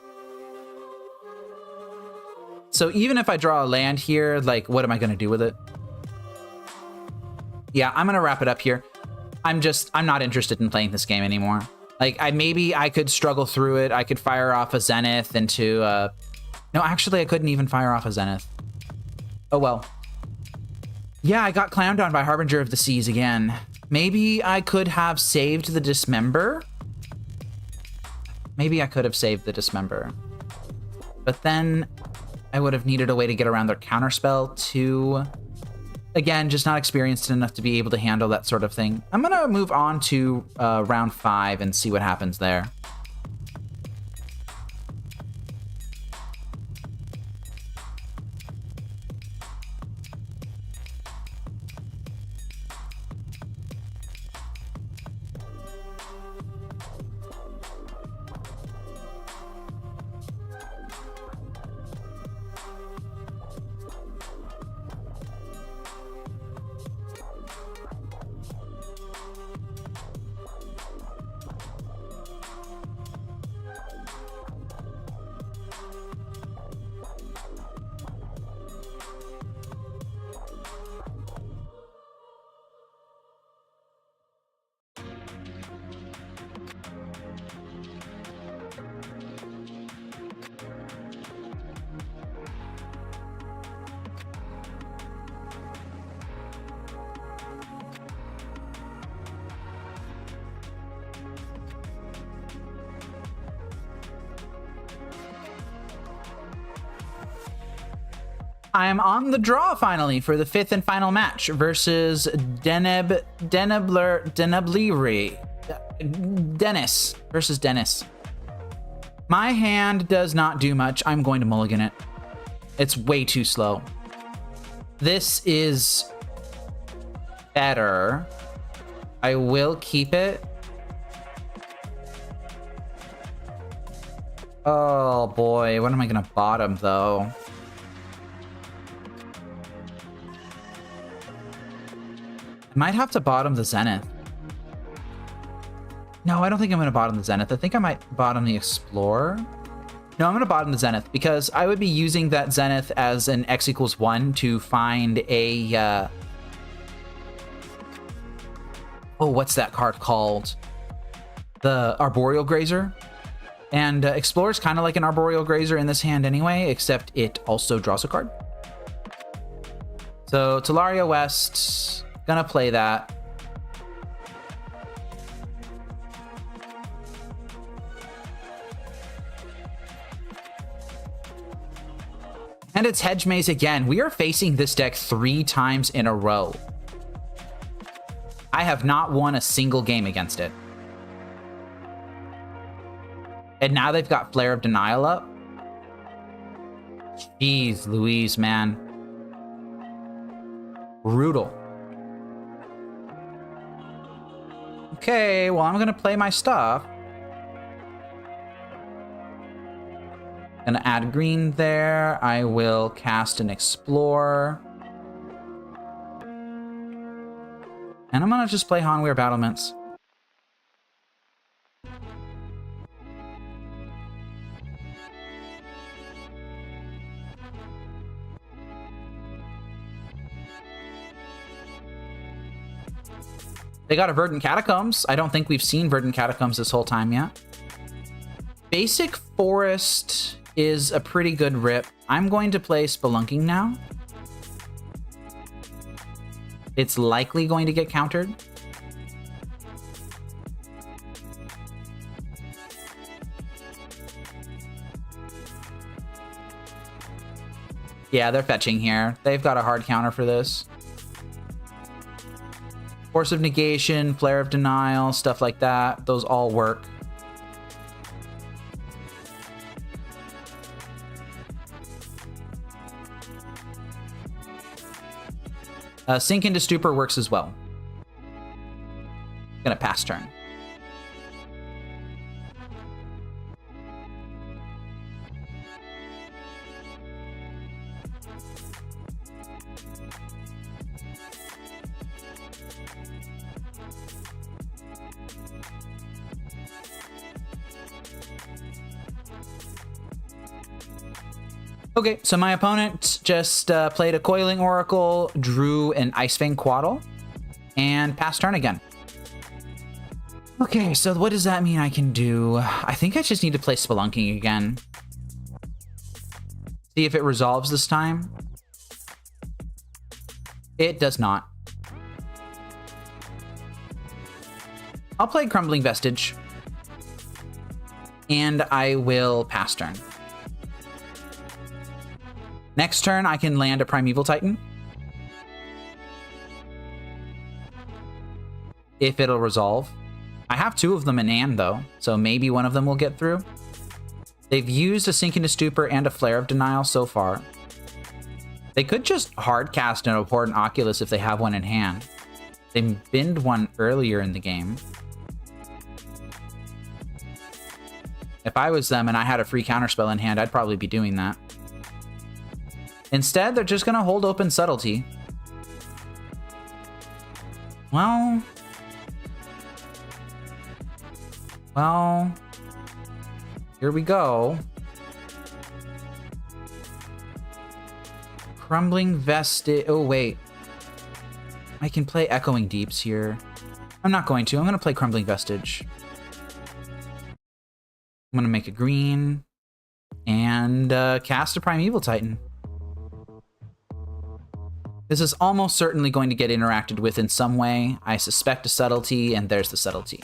S1: So even if I draw a land here, like, what am I going to do with it? Yeah, I'm going to wrap it up here. I'm not interested in playing this game anymore. Like, maybe I could struggle through it. I could fire off a Zenith into... No, actually, I couldn't even fire off a Zenith. Oh, well. Yeah, I got clowned on by Harbinger of the Seas again. Maybe I could have saved the Dismember. Maybe I could have saved the Dismember. But then I would have needed a way to get around their counterspell too. Again, just not experienced enough to be able to handle that sort of thing. I'm going to move on to round 5 and see what happens there. I'm on the draw finally for the 5th and final match versus Dennis versus Dennis. My hand does not do much. I'm going to mulligan it. It's way too slow. This is better. I will keep it. Oh boy, what am I gonna bottom though? I might have to bottom the Zenith. No, I don't think I'm gonna bottom the Zenith. I think I might bottom the Explorer. No, I'm gonna bottom the Zenith because I would be using that Zenith as an X=1 to find a oh, what's that card called? The Arboreal Grazer. And Explorer's kind of like an Arboreal Grazer in this hand anyway, except it also draws a card. So Talaria West, gonna play that. And it's Hedge Maze again. We are facing this deck 3 times in a row. I have not won a single game against it. And now they've got Flare of Denial up. Jeez Louise, man. Brutal. Okay, well, I'm gonna play my stuff. Gonna add green there. I will cast an Explorer. And I'm gonna just play Hanweir Battlements. They got a Verdant Catacombs. I don't think we've seen Verdant Catacombs this whole time yet. Basic Forest is a pretty good rip. I'm going to play Spelunking now. It's likely going to get countered. Yeah, they're fetching here. They've got a hard counter for this. Force of Negation, Flare of Denial, stuff like that. Those all work. Sink into Stupor works as well. Gonna pass turn. Okay, so my opponent just played a Coiling Oracle, drew an Icefang Quaddle, and passed turn again. Okay, so what does that mean I can do? I think I just need to play Spelunking again. See if it resolves this time. It does not. I'll play Crumbling Vestige. And I will pass turn. Next turn, I can land a Primeval Titan. If it'll resolve. I have 2 of them in hand, though, so maybe one of them will get through. They've used a Sink into Stupor and a Flare of Denial so far. They could just hard cast an Abhorrent Oculus if they have one in hand. They binned one earlier in the game. If I was them and I had a free counterspell in hand, I'd probably be doing that. Instead, they're just going to hold open Subtlety. Well, here we go. Crumbling Vestige. Oh, wait. I can play Echoing Deeps here. I'm not going to. I'm going to play Crumbling Vestige. I'm going to make a green and cast a Primeval Titan. This is almost certainly going to get interacted with in some way. I suspect a Subtlety, and there's the Subtlety.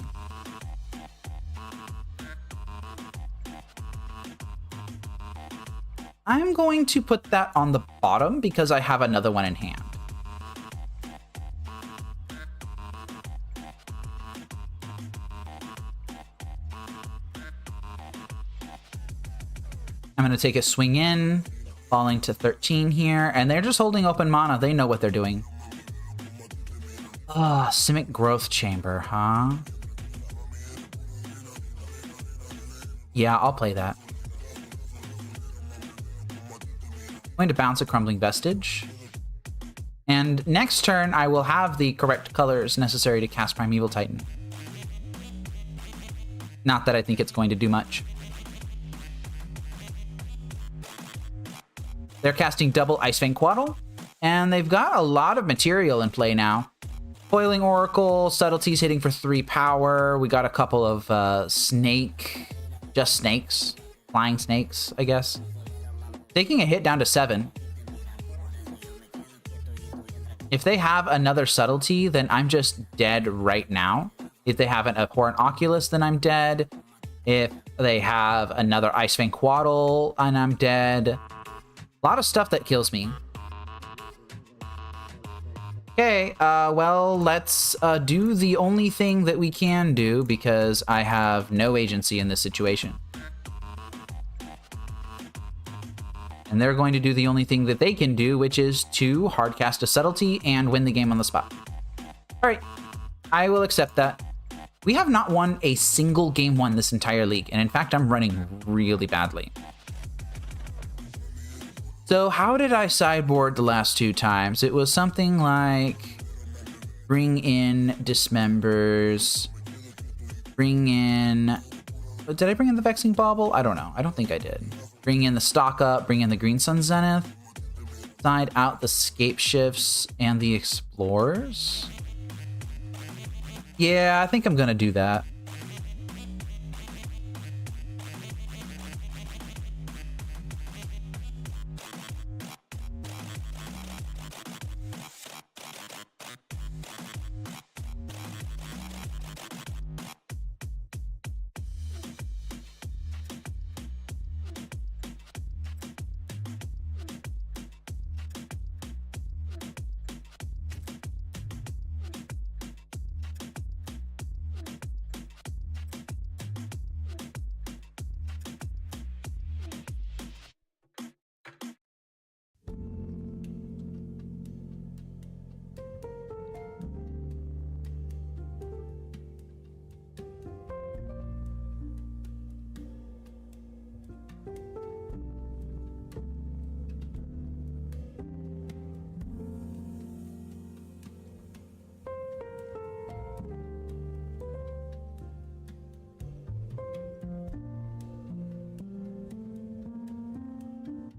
S1: I'm going going to put that on the bottom because I have another one in hand. I'm going to take a swing in, falling to 13 here, and they're just holding open mana. They know what they're doing. Ah, Simic Growth Chamber, huh? Yeah, I'll play that. I'm going to bounce a Crumbling Vestige. And next turn, I will have the correct colors necessary to cast Primeval Titan. Not that I think it's going to do much. They're casting double Icefang Quaddle, and they've got a lot of material in play now. Boiling Oracle, Subtleties hitting for 3 power. We got a couple of just snakes, flying snakes, I guess. Taking a hit down to 7. If they have another Subtlety, then I'm just dead right now. If they have an Abhorrent Oculus, then I'm dead. If they have another Icefang Quaddle, and I'm dead. A lot of stuff that kills me. Okay, well, let's do the only thing that we can do because I have no agency in this situation. And they're going to do the only thing that they can do, which is to hardcast a Subtlety and win the game on the spot. All right, I will accept that. We have not won a single game one this entire league, and in fact, I'm running really badly. So how did I sideboard the last 2 times? It was something like bring in Dismembers, bring in... Did I bring in the Vexing Bauble? I don't know. I don't think I did. Bring in the Stock Up, bring in the Green Sun Zenith, side out the Scape Shifts and the Explorers. Yeah, I think I'm gonna do that.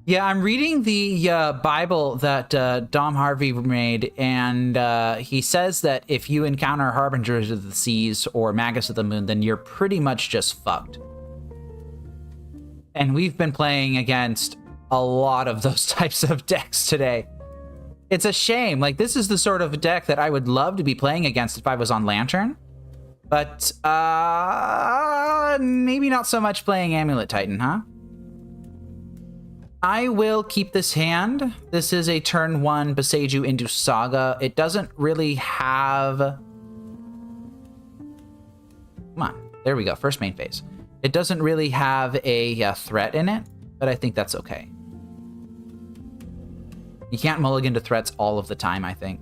S1: Yeah, I'm reading the Bible that Dom Harvey made, and he says that if you encounter Harbingers of the Seas or Magus of the Moon, then you're pretty much just fucked. And we've been playing against a lot of those types of decks today. It's a shame. Like, this is the sort of deck that I would love to be playing against if I was on Lantern. But maybe not so much playing Amulet Titan, huh? I will keep this hand. This is a turn 1 Boseiju into Saga. It doesn't really have... Come on. There we go. First main phase. It doesn't really have a threat in it, but I think that's okay. You can't mulligan to threats all of the time, I think.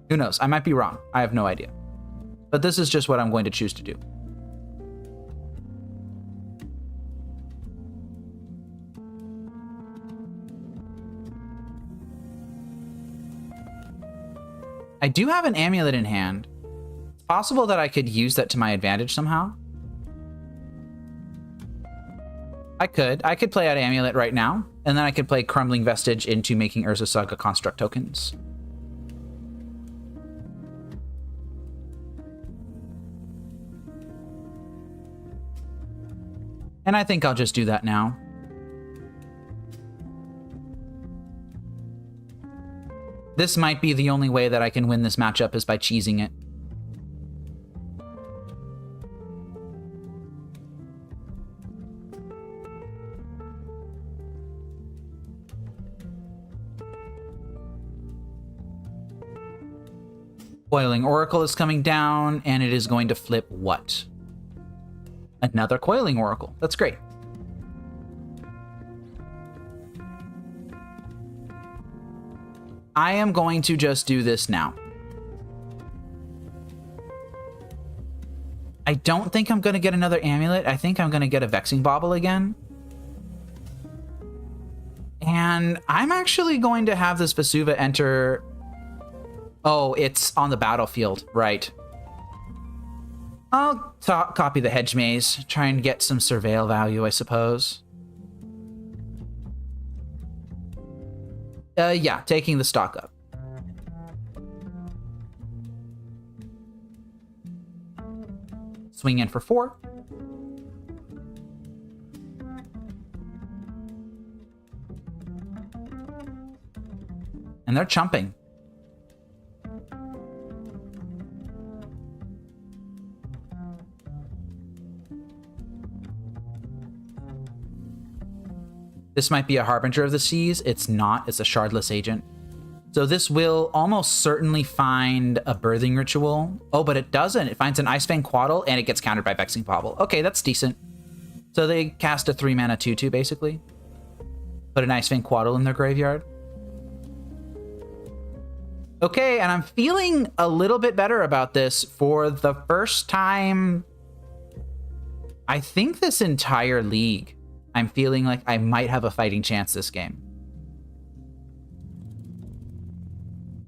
S1: Who knows? I might be wrong. I have no idea. But this is just what I'm going to choose to do. I do have an amulet in hand. It's possible that I could use that to my advantage somehow. I could play out amulet right now, and then I could play Crumbling Vestige into making Urza Saga construct tokens. And I think I'll just do that now. This might be the only way that I can win this matchup is by cheesing it. Coiling Oracle is coming down, and it is going to flip what? Another Coiling Oracle. That's great. I am going to just do this now. I don't think I'm going to get another Amulet. I think I'm going to get a Vexing Bauble again. And I'm actually going to have this Vesuva enter... Oh, it's on the battlefield. Right. I'll copy the Hedge Maze. Try and get some Surveil value, I suppose. Yeah, taking the stock up. Swing in for 4. And they're chumping. This might be a Harbinger of the Seas. It's not. It's a Shardless agent. So this will almost certainly find a Birthing Ritual. Oh, but it doesn't. It finds an Icefang Quaddle, and it gets countered by Vexing Bauble. Okay, that's decent. So they cast a 3-mana 2/2, basically. Put an Icefang Quaddle in their graveyard. Okay, and I'm feeling a little bit better about this for the first time, I think, this entire league. I'm feeling like I might have a fighting chance this game.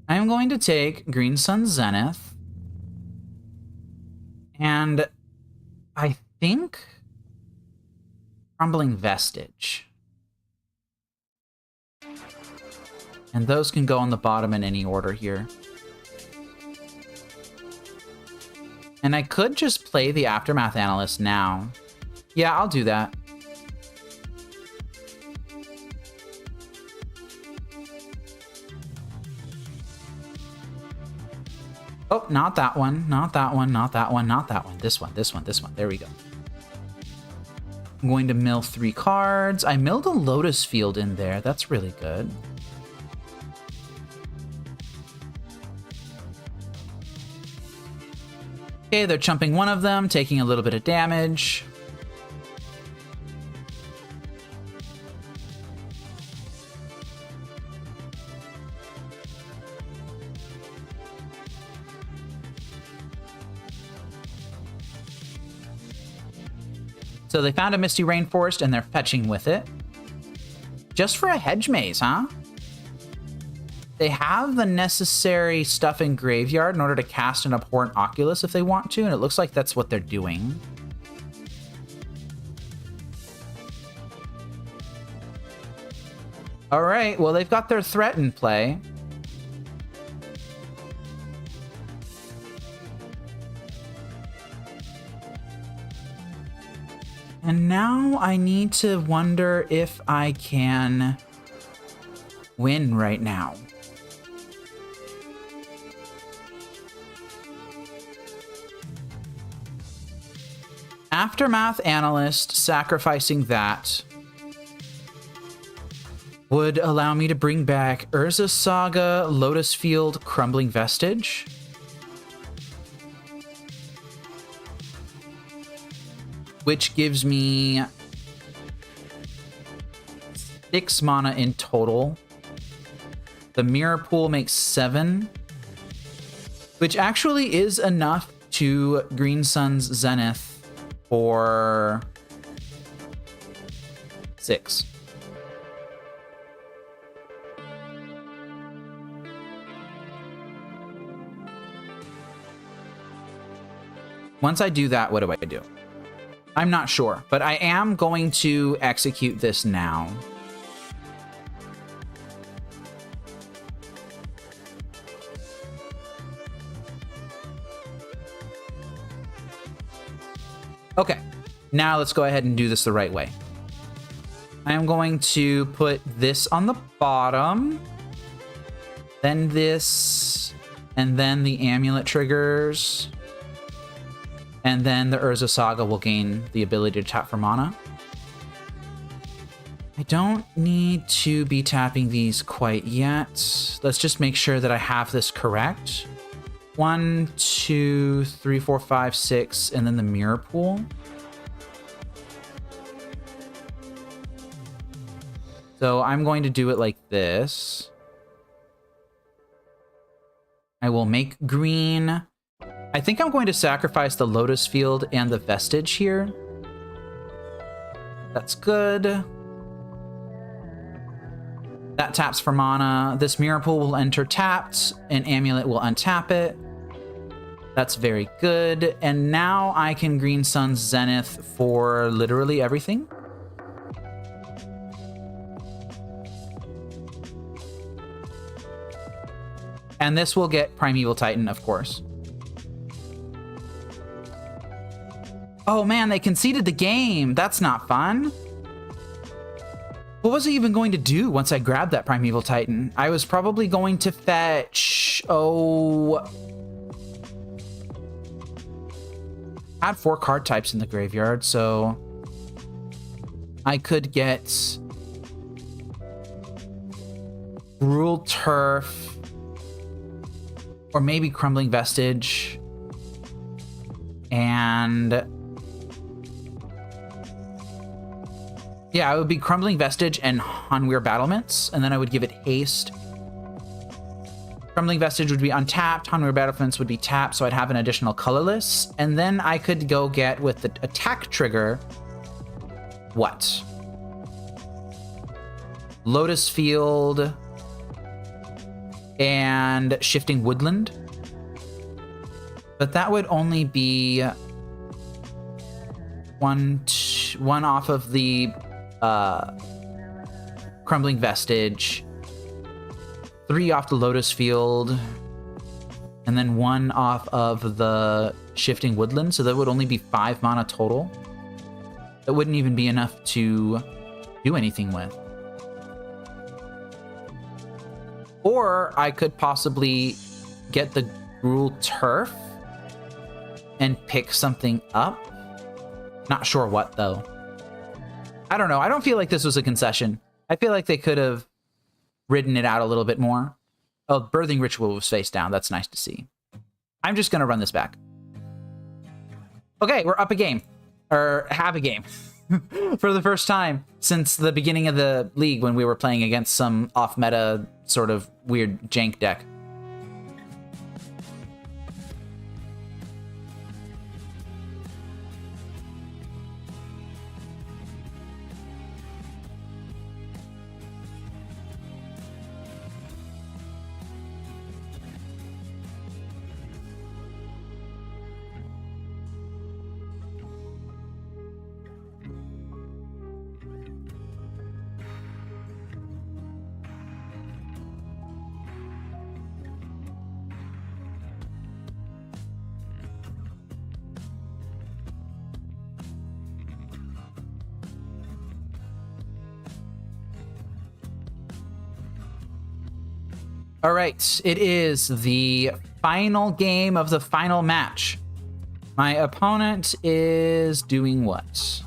S1: I'm going to take Green Sun Zenith. And I think Crumbling Vestige. And those can go on the bottom in any order here. And I could just play the Aftermath Analyst now. Yeah, I'll do that. Oh, not that one, not that one, not that one, not that one. This one, this one, this one. There we go. I'm going to mill 3 cards. I milled a Lotus Field in there. That's really good. Okay, they're chumping one of them, taking a little bit of damage. So they found a Misty Rainforest and they're fetching with it. Just for a Hedge Maze, huh? They have the necessary stuff in graveyard in order to cast an Abhorrent Oculus if they want to, and it looks like that's what they're doing. All right, well, they've got their threat in play. And now I need to wonder if I can win right now. Aftermath Analyst, sacrificing that would allow me to bring back Urza Saga, Lotus Field, Crumbling Vestige. Which gives me 6 mana in total. The Mirror Pool makes 7, which actually is enough to Green Sun's Zenith for 6. Once I do that, what do I do? I'm not sure, but I am going to execute this now. Okay, now let's go ahead and do this the right way. I am going to put this on the bottom, then this, and then the Amulet triggers. And then the Urza Saga will gain the ability to tap for mana. I don't need to be tapping these quite yet. Let's just make sure that I have this correct. 1, 2, 3, 4, 5, 6, and then the mirror pool. So I'm going to do it like this. I will make green. I think I'm going to sacrifice the Lotus Field and the Vestige here. That's good. That taps for mana. This mirror pool will enter tapped, and Amulet will untap it. That's very good. And now I can Green Sun's Zenith for literally everything. And this will get Primeval Titan, of course. Oh man, they conceded the game. That's not fun. What was I even going to do once I grabbed that Primeval Titan? I was probably going to fetch... Oh... I had 4 card types in the graveyard, so... I could get... Gruul Turf... Or maybe Crumbling Vestige. And... yeah, it would be Crumbling Vestige and Hanweir Battlements, and then I would give it haste. Crumbling Vestige would be untapped, Hanweir Battlements would be tapped, so I'd have an additional colorless. And then I could go get, with the attack trigger... what? Lotus Field... and Shifting Woodland. But that would only be one off of the Crumbling Vestige, 3 off the Lotus Field, and then 1 off of the Shifting Woodland. So that would only be 5 mana total. That wouldn't even be enough to do anything with. Or I could possibly get the Gruul Turf and pick something up. Not sure what, though. I don't know. I don't feel like this was a concession. I feel like they could have ridden it out a little bit more. Oh, Birthing Ritual was face down. That's nice to see. I'm just going to run this back. Okay, we're up a game. Or have a game. For the first time since the beginning of the league when we were playing against some off-meta sort of weird jank deck. All right, it is the final game of the final match. My opponent is doing what?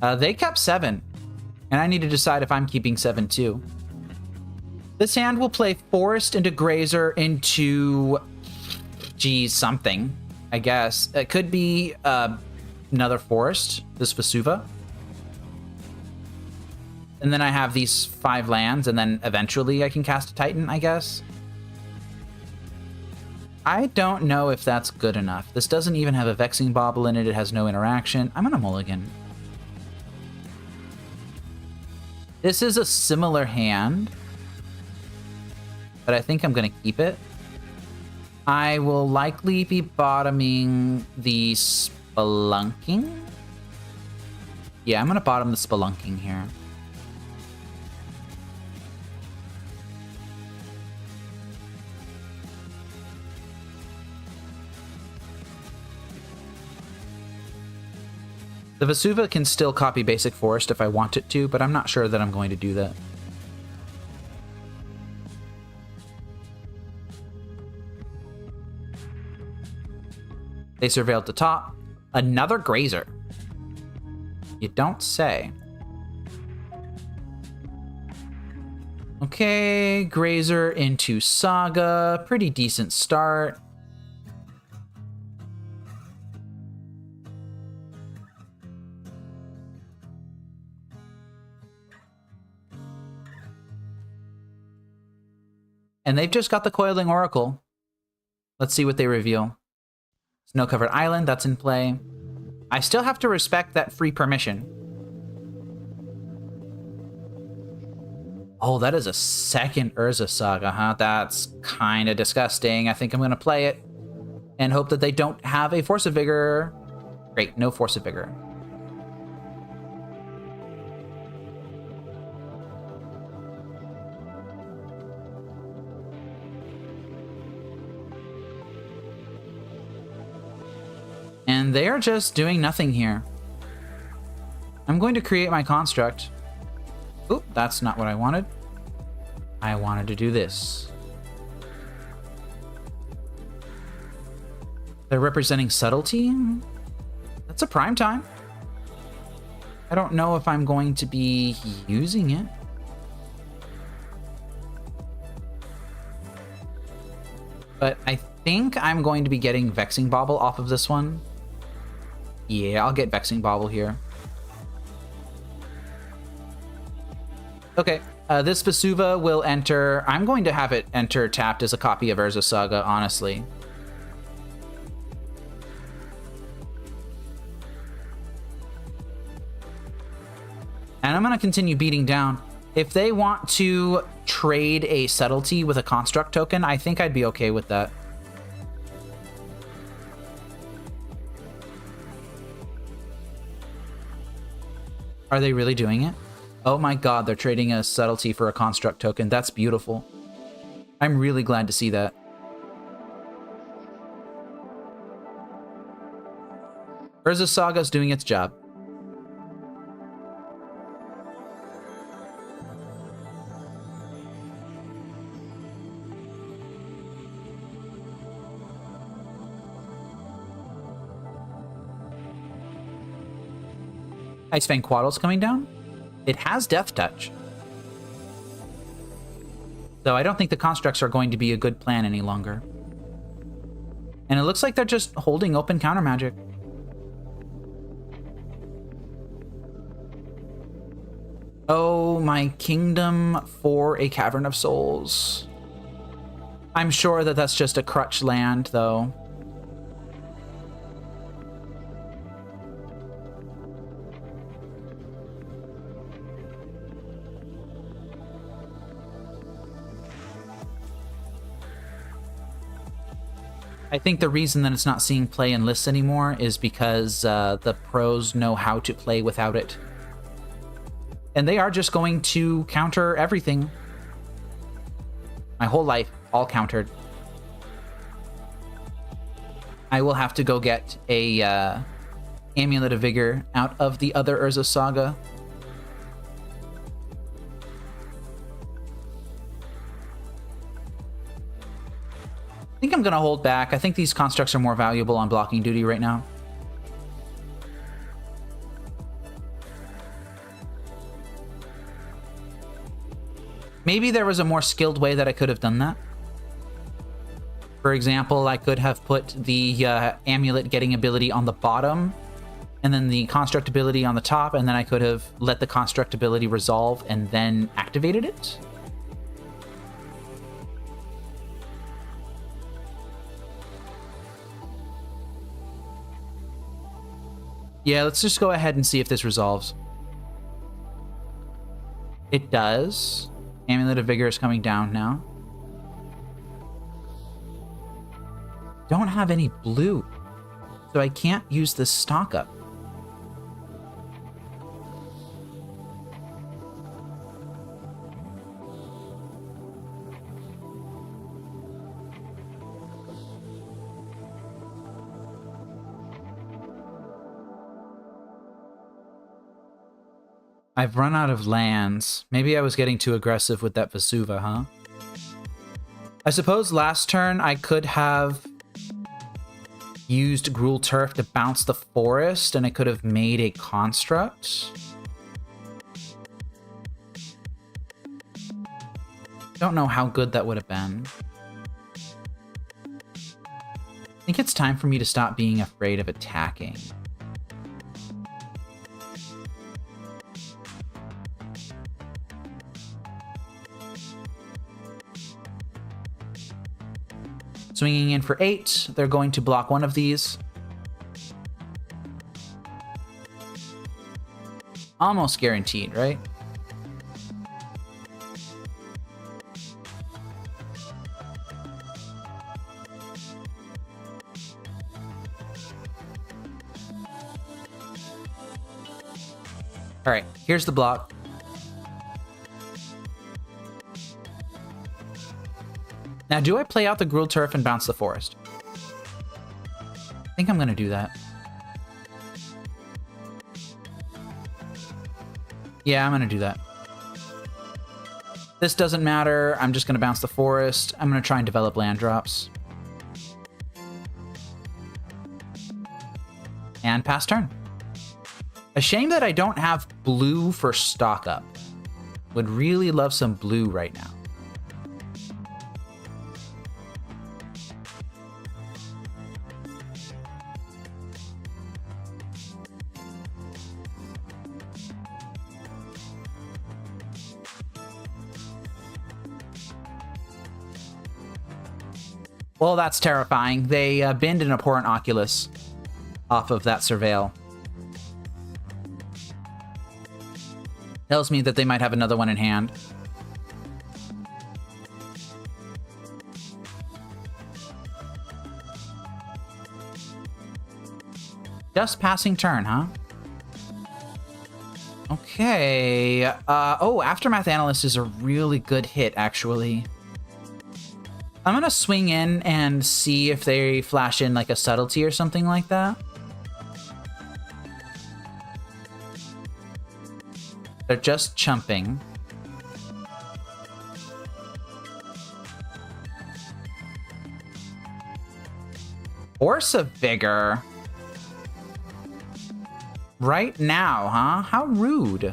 S1: They kept 7, and I need to decide if I'm keeping 7 too. This hand will play Forest into Grazer into, geez, something, I guess. It could be another Forest, this Vesuva. And then I have these 5 lands, and then eventually I can cast a Titan, I guess. I don't know if that's good enough. This doesn't even have a Vexing Bauble in it. It has no interaction. I'm gonna mulligan. This is a similar hand, but I think I'm gonna keep it. I will likely be bottoming the Spelunking. Yeah, I'm gonna bottom the Spelunking here. The Vesuva can still copy Basic Forest if I want it to, but I'm not sure that I'm going to do that. They surveilled the top. Another Grazer. You don't say. Okay, Grazer into Saga. Pretty decent start. And they've just got the Coiling Oracle. Let's see what they reveal. Snow-covered island, that's in play. I still have to respect that free permission. Oh, that is a second Urza Saga, huh? That's kind of disgusting. I think I'm going to play it and hope that they don't have a Force of Vigor. Great, no Force of Vigor. And they are just doing nothing here. I'm going to create my construct. Oop, that's not what I wanted. I wanted to do this. They're representing subtlety. That's a prime time. I don't know if I'm going to be using it. But I think I'm going to be getting Vexing Bauble off of this one. Yeah, I'll get Vexing Bauble here. Okay, this Vesuva will enter. I'm going to have it enter tapped as a copy of Urza Saga, honestly. And I'm going to continue beating down. If they want to trade a subtlety with a construct token, I think I'd be okay with that. Are they really doing it? Oh my god, they're trading a subtlety for a construct token. That's beautiful. I'm really glad to see that. Urza Saga's doing its job. Ice Fang Quaddle's coming down. It has Death Touch. So I don't think the constructs are going to be a good plan any longer. And it looks like they're just holding open counter magic. Oh, my kingdom for a Cavern of Souls. I'm sure that that's just a crutch land, though. I think the reason that it's not seeing play in lists anymore is because the pros know how to play without it. And they are just going to counter everything. My whole life, all countered. I will have to go get a Amulet of Vigor out of the other Urza Saga. I think I'm going to hold back. I think these constructs are more valuable on blocking duty right now. Maybe there was a more skilled way that I could have done that. For example, I could have put the amulet getting ability on the bottom, and then the construct ability on the top, and then I could have let the construct ability resolve and then activated it. Yeah, let's just go ahead and see if this resolves. It does. Amulet of Vigor is coming down now. Don't have any blue, so I can't use this stock up. I've run out of lands. Maybe I was getting too aggressive with that Vesuva, huh? I suppose last turn I could have used Gruul Turf to bounce the forest, and I could have made a construct. Don't know how good that would have been. I think it's time for me to stop being afraid of attacking. Swinging in for 8. They're going to block one of these. Almost guaranteed, right? All right, here's the block. Now, do I play out the Gruul Turf and bounce the forest? I think I'm going to do that. Yeah, I'm going to do that. This doesn't matter. I'm just going to bounce the forest. I'm going to try and develop land drops. And pass turn. A shame that I don't have blue for stock up. Would really love some blue right now. Well, that's terrifying. They binned an Abhorrent Oculus off of that Surveil. Tells me that they might have another one in hand. Just passing turn, huh? Okay. Oh, Aftermath Analyst is a really good hit, actually. I'm gonna swing in and see if they flash in like a Subtlety or something like that. They're just chumping. Force of Vigor. Right now, huh? How rude.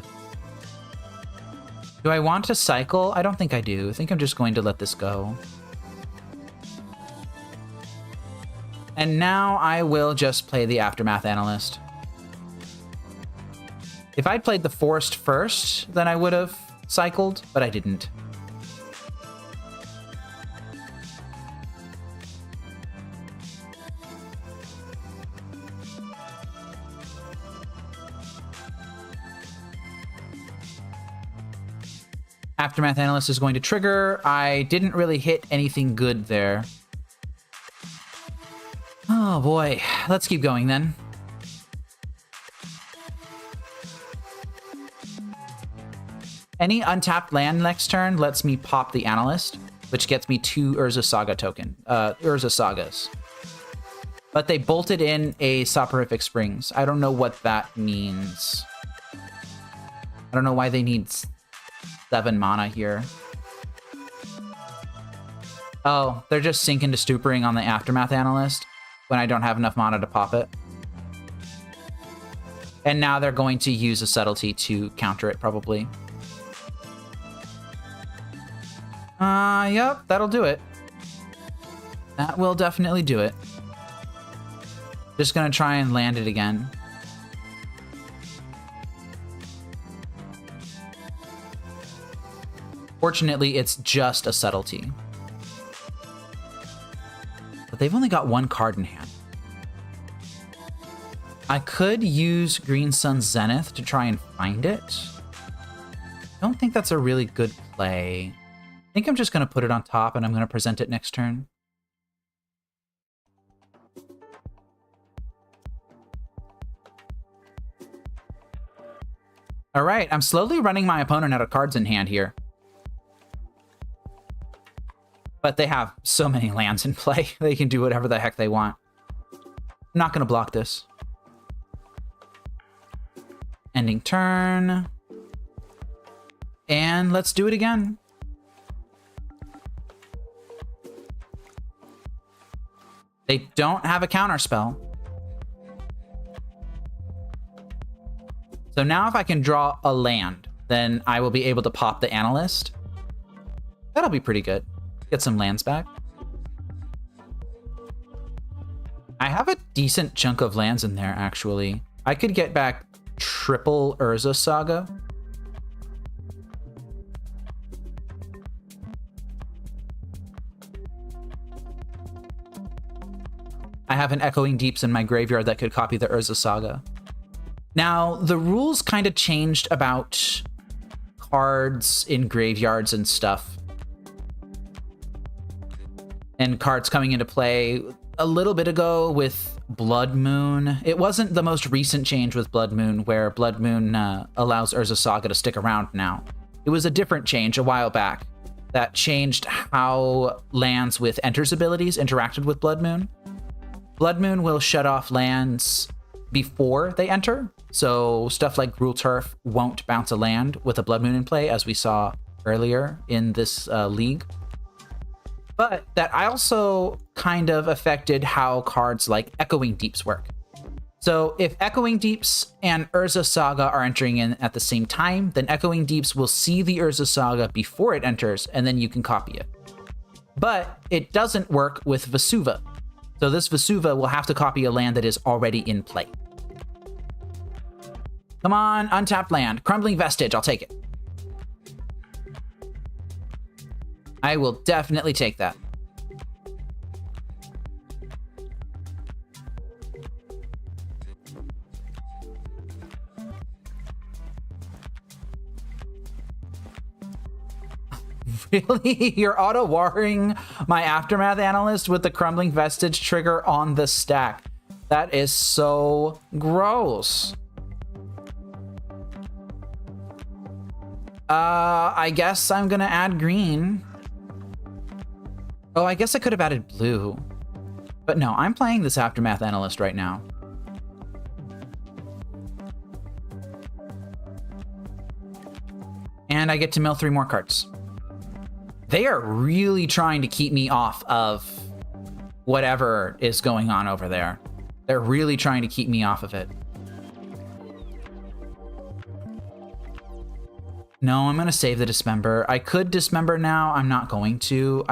S1: Do I want to cycle? I don't think I do. I think I'm just going to let this go. And now I will just play the Aftermath Analyst. If I'd played the Forest first, then I would have cycled, but I didn't. Aftermath Analyst is going to trigger. I didn't really hit anything good there. Oh boy, let's keep going then. Any untapped land next turn lets me pop the Analyst, which gets me 2 Urza Saga token, Urza Sagas. But they bolted in a Soporific Springs. I don't know what that means. I don't know why they need 7 mana here. Oh, they're just sinking to Stupering on the Aftermath Analyst when I don't have enough mana to pop it. And now they're going to use a Subtlety to counter it, probably. Yep, that'll do it. That will definitely do it. Just gonna try and land it again. Fortunately, it's just a Subtlety. But they've only got 1 card in hand. I could use Green Sun Zenith to try and find it. I don't think that's a really good play. I think I'm just going to put it on top and I'm going to present it next turn. All right, I'm slowly running my opponent out of cards in hand here. But they have so many lands in play. They can do whatever the heck they want. I'm not going to block this. Ending turn. And let's do it again. They don't have a counter spell. So now if I can draw a land, then I will be able to pop the Analyst. That'll be pretty good. Get some lands back. I have a decent chunk of lands in there, actually. I could get back triple Urza Saga. I have an Echoing Deeps in my graveyard that could copy the Urza Saga. Now, the rules kind of changed about cards in graveyards and stuff. And cards coming into play a little bit ago with Blood Moon. It wasn't the most recent change with Blood Moon, where Blood Moon allows Urza Saga to stick around now. It was a different change a while back that changed how lands with Enters abilities interacted with Blood Moon. Blood Moon will shut off lands before they enter, so stuff like Gruul Turf won't bounce a land with a Blood Moon in play, as we saw earlier in this league. But that also kind of affected how cards like Echoing Deeps work. So if Echoing Deeps and Urza Saga are entering in at the same time, then Echoing Deeps will see the Urza Saga before it enters, and then you can copy it. But it doesn't work with Vesuva. So this Vesuva will have to copy a land that is already in play. Come on, untapped land. Crumbling Vestige, I'll take it. I will definitely take that. Really? You're auto-warring my Aftermath Analyst with the Crumbling Vestige trigger on the stack. That is so gross. I guess I'm gonna add green. Oh, I guess I could have added blue. But no, I'm playing this Aftermath Analyst right now. And I get to mill 3 more cards. They are really trying to keep me off of whatever is going on over there. They're really trying to keep me off of it. No, I'm going to save the Dismember. I could Dismember now. I'm not going to.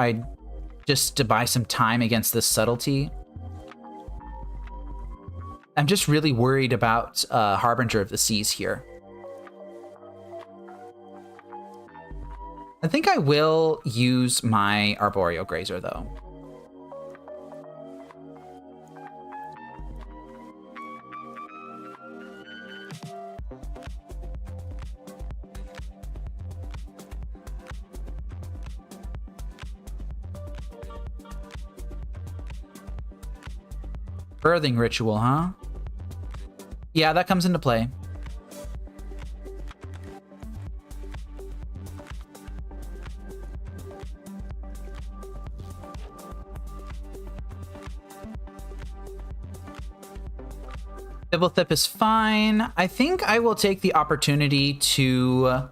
S1: Just to buy some time against this Subtlety. I'm just really worried about Harbinger of the Seas here. I think I will use my Arboreal Grazer, though. Birthing Ritual, huh? Yeah, that comes into play. Thibblethip is fine. I think I will take the opportunity to...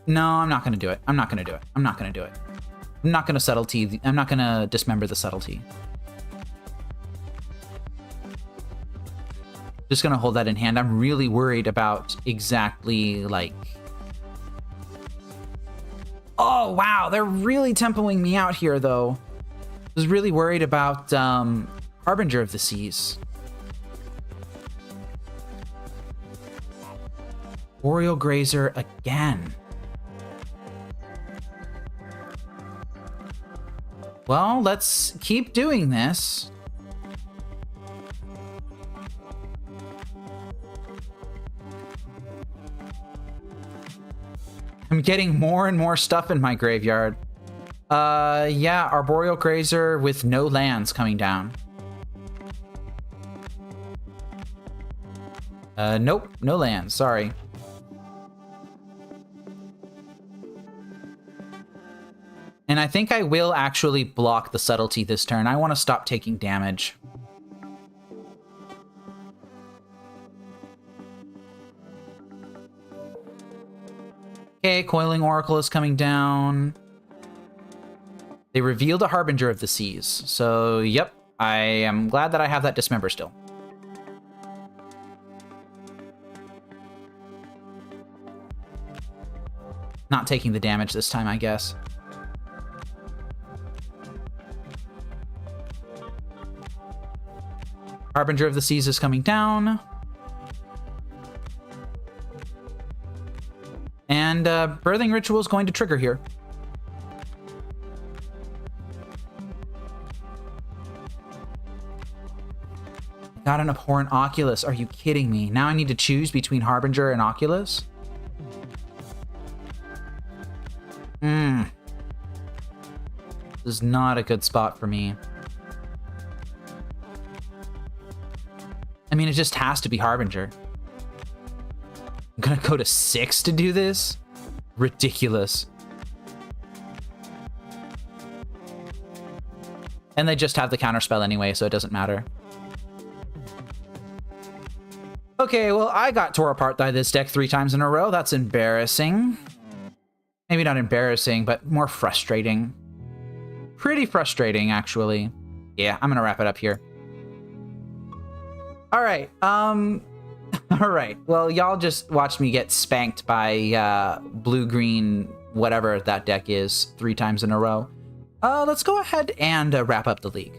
S1: No, I'm not going to do it. I'm not going to do it. I'm not going to do it. I'm not going to Subtlety. I'm not going to Dismember the Subtlety. Just going to hold that in hand. I'm really worried about exactly, like... Oh, wow. They're really tempoing me out here, though. I was really worried about Harbinger of the Seas. Boreal Grazer again. Well, let's keep doing this. I'm getting more and more stuff in my graveyard. Yeah, Arboreal Grazer with no lands coming down. Nope, no lands, sorry. And I think I will actually block the Subtlety this turn. I want to stop taking damage. Okay, Coiling Oracle is coming down. They revealed a Harbinger of the Seas. So, yep, I am glad that I have that Dismember still. Not taking the damage this time, I guess. Harbinger of the Seas is coming down. And Birthing Ritual is going to trigger here. Got an Abhorrent Oculus. Are you kidding me? Now I need to choose between Harbinger and Oculus? This is not a good spot for me. I mean, it just has to be Harbinger. I'm gonna go to 6 to do this? Ridiculous. And they just have the counterspell anyway, so it doesn't matter. Okay, well, I got tore apart by this deck 3 times in a row. That's embarrassing. Maybe not embarrassing, but more frustrating. Pretty frustrating, actually. Yeah, I'm gonna wrap it up here. All right. All right. Well, y'all just watched me get spanked by blue-green, whatever that deck is, 3 times in a row. Let's go ahead and wrap up the league.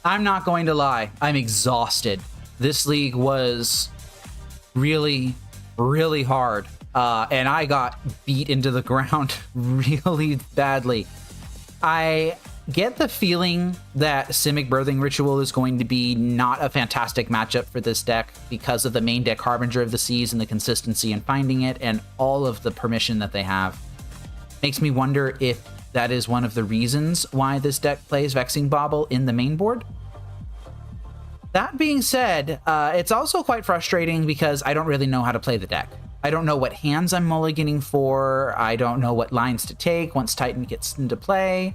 S1: I'm not going to lie. I'm exhausted. This league was really, really hard. And I got beat into the ground really badly. I get the feeling that Simic Birthing Ritual is going to be not a fantastic matchup for this deck because of the main deck Harbinger of the Seas and the consistency in finding it and all of the permission that they have. Makes me wonder if that is one of the reasons why this deck plays Vexing Bauble in the main board. That being said, it's also quite frustrating because I don't really know how to play the deck. I don't know what hands I'm mulliganing for. I don't know what lines to take once Titan gets into play.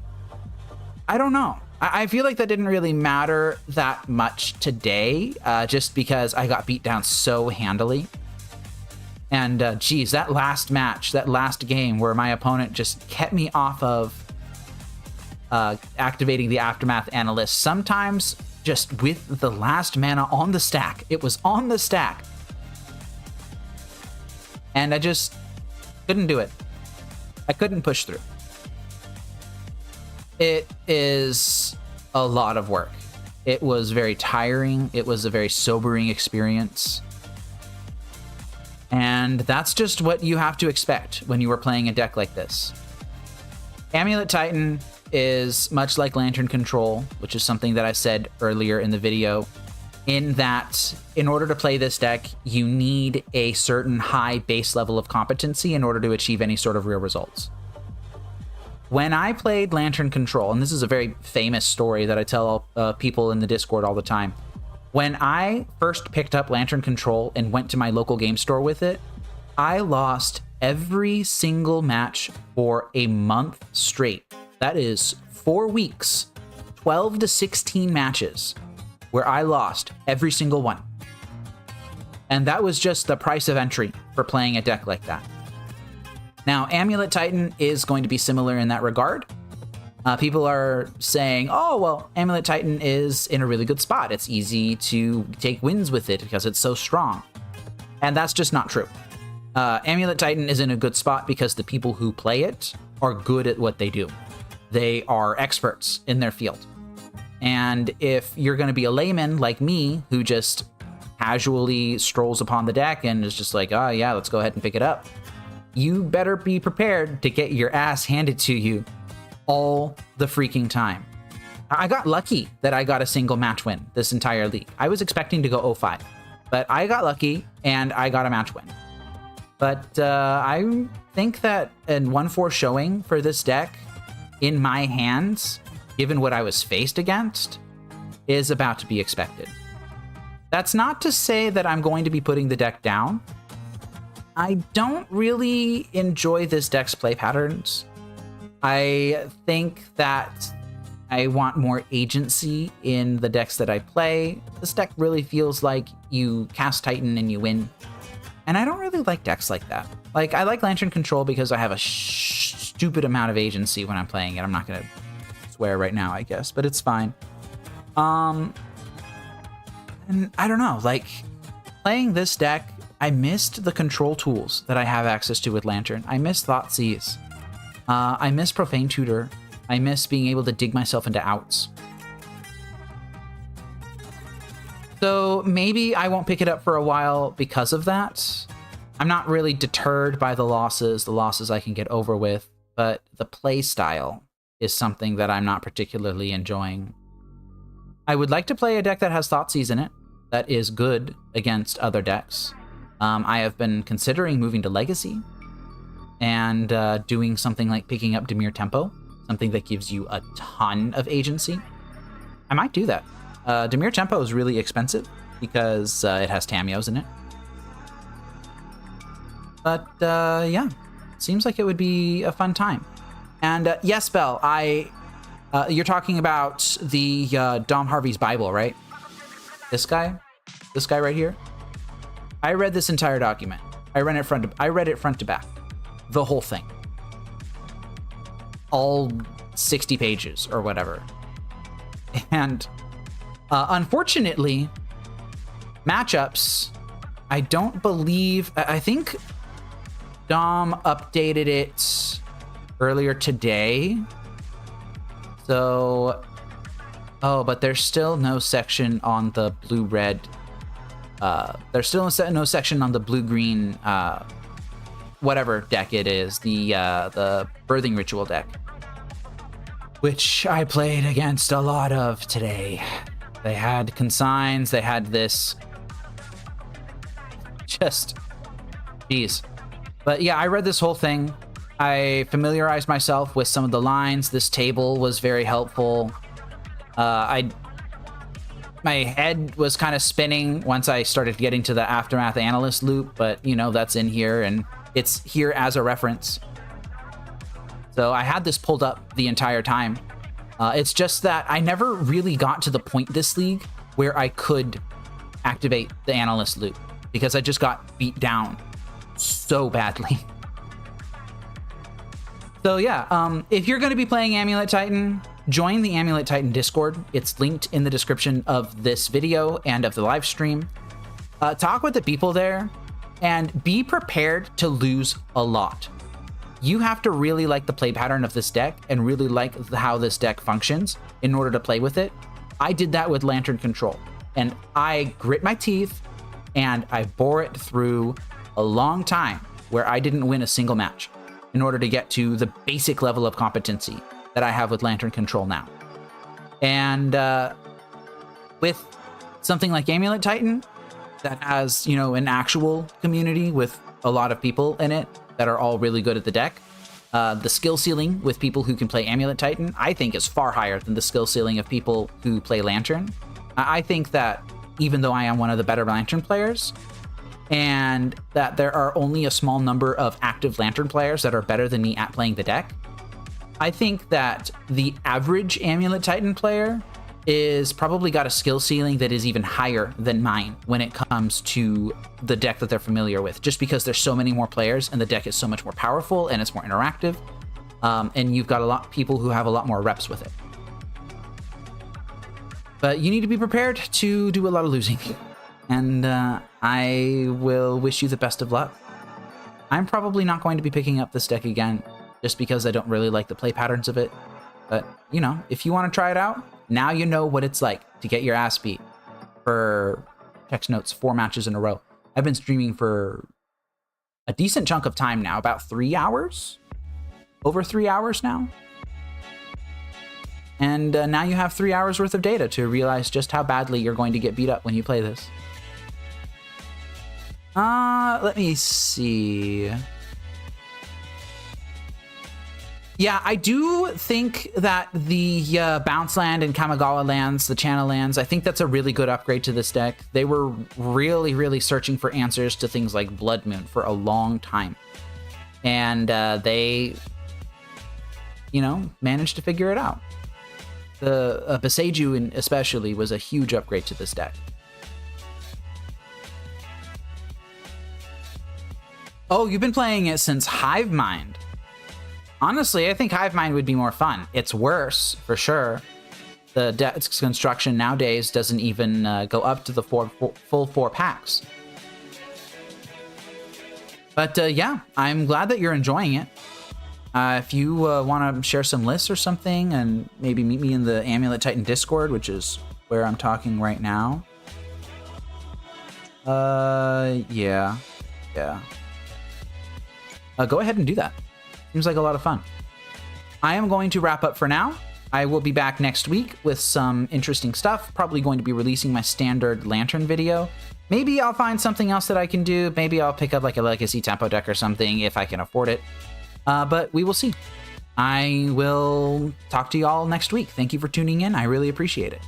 S1: I don't know. I feel like that didn't really matter that much today, just because I got beat down so handily. And geez, that last match, that last game where my opponent just kept me off of activating the Aftermath Analyst, sometimes just with the last mana on the stack. It was on the stack. And I just couldn't do it. I couldn't push through. It is a lot of work. It was very tiring. It was a very sobering experience. And that's just what you have to expect when you are playing a deck like this. Amulet Titan is much like Lantern Control, which is something that I said earlier in the video, in that in order to play this deck, you need a certain high base level of competency in order to achieve any sort of real results. When I played Lantern Control, and this is a very famous story that I tell people in the Discord all the time, when I first picked up Lantern Control and went to my local game store with it, I lost every single match for a month straight. That is 4 weeks, 12 to 16 matches, where I lost every single one. And that was just the price of entry for playing a deck like that. Now, Amulet Titan is going to be similar in that regard. People are saying, oh, well, Amulet Titan is in a really good spot. It's easy to take wins with it because it's so strong. And that's just not true. Amulet Titan is in a good spot because the people who play it are good at what they do. They are experts in their field. And if you're going to be a layman like me, who just casually strolls upon the deck and is just like, oh yeah, let's go ahead and pick it up, you better be prepared to get your ass handed to you all the freaking time. I got lucky that I got a single match win this entire league. I was expecting to go 0-5, but I got lucky and I got a match win. But I think that a 1-4 showing for this deck in my hands, given what I was faced against, is about to be expected. That's not to say that I'm going to be putting the deck down. I don't really enjoy this deck's play patterns. I think that I want more agency in the decks that I play. This deck really feels like you cast Titan and you win. And I don't really like decks like that. Like, I like Lantern Control because I have a stupid amount of agency when I'm playing it. I'm not going to swear right now, I guess, but it's fine. And I don't know, like, playing this deck, I missed the control tools that I have access to with Lantern. I miss Thoughtseize. I miss Profane Tutor. I miss being able to dig myself into outs. So maybe I won't pick it up for a while because of that. I'm not really deterred by the losses I can get over with, but the play style is something that I'm not particularly enjoying. I would like to play a deck that has Thoughtseize in it, that is good against other decks. I have been considering moving to Legacy and doing something like picking up Dimir Tempo, something that gives you a ton of agency. I might do that. Dimir Tempo is really expensive because it has Tamios in it. But yeah, seems like it would be a fun time. And yes, Belle, you're talking about the Dom Harvey's Bible, right? This guy right here. I read this entire document. I read it front to back, the whole thing, all 60 pages or whatever. And unfortunately, matchups, I don't believe. I think Dom updated it earlier today. So, oh, but there's still no section on the blue-red. There's still no section on the blue-green, whatever deck it is, the Birthing Ritual deck, which I played against a lot of today. They had consigns, they had this. Just, geez. But yeah, I read this whole thing. I familiarized myself with some of the lines. This table was very helpful. I my head was kind of spinning once I started getting to the Aftermath Analyst loop, but you know, that's in here and it's here as a reference. So I had this pulled up the entire time. It's just that I never really got to the point this league where I could activate the Analyst loop because I just got beat down so badly. So yeah, if you're going to be playing Amulet Titan, join the Amulet Titan Discord. It's linked in the description of this video and of the live stream. Talk with the people there and be prepared to lose a lot. You have to really like the play pattern of this deck and really like how this deck functions in order to play with it. I did that with Lantern Control, and I grit my teeth and I bore it through a long time where I didn't win a single match in order to get to the basic level of competency that I have with Lantern Control now. And with something like Amulet Titan that has, you know, an actual community with a lot of people in it that are all really good at the deck, the skill ceiling with people who can play Amulet Titan, I think, is far higher than the skill ceiling of people who play Lantern. I think that even though I am one of the better Lantern players, and that there are only a small number of active Lantern players that are better than me at playing the deck, I think that the average Amulet Titan player is probably got a skill ceiling that is even higher than mine when it comes to the deck that they're familiar with, just because there's so many more players and the deck is so much more powerful and it's more interactive, and you've got a lot of people who have a lot more reps with it. But you need to be prepared to do a lot of losing. And I will wish you the best of luck. I'm probably not going to be picking up this deck again, just because I don't really like the play patterns of it. But, you know, if you want to try it out, now you know what it's like to get your ass beat for text notes 4 matches in a row. I've been streaming for a decent chunk of time now, about 3 hours? Over 3 hours now? And now you have 3 hours worth of data to realize just how badly you're going to get beat up when you play this. Let me see. Yeah, I do think that the Bounce Land and Kamigawa lands, the Channel lands, I think that's a really good upgrade to this deck. They were really, really searching for answers to things like Blood Moon for a long time. And they, you know, managed to figure it out. The Boseiju especially was a huge upgrade to this deck. Oh, you've been playing it since Hive Mind. Honestly, I think Hive Mind would be more fun. It's worse, for sure. The deck's construction nowadays doesn't even go up to the full 4 packs. But yeah, I'm glad that you're enjoying it. If you want to share some lists or something and maybe meet me in the Amulet Titan Discord, which is where I'm talking right now. Yeah. Go ahead and do that. Seems like a lot of fun. I am going to wrap up for now. I will be back next week with some interesting stuff. Probably going to be releasing my standard Lantern video. Maybe I'll find something else that I can do. Maybe I'll pick up like a Legacy Tempo deck or something if I can afford it. But we will see. I will talk to you all next week. Thank you for tuning in. I really appreciate it.